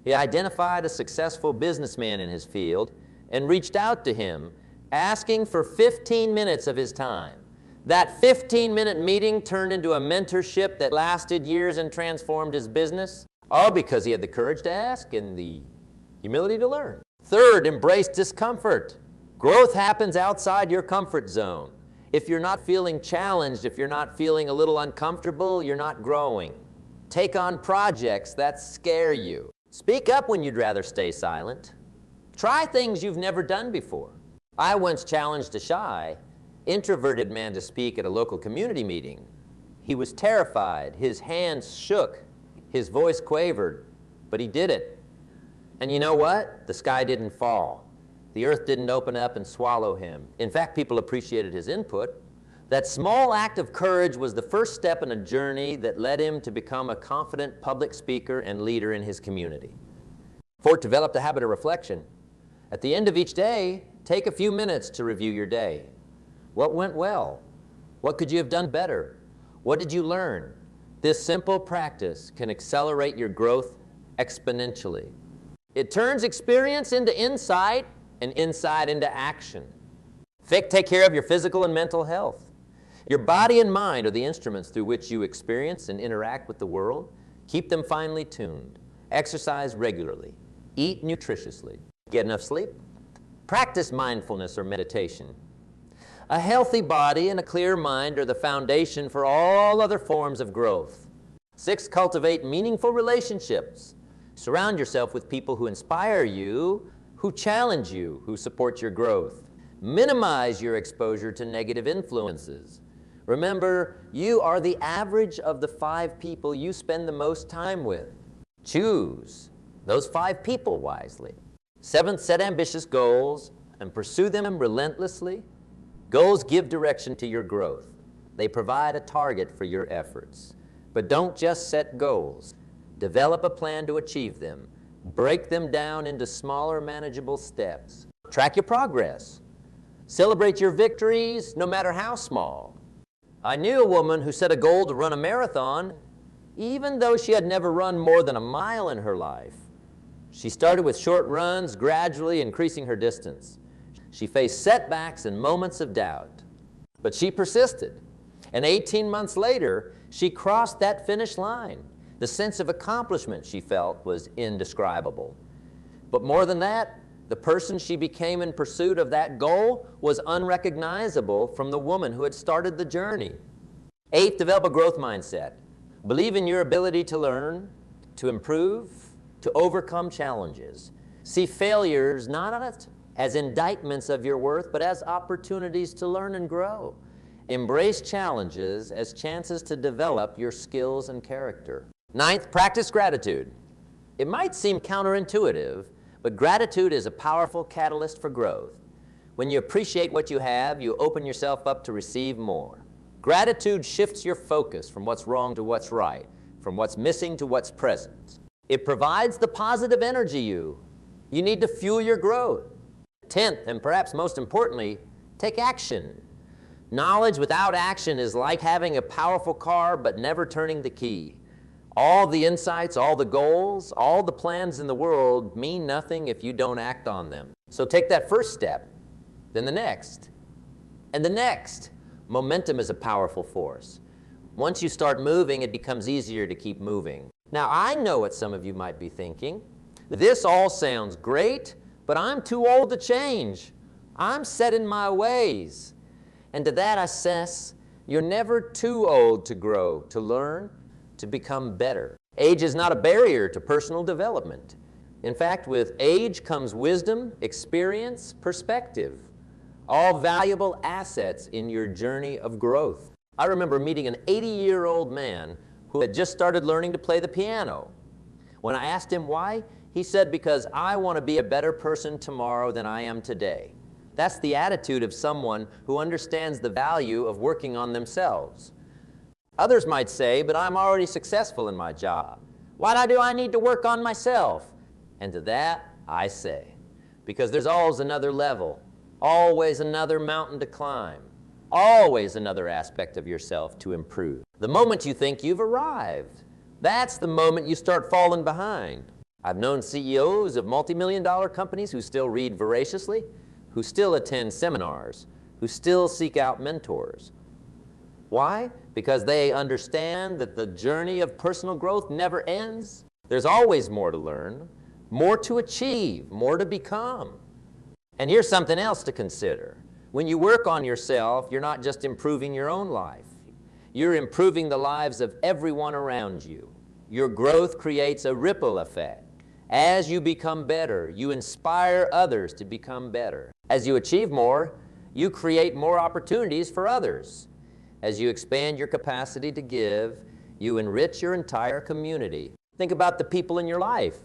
He identified a successful businessman in his field and reached out to him, asking for 15 minutes of his time. That 15-minute meeting turned into a mentorship that lasted years and transformed his business, all because he had the courage to ask and the humility to learn. Third, embrace discomfort. Growth happens outside your comfort zone. If you're not feeling challenged, if you're not feeling a little uncomfortable, you're not growing. Take on projects that scare you. Speak up when you'd rather stay silent. Try things you've never done before. I once challenged a shy, introverted man to speak at a local community meeting. He was terrified, his hands shook, his voice quavered, but he did it. And you know what? The sky didn't fall. The earth didn't open up and swallow him. In fact, people appreciated his input. That small act of courage was the first step in a journey that led him to become a confident public speaker and leader in his community. Fourth, develop the habit of reflection. At the end of each day, take a few minutes to review your day. What went well? What could you have done better? What did you learn? This simple practice can accelerate your growth exponentially. It turns experience into insight and insight into action. Take care of your physical and mental health. Your body and mind are the instruments through which you experience and interact with the world. Keep them finely tuned. Exercise regularly. Eat nutritiously. Get enough sleep. Practice mindfulness or meditation. A healthy body and a clear mind are the foundation for all other forms of growth. 6, cultivate meaningful relationships. Surround yourself with people who inspire you, who challenge you, who support your growth. Minimize your exposure to negative influences. Remember, you are the average of the 5 people you spend the most time with. Choose those 5 people wisely. 7th, set ambitious goals and pursue them relentlessly. Goals give direction to your growth. They provide a target for your efforts. But don't just set goals. Develop a plan to achieve them. Break them down into smaller, manageable steps. Track your progress. Celebrate your victories, no matter how small. I knew a woman who set a goal to run a marathon, even though she had never run more than a mile in her life. She started with short runs, gradually increasing her distance. She faced setbacks and moments of doubt, but she persisted. And 18 months later, she crossed that finish line. The sense of accomplishment she felt was indescribable. But more than that, the person she became in pursuit of that goal was unrecognizable from the woman who had started the journey. 8, develop a growth mindset. Believe in your ability to learn, to improve, to overcome challenges. See failures not as indictments of your worth, but as opportunities to learn and grow. Embrace challenges as chances to develop your skills and character. 9th, practice gratitude. It might seem counterintuitive, but gratitude is a powerful catalyst for growth. When you appreciate what you have, you open yourself up to receive more. Gratitude shifts your focus from what's wrong to what's right, from what's missing to what's present. It provides the positive energy you need to fuel your growth. 10th, and perhaps most importantly, take action. Knowledge without action is like having a powerful car but never turning the key. All the insights, all the goals, all the plans in the world mean nothing if you don't act on them. So take that first step, then the next, and the next. Momentum is a powerful force. Once you start moving, it becomes easier to keep moving. Now, I know what some of you might be thinking. This all sounds great, but I'm too old to change. I'm set in my ways. And to that I assess, you're never too old to grow, to learn, to become better. Age is not a barrier to personal development. In fact, with age comes wisdom, experience, perspective, all valuable assets in your journey of growth. I remember meeting an 80-year-old man who had just started learning to play the piano. When I asked him why, he said, "Because I want to be a better person tomorrow than I am today." That's the attitude of someone who understands the value of working on themselves. Others might say, "But I'm already successful in my job. Why do I need to work on myself?" And to that, I say, because there's always another level, always another mountain to climb, always another aspect of yourself to improve. The moment you think you've arrived, that's the moment you start falling behind. I've known CEOs of multi-million-dollar companies who still read voraciously, who still attend seminars, who still seek out mentors. Why? Because they understand that the journey of personal growth never ends. There's always more to learn, more to achieve, more to become. And here's something else to consider. When you work on yourself, you're not just improving your own life. You're improving the lives of everyone around you. Your growth creates a ripple effect. As you become better, you inspire others to become better. As you achieve more, you create more opportunities for others. As you expand your capacity to give, you enrich your entire community. Think about the people in your life.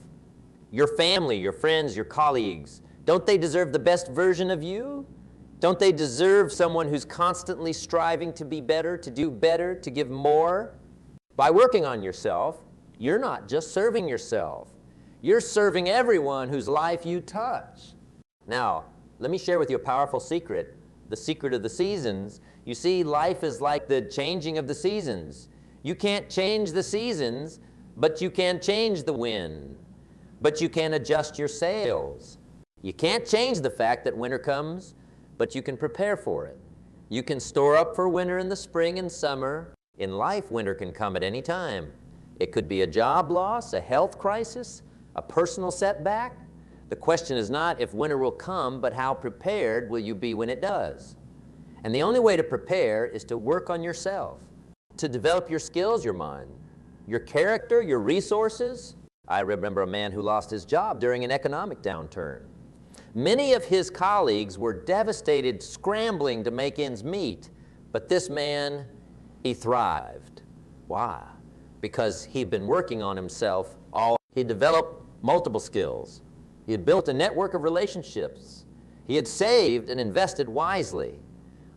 Your family, your friends, your colleagues. Don't they deserve the best version of you? Don't they deserve someone who's constantly striving to be better, to do better, to give more? By working on yourself, you're not just serving yourself. You're serving everyone whose life you touch. Now, let me share with you a powerful secret, the secret of the seasons. You see, life is like the changing of the seasons. You can't change the seasons, but you can change the wind. But you can adjust your sails. You can't change the fact that winter comes, but you can prepare for it. You can store up for winter in the spring and summer. In life, winter can come at any time. It could be a job loss, a health crisis, a personal setback. The question is not if winter will come, but how prepared will you be when it does? And the only way to prepare is to work on yourself, to develop your skills, your mind, your character, your resources. I remember a man who lost his job during an economic downturn. Many of his colleagues were devastated, scrambling to make ends meet. But this man, he thrived. Why? Because he'd been working on himself. He developed multiple skills. He had built a network of relationships. He had saved and invested wisely.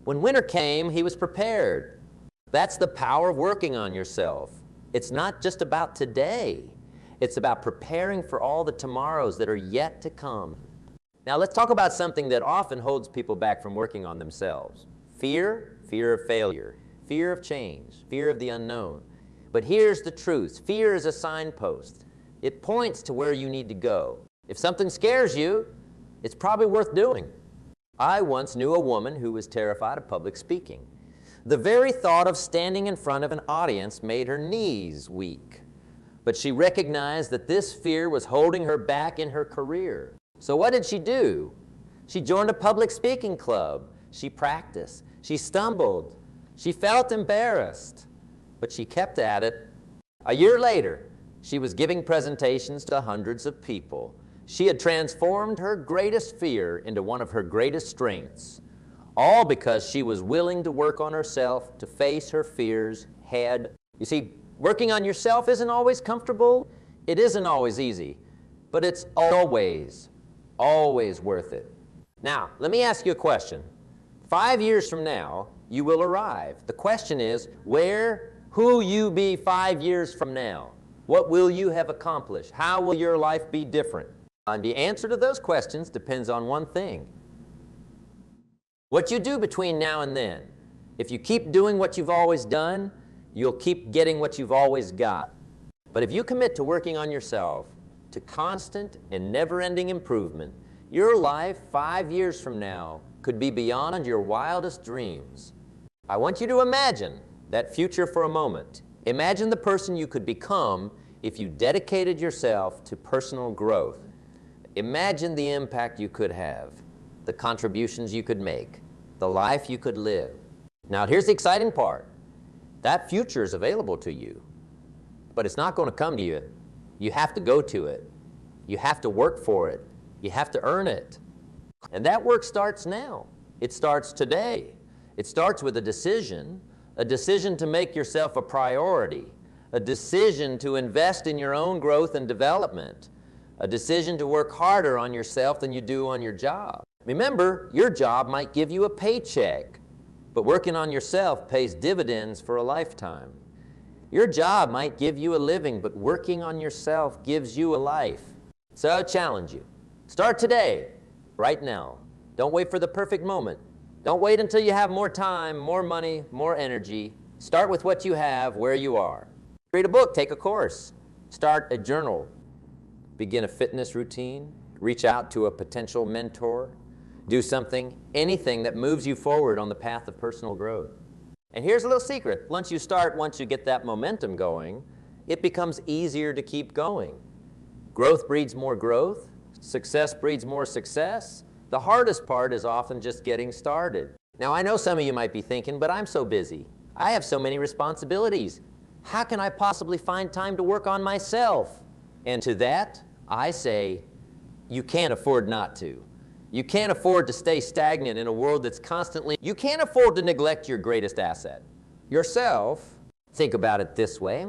When winter came, he was prepared. That's the power of working on yourself. It's not just about today. It's about preparing for all the tomorrows that are yet to come. Now let's talk about something that often holds people back from working on themselves. Fear, fear of failure, fear of change, fear of the unknown. But here's the truth. Fear is a signpost. It points to where you need to go. If something scares you, it's probably worth doing. I once knew a woman who was terrified of public speaking. The very thought of standing in front of an audience made her knees weak. But she recognized that this fear was holding her back in her career. So what did she do? She joined a public speaking club. She practiced. She stumbled. She felt embarrassed. But she kept at it. A year later, she was giving presentations to hundreds of people. She had transformed her greatest fear into one of her greatest strengths, all because she was willing to work on herself, to face her fears head. You see, working on yourself isn't always comfortable. It isn't always easy, but it's always worth it. Now, let me ask you a question. 5 years from now, you will arrive. The question is, who you be 5 years from now? What will you have accomplished? How will your life be different? And the answer to those questions depends on one thing: what you do between now and then. If you keep doing what you've always done, you'll keep getting what you've always got. But if you commit to working on yourself, to constant and never-ending improvement, your life 5 years from now could be beyond your wildest dreams. I want you to imagine that future for a moment. Imagine the person you could become if you dedicated yourself to personal growth. Imagine the impact you could have, the contributions you could make, the life you could live. Now here's the exciting part. That future is available to you, but it's not going to come to you. You have to go to it. You have to work for it. You have to earn it. And that work starts now. It starts today. It starts with a decision to make yourself a priority, a decision to invest in your own growth and development, a decision to work harder on yourself than you do on your job. Remember, your job might give you a paycheck, but working on yourself pays dividends for a lifetime. Your job might give you a living, but working on yourself gives you a life. So I challenge you. Start today, right now. Don't wait for the perfect moment. Don't wait until you have more time, more money, more energy. Start with what you have, where you are. Read a book, take a course. Start a journal. Begin a fitness routine. Reach out to a potential mentor. Do something, anything that moves you forward on the path of personal growth. And here's a little secret. Once you get that momentum going, it becomes easier to keep going. Growth breeds more growth. Success breeds more success. The hardest part is often just getting started. Now, I know some of you might be thinking, but I'm so busy. I have so many responsibilities. How can I possibly find time to work on myself? And to that, I say, you can't afford not to. You can't afford to stay stagnant in a world that's constantly, you can't afford to neglect your greatest asset, yourself. Think about it this way.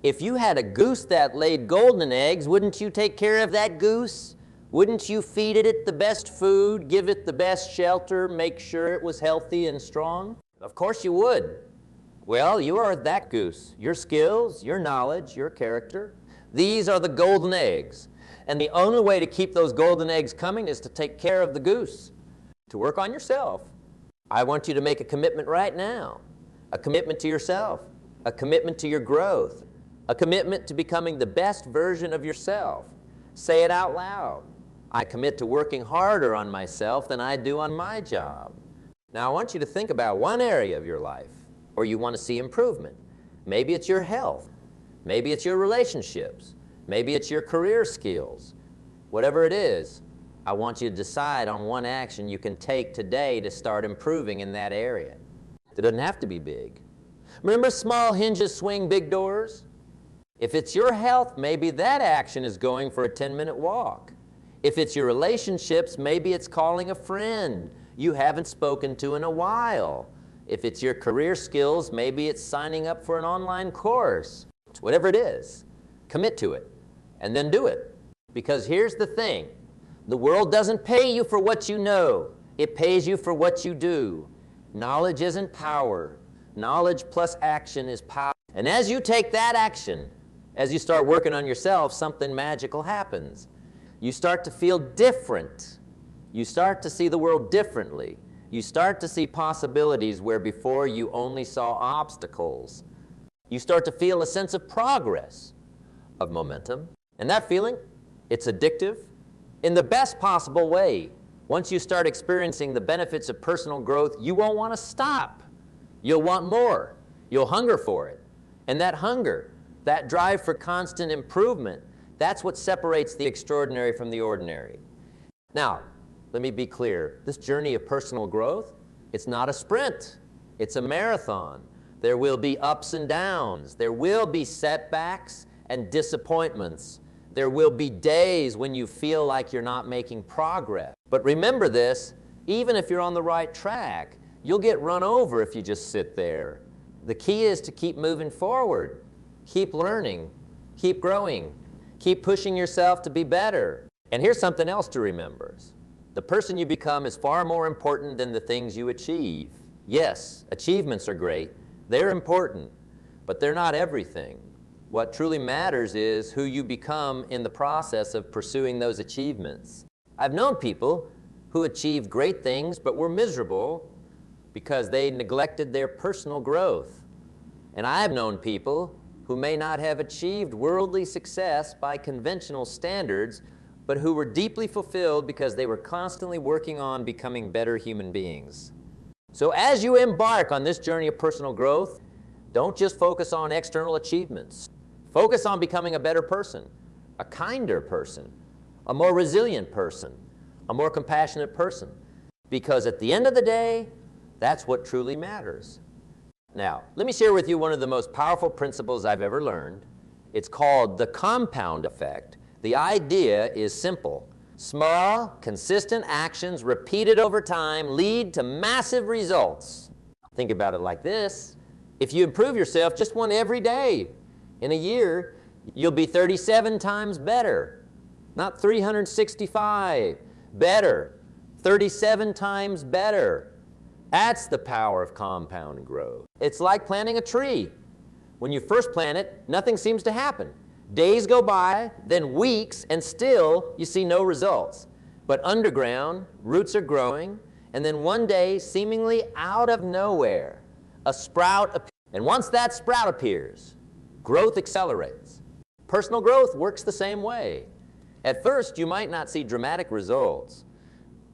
If you had a goose that laid golden eggs, wouldn't you take care of that goose? Wouldn't you feed it the best food, give it the best shelter, make sure it was healthy and strong? Of course you would. Well, you are that goose. Your skills, your knowledge, your character, these are the golden eggs. And the only way to keep those golden eggs coming is to take care of the goose, to work on yourself. I want you to make a commitment right now, a commitment to yourself, a commitment to your growth, a commitment to becoming the best version of yourself. Say it out loud. I commit to working harder on myself than I do on my job. Now I want you to think about one area of your life where you want to see improvement. Maybe it's your health. Maybe it's your relationships. Maybe it's your career skills. Whatever it is, I want you to decide on one action you can take today to start improving in that area. It doesn't have to be big. Remember, small hinges swing big doors? If it's your health, maybe that action is going for a 10-minute walk. If it's your relationships, maybe it's calling a friend you haven't spoken to in a while. If it's your career skills, maybe it's signing up for an online course. Whatever it is, commit to it. And then do it. Because here's the thing. The world doesn't pay you for what you know. It pays you for what you do. Knowledge isn't power. Knowledge plus action is power. And as you take that action, as you start working on yourself, something magical happens. You start to feel different. You start to see the world differently. You start to see possibilities where before you only saw obstacles. You start to feel a sense of progress, of momentum. And that feeling, it's addictive in the best possible way. Once you start experiencing the benefits of personal growth, you won't want to stop. You'll want more. You'll hunger for it. And that hunger, that drive for constant improvement, that's what separates the extraordinary from the ordinary. Now, let me be clear. This journey of personal growth, it's not a sprint. It's a marathon. There will be ups and downs. There will be setbacks and disappointments. There will be days when you feel like you're not making progress. But remember this, even if you're on the right track, you'll get run over if you just sit there. The key is to keep moving forward, keep learning, keep growing, keep pushing yourself to be better. And here's something else to remember. The person you become is far more important than the things you achieve. Yes, achievements are great. They're important, but they're not everything. What truly matters is who you become in the process of pursuing those achievements. I've known people who achieved great things but were miserable because they neglected their personal growth. And I've known people who may not have achieved worldly success by conventional standards, but who were deeply fulfilled because they were constantly working on becoming better human beings. So as you embark on this journey of personal growth, don't just focus on external achievements. Focus on becoming a better person, a kinder person, a more resilient person, a more compassionate person. Because at the end of the day, that's what truly matters. Now, let me share with you one of the most powerful principles I've ever learned. It's called the compound effect. The idea is simple. Small, consistent actions repeated over time lead to massive results. Think about it like this. If you improve yourself just one every day, in a year, you'll be 37 times better. Not 365. Better. 37 times better. That's the power of compound growth. It's like planting a tree. When you first plant it, nothing seems to happen. Days go by, then weeks, and still you see no results. But underground, roots are growing, and then one day, seemingly out of nowhere, a sprout appears. And once that sprout appears, growth accelerates. Personal growth works the same way. At first, you might not see dramatic results,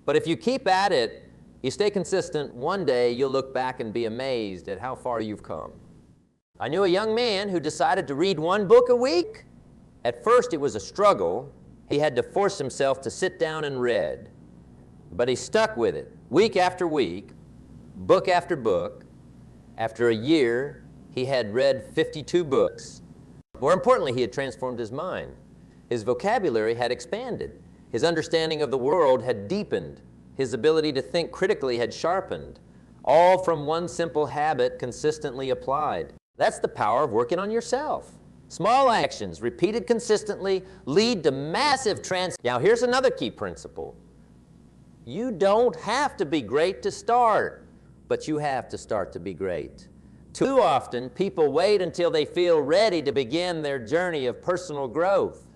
but if you keep at it, you stay consistent, one day you'll look back and be amazed at how far you've come. I knew a young man who decided to read one book a week. At first it was a struggle. He had to force himself to sit down and read. But he stuck with it, week after week, book after book. After a year, he had read 52 books. More importantly, he had transformed his mind. His vocabulary had expanded. His understanding of the world had deepened. His ability to think critically had sharpened, all from one simple habit consistently applied. That's the power of working on yourself. Small actions, repeated consistently, lead to massive transformation. Now, here's another key principle. You don't have to be great to start, but you have to start to be great. Too often, people wait until they feel ready to begin their journey of personal growth.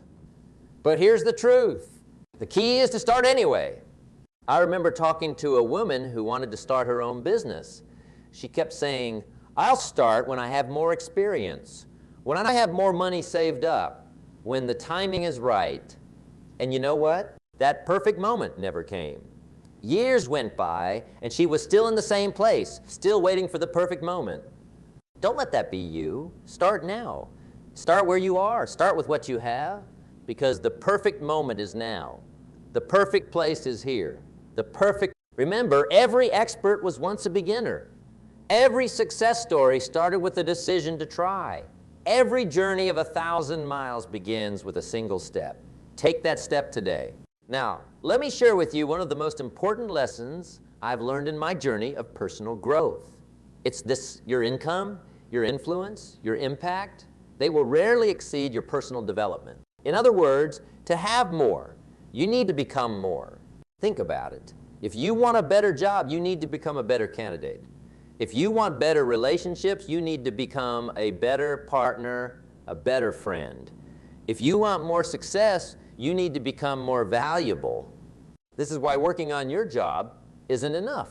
But here's the truth. The key is to start anyway. I remember talking to a woman who wanted to start her own business. She kept saying, I'll start when I have more experience, when I have more money saved up, when the timing is right. And you know what? That perfect moment never came. Years went by, and she was still in the same place, still waiting for the perfect moment. Don't let that be you. Start now. Start where you are. Start with what you have, because the perfect moment is now. The perfect place is here. Remember, every expert was once a beginner. Every success story started with a decision to try. Every journey of 1,000 miles begins with a single step. Take that step today. Now, let me share with you one of the most important lessons I've learned in my journey of personal growth. It's this: your income, your influence, your impact, they will rarely exceed your personal development. In other words, to have more, you need to become more. Think about it. If you want a better job, you need to become a better candidate. If you want better relationships, you need to become a better partner, a better friend. If you want more success, you need to become more valuable. This is why working on your job isn't enough.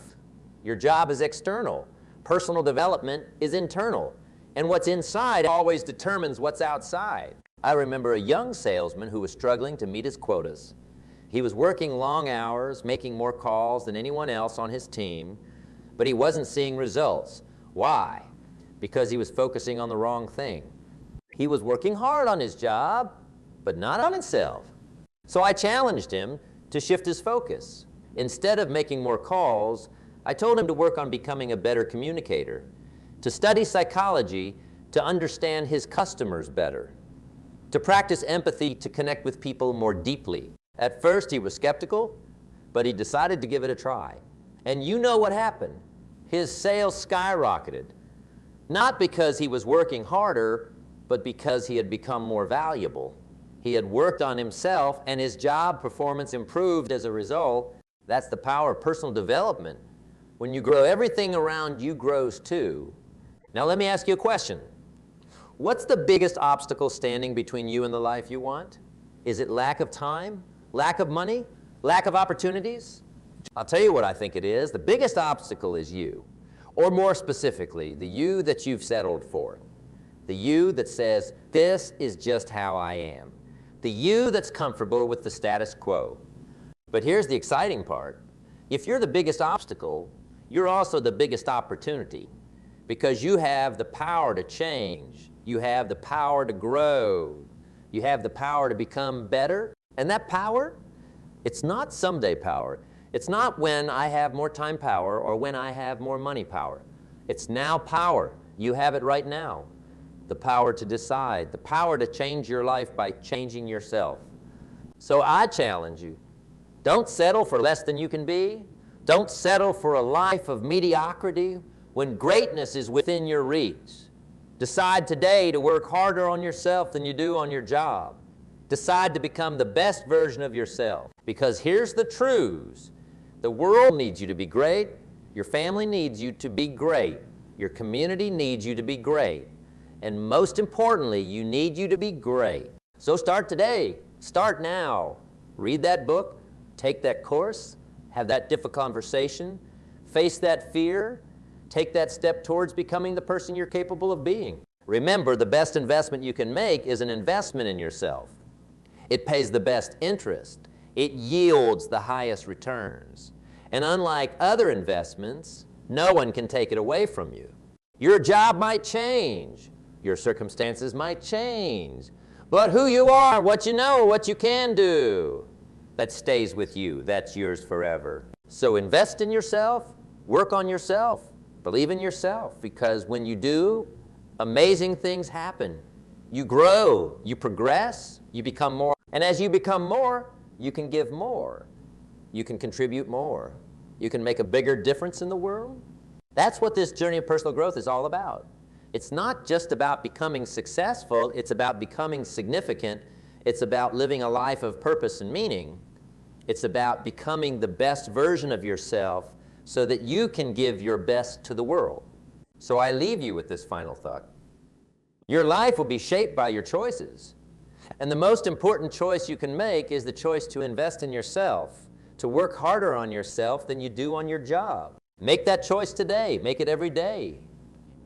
Your job is external. Personal development is internal. And what's inside always determines what's outside. I remember a young salesman who was struggling to meet his quotas. He was working long hours, making more calls than anyone else on his team, but he wasn't seeing results. Why? Because he was focusing on the wrong thing. He was working hard on his job, but not on himself. So I challenged him to shift his focus. Instead of making more calls, I told him to work on becoming a better communicator, to study psychology to understand his customers better, to practice empathy to connect with people more deeply. At first he was skeptical, but he decided to give it a try. And you know what happened? His sales skyrocketed. Not because he was working harder, but because he had become more valuable. He had worked on himself, and his job performance improved as a result. That's the power of personal development. When you grow, everything around you grows too. Now let me ask you a question. What's the biggest obstacle standing between you and the life you want? Is it lack of time? Lack of money? Lack of opportunities? I'll tell you what I think it is. The biggest obstacle is you. Or more specifically, the you that you've settled for. The you that says, this is just how I am. The you that's comfortable with the status quo. But here's the exciting part. If you're the biggest obstacle, you're also the biggest opportunity, because you have the power to change. You have the power to grow. You have the power to become better. And that power, it's not someday power. It's not when I have more time power or when I have more money power. It's now power. You have it right now. The power to decide, the power to change your life by changing yourself. So I challenge you, don't settle for less than you can be. Don't settle for a life of mediocrity when greatness is within your reach. Decide today to work harder on yourself than you do on your job. Decide to become the best version of yourself. Because here's the truths. The world needs you to be great. Your family needs you to be great. Your community needs you to be great. And most importantly, you need you to be great. So start today. Start now. Read that book. Take that course. Have that difficult conversation. Face that fear. Take that step towards becoming the person you're capable of being. Remember, the best investment you can make is an investment in yourself. It pays the best interest. It yields the highest returns. And unlike other investments, no one can take it away from you. Your job might change. Your circumstances might change. But who you are, what you know, what you can do, that stays with you. That's yours forever. So invest in yourself. Work on yourself. Believe in yourself. Because when you do, amazing things happen. You grow. You progress. You become more. And as you become more, you can give more. You can contribute more. You can make a bigger difference in the world. That's what this journey of personal growth is all about. It's not just about becoming successful. It's about becoming significant. It's about living a life of purpose and meaning. It's about becoming the best version of yourself so that you can give your best to the world. So I leave you with this final thought. Your life will be shaped by your choices. And the most important choice you can make is the choice to invest in yourself, to work harder on yourself than you do on your job. Make that choice today. Make it every day.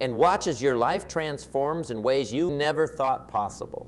And watch as your life transforms in ways you never thought possible.